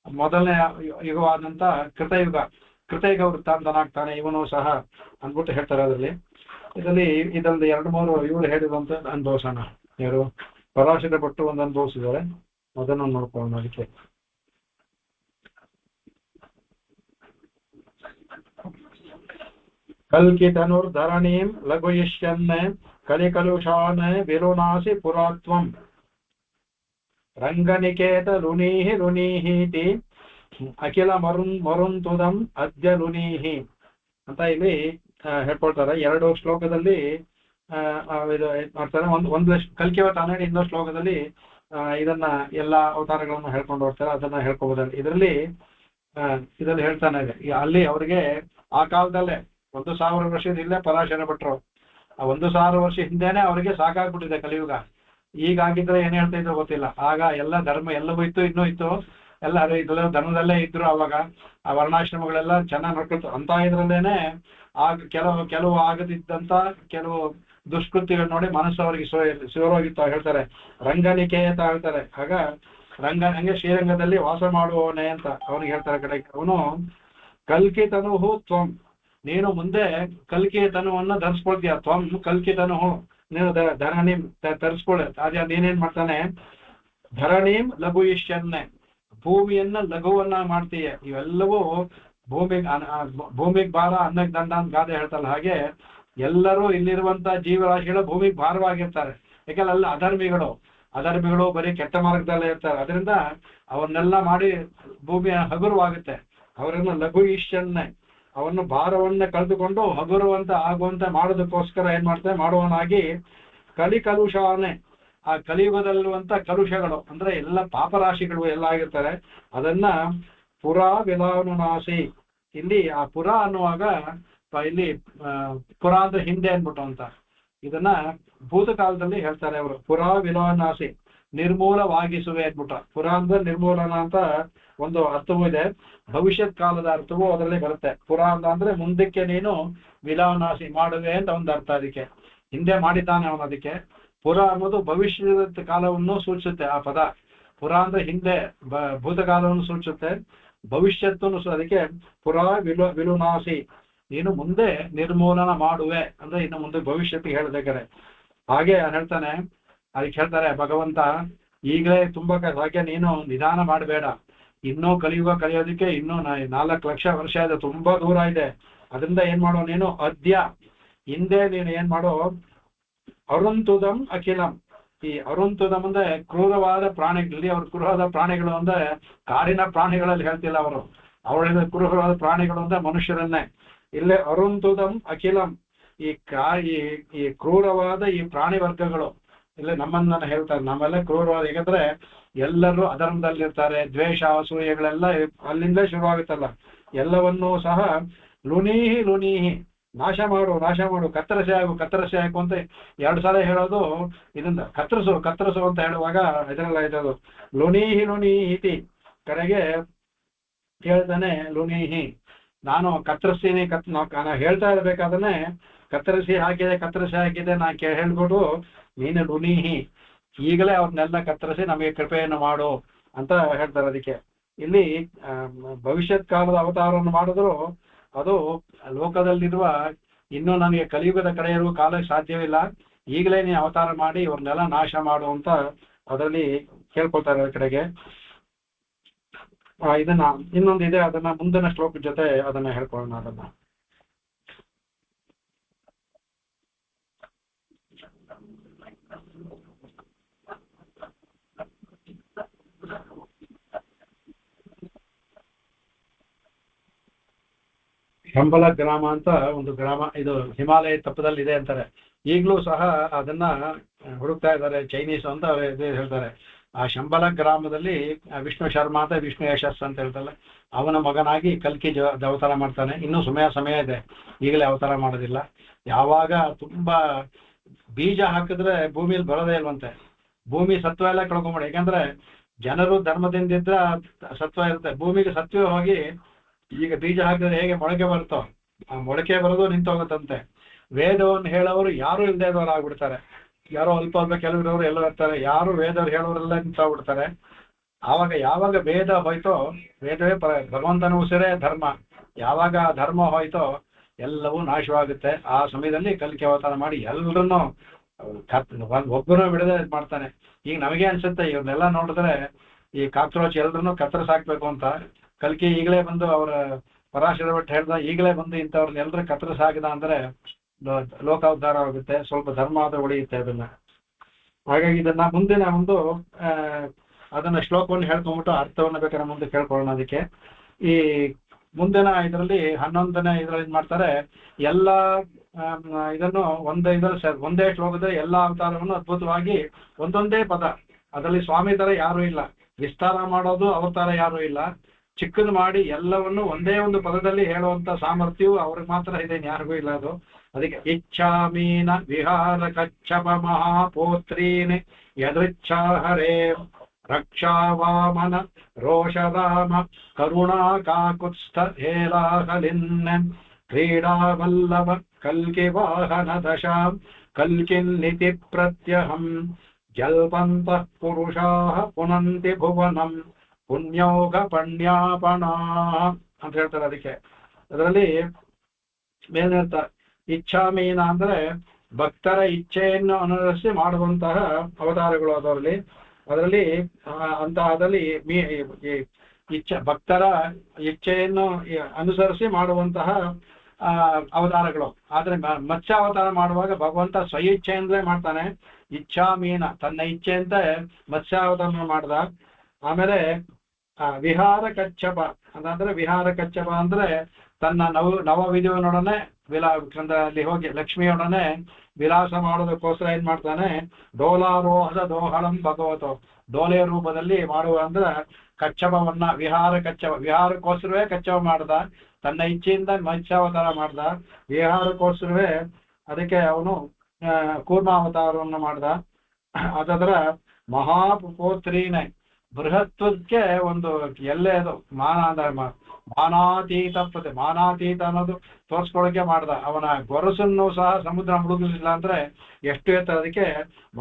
ಮೊದಲನೇ ಯುಗವಾದಂತ ಕೃತಯುಗ ವೃತ್ತಾಂತನಾಗ್ತಾನೆ ಇವನು ಸಹ ಅಂದ್ಬಿಟ್ಟು ಹೇಳ್ತಾರೆ. ಇದರಲ್ಲಿ 2-3 ಇವರು ಹೇಳಿದಂತ ಅನುಭವಿಸೋಣ. ಯಾರು ಪರಾಶರ ಭಟ್ಟರು ಒಂದು ಅನುಭವಿಸಿದ್ದಾರೆ, ಅದನ್ನು ನೋಡ್ಕೊಳ್ಳೋಣ. ಅದಕ್ಕೆ ಕಲ್ಕಿತನುರ್ಧರಣೀಂ ಲಘುಯಿಷ್ಯನ್ ಕಲಿಕಲುಷಾನ್ ವಿಲುನಾಸಿ ಪುರಾತ್ವಂ ರಂಗನಿಕೇತ ಲುನೀಹೀತಿ ಅಖಿಲ ಮರುಂತುದಂ ಅದ್ಯ ಲುನೀಹಿ ಅಂತ ಇಲ್ಲಿ ಹೇಳ್ಕೊಳ್ತಾರೆ. 2 ಶ್ಲೋಕದಲ್ಲಿ ಇದು ಮಾಡ್ತಾರೆ. ಒಂದು ಕಲ್ಕಿಯ ತಾನೇ ಇನ್ನೊಂದು ಶ್ಲೋಕದಲ್ಲಿ ಇದನ್ನ ಎಲ್ಲಾ ಅವತಾರಗಳನ್ನು ಹೇಳ್ಕೊಂಡು ಹೋಗ್ತಾರೆ, ಅದನ್ನ ಹೇಳ್ಕೊಬೋದಲ್ಲಿ. ಇದರಲ್ಲಿ ಹೇಳ್ತಾನೆ ಇದೆ, ಅಲ್ಲಿ ಅವ್ರಿಗೆ ಆ ಕಾಲದಲ್ಲೇ 1000 ವರ್ಷದ ಹಿಂದೆ ಪರಾಶರ ಭಟ್ರು, ಆ 1000 ವರ್ಷ ಹಿಂದೆನೆ ಅವರಿಗೆ ಸಾಕಾಗ್ಬಿಟ್ಟಿದೆ ಕಲಿಯುಗ. ಈಗಾಗಿದ್ರೆ ಏನ್ ಹೇಳ್ತಾ ಇದ್ರು ಗೊತ್ತಿಲ್ಲ. ಆಗ ಎಲ್ಲ ಧರ್ಮ ಎಲ್ಲವೂ ಇತ್ತು, ಇನ್ನೂ ಇತ್ತು, ಎಲ್ಲ ಧರ್ಮದಲ್ಲೇ ಇದ್ರು. ಅವಾಗ ಆ ವರ್ಣಾಶ್ರಮಗಳೆಲ್ಲ ಚೆನ್ನಾಗಿ ನೋಡ್ಕೊಳ್ತು ಅಂತ. ಇದ್ರಲ್ಲೇನೆ ಆಗ ಕೆಲವು ಆಗದಿದ್ದಂತ ಕೆಲವು ದುಷ್ಕೃತ್ಯಗಳು ನೋಡಿ ಮನಸ್ಸು ಅವರಿಗೆ ಶಿವರೋಗಿತ್ತು. ಹೇಳ್ತಾರೆ ರಂಗನಿಕೇತ ಹೇಳ್ತಾರೆ. ಆಗ ಹಂಗೆ ಶ್ರೀರಂಗದಲ್ಲಿ ವಾಸ ಮಾಡುವವನೇ ಅಂತ ಅವನಿಗೆ ಹೇಳ್ತಾರೆ. ಕಡೆ ಅವನು ಕಲ್ಕಿತನುಹು ತ್ವಂ, ನೀನು ಮುಂದೆ ಕಲ್ಕಿ ತನುವನ್ನು ಧರಿಸ್ಕೊಳ್ತೀಯ. ತ್ವಂ ಕಲ್ಕಿ ತನುಹು, ನೀನು ಧರಣೀಂ ತರಿಸ್ಕೊಳ್ಳ. ಅದೇ ನೀನೇನ್ ಮಾಡ್ತಾನೆ, ಧರಣೀಂ ಲಘುಯಿಷ್ಯನ್ನೇ, ಭೂಮಿಯನ್ನ ಲಘುವನ್ನ ಮಾಡ್ತೀಯ. ಇವೆಲ್ಲವೂ ಭೂಮಿಗೆ ಭಾರ ಅನ್ನಕ್ಕೆ ದಂಡ ಅಂತ ಗಾದೆ ಹೇಳ್ತಲ್ಲ, ಹಾಗೆ ಎಲ್ಲರೂ ಇಲ್ಲಿರುವಂತ ಜೀವರಾಶಿಗಳು ಭೂಮಿಗೆ ಭಾರವಾಗಿರ್ತಾರೆ. ಯಾಕಂದ್ರೆ ಅಲ್ಲಿ ಅಧರ್ಮಿಗಳು ಬರೀ ಕೆಟ್ಟ ಮಾರ್ಗದಲ್ಲೇ ಇರ್ತಾರೆ. ಅದರಿಂದ ಅವನ್ನೆಲ್ಲ ಮಾಡಿ ಭೂಮಿಯ ಹಗುರವಾಗುತ್ತೆ. ಅವರನ್ನು ಲಘು ಈಶ್ವರನ್ನೇ, ಅವನ್ನು ಭಾರವನ್ನ ಕಳೆದುಕೊಂಡು ಹಗುರವಂತ ಆಗುವಂತ ಮಾಡೋದಕ್ಕೋಸ್ಕರ ಏನ್ ಮಾಡ್ತಾರೆ, ಮಾಡುವನಾಗಿ ಕಲುಷಾನೆ, ಆ ಕಲಿಯುಗದಲ್ಲಿರುವಂತ ಕಲುಷಗಳು ಅಂದ್ರೆ ಎಲ್ಲ ಪಾಪರಾಶಿಗಳು ಎಲ್ಲ ಆಗಿರ್ತಾರೆ. ಅದನ್ನ ಪುರಾ ವಿಲಾನುನಾಸಿ, ಇಲ್ಲಿ ಆ ಪುರ ಅನ್ನುವಾಗ ಇಲ್ಲಿ ಪುರ ಅಂದ್ರೆ ಹಿಂದೆ ಅನ್ಬಿಟ್ಟು ಅಂತ, ಇದನ್ನ ಭೂತಕಾಲದಲ್ಲಿ ಹೇಳ್ತಾರೆ ಅವರು. ಪುರಾ ವಿಲಾನಾಸಿ, ನಿರ್ಮೂಲವಾಗಿಸುವೆ ಅನ್ಬಿಟ್ಟ. ಪುರ ಅಂದ್ರೆ ನಿರ್ಮೂಲನ ಅಂತ ಒಂದು ಅರ್ಥವೂ ಇದೆ, ಭವಿಷ್ಯತ್ ಕಾಲದ ಅರ್ಥವೂ ಅದರಲ್ಲಿ ಬರುತ್ತೆ. ಪುರ ಅಂದ್ರೆ ಮುಂದಕ್ಕೆ ನೀನು ವಿಲಾನಾಸಿ ಮಾಡುವೆ ಅಂತ ಒಂದು ಅರ್ಥ. ಅದಕ್ಕೆ ಹಿಂದೆ ಮಾಡಿದ್ದಾನೆ ಅವನು. ಅದಕ್ಕೆ ಪುರ ಅನ್ನೋದು ಭವಿಷ್ಯದ ಕಾಲವನ್ನು ಸೂಚಿಸುತ್ತೆ ಆ ಪದ. ಪುರ ಅಂದ್ರೆ ಹಿಂದೆ ಭೂತಕಾಲವನ್ನು ಸೂಚಿಸುತ್ತೆ, ಭವಿಷ್ಯತ್ತನ್ನು. ಅದಕ್ಕೆ ಪುರ ವಿಲುನಾಸಿ, ನೀನು ಮುಂದೆ ನಿರ್ಮೂಲನ ಮಾಡುವೆ ಅಂದ್ರೆ ಇನ್ನು ಮುಂದೆ ಭವಿಷ್ಯಕ್ಕೆ ಹೇಳಬೇಕಾರೆ. ಹಾಗೆ ಹೇಳ್ತಾನೆ, ಅದಕ್ಕೆ ಹೇಳ್ತಾರೆ ಭಗವಂತ, ಈಗಲೇ ತುಂಬಾ ಹಾಗೆ ನೀನು ನಿಧಾನ ಮಾಡಬೇಡ. ಇನ್ನೂ ಕಲಿಯೋದಕ್ಕೆ ಇನ್ನೂ 4 ಲಕ್ಷ ವರ್ಷ ಇದೆ, ತುಂಬಾ ದೂರ ಇದೆ. ಅದರಿಂದ ಏನ್ ಮಾಡೋ ನೀನು, ಹಿಂದೆ ನೀನು ಏನ್ ಮಾಡೋ, ಅರುಂತುದಂ ಅಖಿಲಂ. ಈ ಅರುಂತುದಂ ಅಂದ್ರೆ ಕ್ರೂರವಾದ ಪ್ರಾಣಿಗಳಲ್ಲಿ, ಅವ್ರ ಕ್ರೂರವಾದ ಪ್ರಾಣಿಗಳು ಅಂದ್ರೆ ಕಾಡಿನ ಪ್ರಾಣಿಗಳಲ್ಲಿ ಹೇಳ್ತಿಲ್ಲ ಅವರು, ಅವಳ ಕ್ರೂರವಾದ ಪ್ರಾಣಿಗಳು ಅಂದ್ರೆ ಮನುಷ್ಯರನ್ನೇ. ಇಲ್ಲೇ ಅರುಂತುದಂ ಅಖಿಲಂ, ಈ ಕ್ರೂರವಾದ ಈ ಪ್ರಾಣಿ ವರ್ಗಗಳು ಇಲ್ಲೇ ನಮ್ಮನ್ನ ಹೇಳ್ತಾರೆ. ನಮ್ಮೆಲ್ಲ ಕ್ರೂರವಾದ, ಹೇಗಂದ್ರೆ ಎಲ್ಲರೂ ಅಧರ್ಮದಲ್ಲಿರ್ತಾರೆ, ದ್ವೇಷ ಅಸೂಯೆಗಳೆಲ್ಲ ಅಲ್ಲಿಂದ ಶುರುವಾಗುತ್ತಲ್ಲ. ಎಲ್ಲವನ್ನೂ ಸಹ ಲುನೀಹಿ ನಾಶ ಮಾಡು, ಕತ್ತರಿಸಿ ಹಾಕು ಅಂತ 2 ಸಲ ಹೇಳೋದು. ಇದನ್ನ ಕತ್ತರಿಸು ಅಂತ ಹೇಳುವಾಗ ಇದೆಲ್ಲ ಇರೋದು ಲುನೀಹಿ ಕಡೆಗೆ ಹೇಳ್ತಾನೆ ಲುನೀಹಿ. ನಾನು ಕತ್ತರಿಸ್ತೀನಿ ನಾನು ಹೇಳ್ತಾ ಇರಬೇಕಾದ್ರೆ ಕತ್ತರಿಸಿ ಹಾಕಿದೆ ನಾ ಹೇಳ್ಕೊಡು ನೀನು ಋಣೀಹಿ, ಈಗಲೇ ಅವ್ರನ್ನೆಲ್ಲ ಕತ್ತರಿಸಿ ನಮಗೆ ಕೃಪೆಯನ್ನು ಮಾಡು ಅಂತ ಹೇಳ್ತಾರೆ. ಅದಕ್ಕೆ ಇಲ್ಲಿ ಭವಿಷ್ಯತ್ ಕಾಲದ ಅವತಾರವನ್ನು ಮಾಡಿದ್ರು ಅದು ಲೋಕದಲ್ಲಿರುವ ಇನ್ನೂ ನನಗೆ ಕಲಿಯುಗದ ಕಡೆ ಇರುವ ಕಾಲಕ್ಕೆ ಸಾಧ್ಯವಿಲ್ಲ, ಈಗಲೇ ನೀನು ಅವತಾರ ಮಾಡಿ ಇವ್ರನ್ನೆಲ್ಲ ನಾಶ ಮಾಡು ಅಂತ ಅದರಲ್ಲಿ ಕೇಳ್ಕೊಳ್ತಾರೆ ಕಡೆಗೆ. ಇದನ್ನ ಇನ್ನೊಂದಿದೆ, ಅದನ್ನ ಮುಂದಿನ ಶ್ಲೋಕದ ಜೊತೆ ಅದನ್ನ ಹೇಳ್ಕೊಳ್ಳೋಣ. ಅದನ್ನ ಶಂಬಲ ಗ್ರಾಮ ಅಂತ ಒಂದು ಗ್ರಾಮ, ಇದು ಹಿಮಾಲಯ ತಪ್ಪದಲ್ಲಿ ಇದೆ ಅಂತಾರೆ. ಈಗಲೂ ಸಹ ಅದನ್ನ ಹುಡುಕ್ತಾ ಇದ್ದಾರೆ ಚೈನೀಸ್ ಅಂತ ಹೇಳ್ತಾರೆ. ಆ ಶಂಬಲ ಗ್ರಾಮದಲ್ಲಿ ವಿಷ್ಣು ಶರ್ಮಾ ಅಂತ, ವಿಷ್ಣು ಯಶಸ್ ಅಂತ ಹೇಳ್ತಾರೆ, ಅವನ ಮಗನಾಗಿ ಕಲ್ಕಿ ಅವತಾರ ಮಾಡ್ತಾನೆ. ಇನ್ನೂ ಸಮಯ ಇದೆ, ಈಗಲೇ ಅವತಾರ ಮಾಡೋದಿಲ್ಲ. ಯಾವಾಗ ತುಂಬಾ ಬೀಜ ಹಾಕಿದ್ರೆ ಭೂಮಿಯಲ್ಲಿ ಬರೋದೇ ಇಲ್ವಂತೆ, ಭೂಮಿ ಸತ್ವ ಎಲ್ಲ ಕಳ್ಕೊಂಬಿಡಿ. ಯಾಕಂದ್ರೆ ಜನರು ಧರ್ಮದಿಂದಿದ್ರ ಸತ್ವ ಇರುತ್ತೆ, ಭೂಮಿಗೆ ಸತ್ವ ಹೋಗಿ ಈಗ ಬೀಜ ಹಾಕಿದ್ರೆ ಹೇಗೆ ಮೊಳಕೆ ಬರುತ್ತೋ ಆ ಮೊಳಕೆ ಬರೋದು ನಿಂತೋಗುತ್ತಂತೆ. ವೇದವನ್ನು ಹೇಳೋರು ಯಾರು ಇಲ್ಲದೆ ಇರೋರು ಆಗ್ಬಿಡ್ತಾರೆ, ಯಾರೋ ಅಲ್ಪ ಕೆಲವರು ಎಲ್ಲ ಇರ್ತಾರೆ, ಯಾರು ವೇದವ್ರು ಹೇಳೋರೆಲ್ಲ ನಿಂತೋಗ್ಬಿಡ್ತಾರೆ. ಯಾವಾಗ ವೇದ ಹೋಯ್ತೋ, ವೇದವೇ ಭಗವಂತನ ಉಸಿರೇ ಧರ್ಮ, ಯಾವಾಗ ಧರ್ಮ ಹೋಯ್ತೋ ಎಲ್ಲವೂ ನಾಶವಾಗುತ್ತೆ. ಆ ಸಮಯದಲ್ಲಿ ಕಲ್ಕಿ ಅವತಾರ ಮಾಡಿ ಎಲ್ಲರನ್ನೂ ಒಬ್ಬರು ಬಿಡದೆ ಮಾಡ್ತಾನೆ. ಈಗ ನಮಗೆ ಅನ್ಸುತ್ತೆ ಇವ್ರನ್ನೆಲ್ಲ ನೋಡಿದ್ರೆ ಈ ಕಾಕ್ರೋಚ್ ಎಲ್ರನ್ನೂ ಕತ್ತರಿಸಾಕ್ಬೇಕು ಅಂತ. ಕಲ್ಕಿ ಈಗಲೇ ಬಂದು ಅವರ ಪರಾಶರ ಭಟ್ ಹೇಳ್ದ, ಈಗಲೇ ಬಂದು ಇಂಥವ್ರನ್ನೆಲ್ಲರೂ ಕತ್ತರಿಸಾಕಿದ ಅಂದ್ರೆ ಲೋಕೋದ್ಧಾರ ಆಗುತ್ತೆ, ಸ್ವಲ್ಪ ಧರ್ಮ ಆದ್ರೂ ಉಳಿಯುತ್ತೆ ಅದನ್ನ. ಹಾಗಾಗಿ ಇದನ್ನ ಮುಂದಿನ ಒಂದು ಅದನ್ನ ಶ್ಲೋಕವನ್ನು ಹೇಳ್ಕೊಂಡ್ಬಿಟ್ಟು ಅರ್ಥವನ್ನು ಬೇಕಾದ್ರೆ ಮುಂದೆ ಕೇಳ್ಕೊಳ್ಳೋಣ. ಅದಕ್ಕೆ ಈ ಮುಂದಿನ ಇದರಲ್ಲಿ 11ನೇ ಇದರಲ್ಲಿ ಮಾಡ್ತಾರೆ, ಎಲ್ಲ ಇದನ್ನು ಒಂದೇ ಶ್ಲೋಕದಲ್ಲಿ ಎಲ್ಲಾ ಅವತಾರವನ್ನು ಅದ್ಭುತವಾಗಿ ಒಂದೊಂದೇ ಪದ, ಅದರಲ್ಲಿ ಸ್ವಾಮಿ ತರ ಯಾರು ಇಲ್ಲ, ವಿಸ್ತಾರ ಮಾಡೋದು ಅವ್ರ ತರ ಯಾರು ಇಲ್ಲ, ಚಿಕ್ಕದು ಮಾಡಿ ಎಲ್ಲವನ್ನು ಒಂದೇ ಒಂದು ಪದದಲ್ಲಿ ಹೇಳುವಂತ ಸಾಮರ್ಥ್ಯವು ಅವ್ರಿಗೆ ಮಾತ್ರ ಇದೆ, ಯಾರಿಗೂ ಇಲ್ಲ ಅದು. ಅದಕ್ಕೆ ಇಚ್ಛಾಮೀನ ವಿಹಾರ ಕಚ್ಚಪ ಮಹಾಪೋತ್ರೀನಿ ಯದೃಚ್ಛಾ ಹರೇ ರಕ್ಷಾ ವಾಮನ ರೋಷರಾಮ ಕರುಣಾ ಕಾಕುತ್ಸ್ಥ ಹೇಲಾಹಲಿನ್ ಕ್ರೀಡಾವಲ್ಲಭ ಕಲ್ಕಿ ವಾಹನ ದಶಾಂ ಕಲ್ಕಿನ್ನಿತಿ ಪ್ರತ್ಯಹಂ ಜಲ್ಪಂತಃ ಪುರುಷಾಃ ಪುನಂತಿ ಭುವನಂ ಪುಣ್ಯೋಗ ಪಣ್ಯಾಪಣಾ ಅಂತ ಹೇಳ್ತಾರೆ. ಅದಕ್ಕೆ ಅದರಲ್ಲಿ ಮೇಲಿರ್ತ ಇಚ್ಛಾಮೀನ ಅಂದ್ರೆ ಭಕ್ತರ ಇಚ್ಛೆಯನ್ನು ಅನುಸರಿಸಿ ಮಾಡುವಂತಹ ಅವತಾರಗಳು. ಅದರಲ್ಲಿ ಭಕ್ತರ ಇಚ್ಛೆಯನ್ನು ಅನುಸರಿಸಿ ಮಾಡುವಂತಹ ಅವತಾರಗಳು. ಆದ್ರೆ ಮತ್ಸ್ಯ ಅವತಾರ ಮಾಡುವಾಗ ಭಗವಂತ ಸ್ವಇಚ್ಛೆಯಿಂದಲೇ ಮಾಡ್ತಾನೆ. ಇಚ್ಛಾಮೀನ ತನ್ನ ಇಚ್ಛೆಯಂತ ಮತ್ಸ್ಯಾವತಾರ ಮಾಡ್ದ. ಆಮೇಲೆ ವಿಹಾರ ಕಚ್ಚಪ ಅಂತಂದ್ರೆ, ವಿಹಾರ ಕಚ್ಚಪ ಅಂದ್ರೆ ತನ್ನ ನವವಿಧುವಿನೊಡನೆ ಅಲ್ಲಿ ಹೋಗಿ ಲಕ್ಷ್ಮಿಯೊಡನೆ ವಿಲಾಸ ಮಾಡೋದಕ್ಕೋಸ್ಕರ ಏನ್ ಮಾಡ್ತಾನೆ, ಡೋಲಾರೋಹದ ದೋಹಳಂ ಭಗವತೋ, ಡೋಲೆಯ ರೂಪದಲ್ಲಿ ಮಾಡುವ ಅಂದ್ರೆ ಕಚ್ಚಪವನ್ನ ವಿಹಾರಕ್ಕೋಸ್ಕರವೇ ಕಚ್ಚಪ ಮಾಡ್ದ, ತನ್ನ ಇಚ್ಛೆಯಿಂದ ಮತ್ಸ್ಯಾವತಾರ ಮಾಡ್ದ. ವಿಹಾರಕ್ಕೋಸ್ಕರವೇ ಅದಕ್ಕೆ ಅವನು ಕೂರ್ಮಾವತಾರವನ್ನು ಮಾಡ್ದ. ಅದರ ಮಹಾಪೋತ್ರೀನೆ ಬೃಹತ್ವಕ್ಕೆ ಒಂದು ಎಲ್ಲೇ ಅದು ಮಾನಾತೀತ ಅನ್ನೋದು ತೋರ್ಸ್ಕೊಳಕ್ಕೆ ಮಾಡ್ದ. ಅವನ ಗೊರಸನ್ನು ಸಹ ಸಮುದ್ರ ಮುಳುಗಿಸಿಲ್ಲ ಅಂದ್ರೆ ಎಷ್ಟು ಇರ್ತದೆ. ಅದಕ್ಕೆ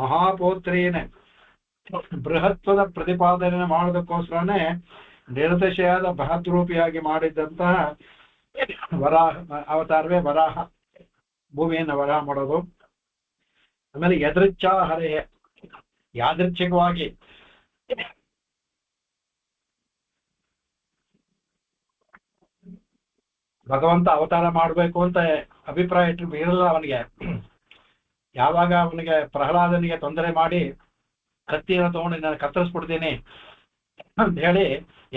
ಮಹಾಪೋತ್ರೀನೆ ಬೃಹತ್ವದ ಪ್ರತಿಪಾದನೆ ಮಾಡೋದಕ್ಕೋಸ್ಕರನೇ ನಿರತಿಶಯಾದ ಬೃಹದ್ರೂಪಿಯಾಗಿ ಮಾಡಿದ್ದಂತಹ ವರಾಹ ಅವತಾರವೇ ವರಾಹ, ಭೂಮಿಯನ್ನು ವರಾಹ ಮಾಡೋದು. ಆಮೇಲೆ ಯದೃಚ್ಛಾ ಹರೇ, ಯಾದೃಚ್ಛಿಕವಾಗಿ ಭಗವಂತ ಅವತಾರ ಮಾಡಬೇಕು ಅಂತ ಅಭಿಪ್ರಾಯ ಇರಲ್ಲ ಅವನಿಗೆ. ಯಾವಾಗ ಅವನಿಗೆ ಪ್ರಹ್ಲಾದನಿಗೆ ತೊಂದರೆ ಮಾಡಿ ಕತ್ತಿಯನ್ನು ತಗೊಂಡು ನಾನು ಕತ್ತರಿಸ್ಬಿಡ್ತೀನಿ ಅಂತ ಹೇಳಿ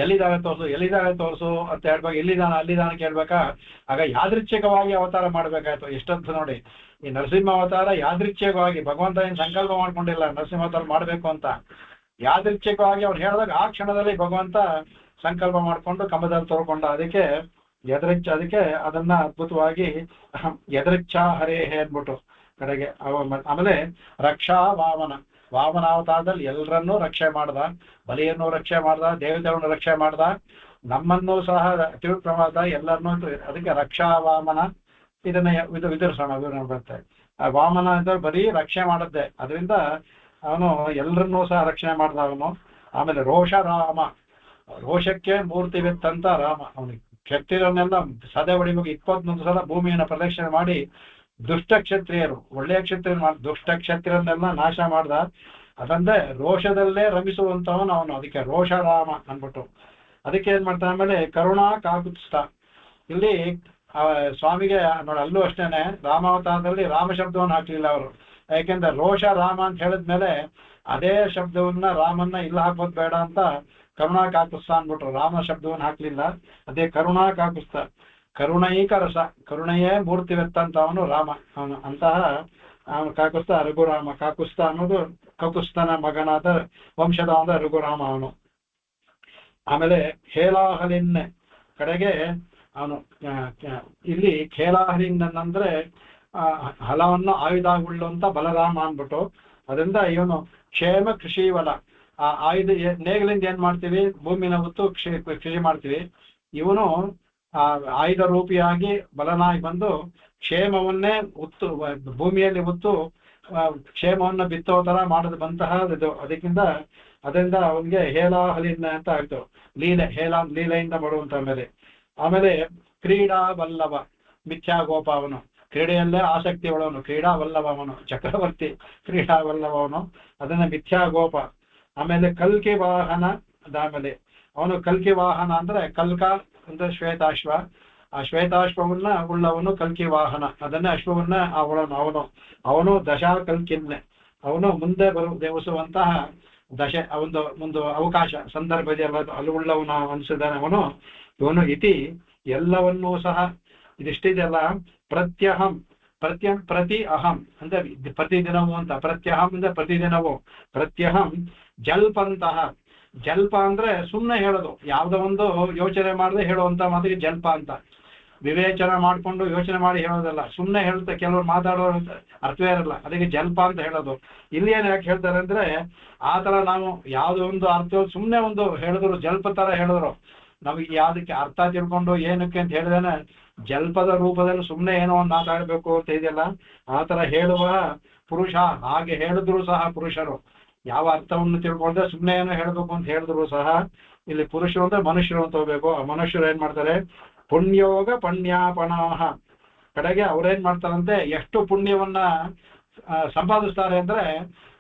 ಎಲ್ಲಿದಾಗ ತೋರಿಸು ಅಂತ ಹೇಳ್ಬೇಕು, ಅಲ್ಲಿದಾನ ಕೇಳ್ಬೇಕಾ, ಆಗ ಯಾದೃಚ್ಛಿಕವಾಗಿ ಅವತಾರ ಮಾಡ್ಬೇಕಾಯ್ತು. ಎಷ್ಟಂತ ನೋಡಿ, ಈ ನರಸಿಂಹ ಅವತಾರ ಯಾದೃಚ್ಛಿಕವಾಗಿ, ಭಗವಂತ ಏನು ಸಂಕಲ್ಪ ಮಾಡ್ಕೊಂಡಿಲ್ಲ ನರಸಿಂಹ ಅವತಾರ ಮಾಡ್ಬೇಕು ಅಂತ, ಯಾದೃಚ್ಛಿಕವಾಗಿ ಅವ್ರು ಹೇಳಿದಾಗ ಆ ಕ್ಷಣದಲ್ಲಿ ಭಗವಂತ ಸಂಕಲ್ಪ ಮಾಡ್ಕೊಂಡು ಕಮದಲ್ಲಿ ತೋರ್ಕೊಂಡ. ಅದಕ್ಕೆ ಅದಕ್ಕೆ ಅದನ್ನ ಅದ್ಭುತವಾಗಿ ಯದೃಚ್ಛಾ ಹರೇಹೇ ಅಂದ್ಬಿಟ್ಟು ಕಡೆಗೆ ಆಮೇಲೆ ರಕ್ಷಾ ವಾಮನಾವತಾರದಲ್ಲಿ ಎಲ್ಲರನ್ನೂ ರಕ್ಷೆ ಮಾಡ್ದ, ಬಲಿಯನ್ನು ರಕ್ಷೆ ಮಾಡ್ದ, ದೇವತೆಗಳನ್ನು ರಕ್ಷೆ ಮಾಡ್ದ. ನಮ್ಮನ್ನು ಸಹ ತಿರುಪ್ರಮಾದ ಎಲ್ಲರನ್ನೂ ಅದಕ್ಕೆ ರಕ್ಷಾ ವಾಮನ ಇದನ್ನ ವಿದುರಿಸೋಣ ಬರುತ್ತೆ. ಆ ವಾಮನ ಅಂದ್ರೆ ಬರೀ ರಕ್ಷಣೆ ಮಾಡದ್ದೆ, ಅದರಿಂದ ಅವನು ಎಲ್ಲರನ್ನೂ ಸಹ ರಕ್ಷಣೆ ಮಾಡ್ದ ಅವನು. ಆಮೇಲೆ ರೋಷ ರಾಮ, ರೋಷಕ್ಕೆ ಮೂರ್ತಿವಿತ್ತಂತ ರಾಮ. ಅವನಿಗೆ ಕ್ಷತ್ರಿಯರನ್ನೆಲ್ಲ ಸದೆ ಹೊಡಿಬೇಕು, 21 ಸಲ ಭೂಮಿಯನ್ನು ಪ್ರದಕ್ಷಿಣೆ ಮಾಡಿ ದುಷ್ಟ ಕ್ಷತ್ರಿಯರು, ಒಳ್ಳೆಯ ಕ್ಷತ್ರಿಯರು ಮಾಡಿ ದುಷ್ಟ ಕ್ಷತ್ರಿಯರನ್ನೆಲ್ಲ ನಾಶ ಮಾಡ್ದ. ಅದಂದ್ರೆ ರೋಷದಲ್ಲೇ ರಮಿಸುವಂತವನು ಅವನು, ಅದಕ್ಕೆ ರೋಷ ರಾಮ ಅನ್ಬಿಟ್ಟು. ಅದಕ್ಕೆ ಏನ್ ಮಾಡ್ತಾನೆ ಆಮೇಲೆ ಕರುಣಾ ಕಾಕುತ್ಸ್ಥ. ಇಲ್ಲಿ ಸ್ವಾಮಿಗೆ ನೋಡಿ, ಅಲ್ಲೂ ಅಷ್ಟೇನೆ ರಾಮಾವತಾರದಲ್ಲಿ ರಾಮ ಶಬ್ದವನ್ನು ಹಾಕ್ಲಿಲ್ಲ ಅವರು. ಯಾಕೆಂದ್ರೆ ರೋಷ ರಾಮ ಅಂತ ಹೇಳಿದ್ಮೇಲೆ ಅದೇ ಶಬ್ದವನ್ನ ರಾಮನ್ನ ಇಲ್ಲ ಹಾಕೋದ್ ಬೇಡ ಅಂತ ಕರುಣಾ ಕಾಕುತ್ಸ್ಥ ಅನ್ಬಿಟ್ರು, ರಾಮ ಶಬ್ದವನ್ನು ಹಾಕ್ಲಿಲ್ಲ. ಅದೇ ಕರುಣಾ ಕಾಕುತ್ಸ್ಥ, ಕರುಣೈಕ ರಸ, ಕರುಣೆಯೇ ಮೂರ್ತಿವೆತ್ತಂತ ಅವನು ರಾಮ. ಅವನು ಅಂತಹ ಕಾಕುಸ್ಥ ರಘುರಾಮ. ಕಾಕುಸ್ಥ ಅನ್ನೋದು ಕಕುಸ್ಥನ ಮಗನಾದ ವಂಶದ ರಘುರಾಮ ಅವನು. ಆಮೇಲೆ ಖೇಲಾಹಲಿನ್ ಕಡೆಗೆ ಅವನು ಇಲ್ಲಿ ಖೇಲಾಹಲಿನ್ ಅಂದ್ರೆ ಹಲವನ್ನು ಆಯುಧವುಳ್ಳುವಂತ ಬಲರಾಮ ಅನ್ಬಿಟ್ಟು. ಅದರಿಂದ ಇವನು ಕ್ಷೇಮ ಕೃಷಿವಲ, ಆ ಆಯುಧ ನೇಗಿಲಿಂದ ಏನ್ ಮಾಡ್ತೀವಿ, ಭೂಮಿನ ಹೊತ್ತು ಕೃಷಿ ಮಾಡ್ತೀವಿ. ಇವನು ಆ ಆಯುಧ ರೂಪಿಯಾಗಿ ಬಲನಾಗಿ ಬಂದು ಕ್ಷೇಮವನ್ನೇ ಉತ್ತು ಭೂಮಿಯಲ್ಲಿ ಉತ್ತು ಕ್ಷೇಮವನ್ನು ಬಿತ್ತೋ ತರ ಮಾಡದು ಬಂತಹ ಇದು. ಅದರಿಂದ ಅವನಿಗೆ ಹೇಲಾಹಲಿನ ಅಂತ ಆಯ್ತು. ಲೀಲೆ, ಲೀಲೆಯಿಂದ ಬರುವಂತ ಮೇಲೆ. ಆಮೇಲೆ ಕ್ರೀಡಾ ವಲ್ಲಭ, ಮಿಥ್ಯಾ ಗೋಪ ಅವನು, ಕ್ರೀಡೆಯಲ್ಲೇ ಆಸಕ್ತಿ ಒಳವನು, ಕ್ರೀಡಾ ವಲ್ಲಭ ಅವನು, ಚಕ್ರವರ್ತಿ ಕ್ರೀಡಾ ವಲ್ಲಭ ಅವನು, ಅದನ್ನ ಮಿಥ್ಯಾ ಗೋಪ. ಆಮೇಲೆ ಕಲ್ಕಿ ವಾಹನ, ಅದಾದ್ಮೇಲೆ ಅವನು ಕಲ್ಕಿ ವಾಹನ ಅಂದ್ರೆ ಕಲ್ಕ ಅಂದ್ರೆ ಶ್ವೇತಾಶ್ವ, ಆ ಶ್ವೇತಾಶ್ವವನ್ನ ಉಳ್ಳವನು ಕಲ್ಕಿ ವಾಹನ, ಅದನ್ನೇ ಅಶ್ವವನ್ನ ಅವನು ದಶಾ ಕಲ್ಕಿನ್ನೆ, ಅವನು ಮುಂದೆ ದೇವಸುವಂತಹ ಒಂದು ಅವಕಾಶ ಸಂದರ್ಭದಲ್ಲಿ ಅಲ್ಲಿ ಉಳ್ಳವನ ಅನಿಸಿದಾನೆ ಅವನು. ಇವನು ಇತಿ ಎಲ್ಲವನ್ನೂ ಸಹ ಇದಿಷ್ಟಿದೆಲ್ಲ ಪ್ರತ್ಯಹಂ, ಪ್ರತಿ ಅಹಂ ಅಂದ್ರೆ ಪ್ರತಿದಿನವೂ ಅಂತ, ಪ್ರತ್ಯಹಂ ಅಂದ್ರೆ ಪ್ರತಿದಿನವೂ, ಪ್ರತ್ಯಹಂ ಜಲ್ಪಂತಹ. ಜಲ್ಪ ಅಂದ್ರೆ ಸುಮ್ಮನೆ ಹೇಳೋದು, ಯಾವುದೋ ಒಂದು ಯೋಚನೆ ಮಾಡದೆ ಹೇಳುವಂತ ಮಾತಿಗೆ ಜಲ್ಪ ಅಂತ. ವಿವೇಚನೆ ಮಾಡಿಕೊಂಡು ಯೋಚನೆ ಮಾಡಿ ಹೇಳೋದಲ್ಲ, ಸುಮ್ಮನೆ ಹೇಳುತ್ತೆ. ಕೆಲವರು ಮಾತಾಡೋ ಅರ್ಥವೇ ಇರಲ್ಲ, ಅದಕ್ಕೆ ಜಲ್ಪ ಅಂತ ಹೇಳೋದು. ಇಲ್ಲಿ ಏನು ಯಾಕೆ ಹೇಳ್ತಾರೆ ಅಂದ್ರೆ, ಆ ತರ ನಾವು ಯಾವುದೋ ಒಂದು ಅರ್ಥ ಸುಮ್ಮನೆ ಒಂದು ಹೇಳಿದ್ರು, ಜಲ್ಪ ತರ ಹೇಳಿದ್ರು, ನಮಗೆ ಯಾವ್ದಕ್ಕೆ ಅರ್ಥ ತಿಳ್ಕೊಂಡು ಏನಕ್ಕೆ ಅಂತ ಹೇಳಿದೇನೆ ಜಲ್ಪದ ರೂಪದಲ್ಲಿ ಸುಮ್ಮನೆ ಏನೋ ಒಂದು ಮಾತಾಡಬೇಕು ಅಂತ ಇದೆಯಲ್ಲ, ಆ ತರ ಹೇಳುವ ಪುರುಷ. ಹಾಗೆ ಹೇಳಿದ್ರು ಸಹ ಪುರುಷರು ಯಾವ ಅರ್ಥವನ್ನು ತಿಳ್ಕೊಂಡ್ರೆ ಸುಮ್ಮನೆ ಏನೋ ಹೇಳ್ಬೇಕು ಅಂತ ಹೇಳಿದ್ರು ಸಹ ಇಲ್ಲಿ ಪುರುಷರು ಅಂದ್ರೆ ಮನುಷ್ಯರು ಅಂತ ಹೋಗ್ಬೇಕು. ಆ ಮನುಷ್ಯರು ಏನ್ ಮಾಡ್ತಾರೆ, ಪುಣ್ಯೋಗ ಪುಣ್ಯಾಪಣಾಹ ಕಡೆಗೆ ಅವ್ರೇನ್ ಮಾಡ್ತಾರಂತೆ, ಎಷ್ಟು ಪುಣ್ಯವನ್ನ ಸಂಪಾದಿಸ್ತಾರೆ ಅಂದ್ರೆ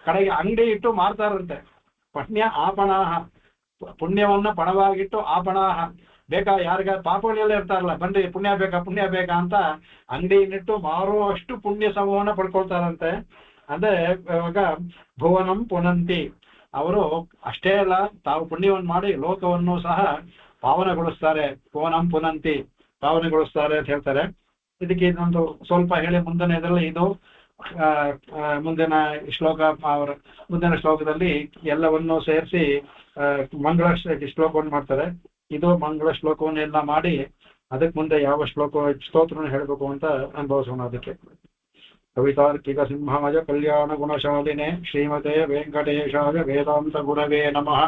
ಕಡೆಗೆ ಅಂಗಡಿ ಇಟ್ಟು ಮಾರ್ತಾರಂತೆ. ಪುಣ್ಯ ಆಪಣಾಹ, ಪುಣ್ಯವನ್ನ ಪಣವಾಗಿಟ್ಟು ಆಪಣಾಹ, ಬೇಕಾ ಯಾರಿಗ ಪಾಪಗಳೆಲ್ಲ ಇರ್ತಾರಲ್ಲ, ಬನ್ನಿ ಪುಣ್ಯ ಬೇಕಾ ಅಂತ ಅಂಗಡಿಯನ್ನಿಟ್ಟು ಮಾರುವಷ್ಟು ಪುಣ್ಯ ಸಮೂಹನ ಪಡ್ಕೊಳ್ತಾರಂತೆ. ಅಂದ್ರೆ ಇವಾಗ ಭುವನಂ ಪುನಂತಿ, ಅವರು ಅಷ್ಟೇ ಅಲ್ಲ, ತಾವು ಪುಣ್ಯವನ್ನು ಮಾಡಿ ಲೋಕವನ್ನು ಸಹ ಪಾವನಗೊಳಿಸ್ತಾರೆ. ಭುವನಂ ಪುನಂತಿ, ಪಾವನಗೊಳಿಸ್ತಾರೆ ಅಂತ ಹೇಳ್ತಾರೆ. ಇದಕ್ಕೆ ಇದೊಂದು ಸ್ವಲ್ಪ ಹೇಳಿ ಮುಂದಿನ ಇದರಲ್ಲಿ ಇದು ಮುಂದಿನ ಶ್ಲೋಕದಲ್ಲಿ ಎಲ್ಲವನ್ನೂ ಸೇರಿಸಿ ಮಂಗಳ ಶ್ಲೋಕವನ್ನು ಮಾಡ್ತಾರೆ. ಇದು ಮಂಗಳ ಶ್ಲೋಕವನ್ನೆಲ್ಲ ಮಾಡಿ ಅದಕ್ಕೆ ಮುಂದೆ ಯಾವ ಸ್ತೋತ್ರವನ್ನು ಹೇಳಬೇಕು ಅಂತ ಅನುಭವಿಸೋಣ. ಅದಕ್ಕೆ ಕವಿತಾರ್ಕಿಕ ಸಿಂಹಾಯ ಕಲ್ಯಾಣ ಗುಣಶಾಲಿನೆ ಶ್ರೀಮತೆ ವೆಂಕಟೇಶಾಯ ವೇದಾಂತ ಗುರವೇ ನಮಃ.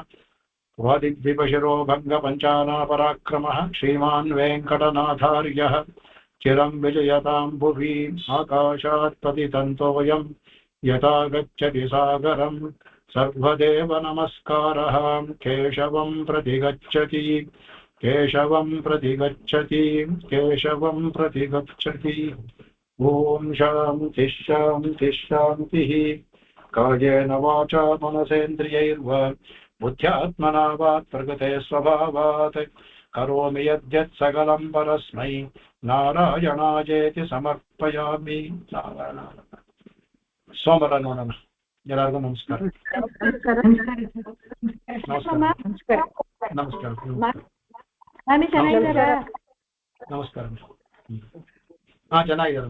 ವಾದಿದ್ವಿಪಶಿರೋ ಭಂಗ ಪಂಚಾನ ಪರಾಕ್ರಮ ಶ್ರೀಮಾನ್ ವೆಂಕಟನಾಥಾರ್ಯ ಚಿರಂ ವಿಜಯತಾಂ ಭುವಿ ಆಕಾಶಾತ್ ಪತಿತಂತೋಯಂ ಯಥಾ ಗಚ್ಚತಿ ಸಾಗರಂ ಸರ್ವದೇವ ನಮಸ್ಕಾರಃ ಕೇಶವಂ ಪ್ರತಿಗಚ್ಚತಿ ಕೇಶವಂ ಪ್ರತಿಗಚ್ಚತಿ ಕೇಶವಂ ಪ್ರತಿಗಚ್ಚತಿ. ಓಂ ಶಾಂತಿ ಶಾಂತಿ ಶಾಂತಿ. ಕಾಯೇನ ವಾಚಾ ಮನಸೇಂದ್ರಿಯೈರ್ವಾ ಬುದ್ಧ್ಯಾತ್ಮನಾ ವಾ ಪ್ರಕೃತೆ ಸ್ವಭಾವಾತ್ ಕರೋಮಿ ಯದ್ಯತ್ ಸಕಲಂ ಪರಸ್ಮೈ ನಾರಾಯಣಾಯೇತಿ ಸಮರ್ಪಯಾಮಿ. ಸೋಮವಾರ ನೋಡೋಣ. ಎಲ್ಲರಿಗೂ ನಮಸ್ಕಾರ. ನಮಸ್ಕಾರ. ನಮಸ್ಕಾರ. ಹಾ, ಚೆನ್ನಾಗಿದ್ದಾರೆ.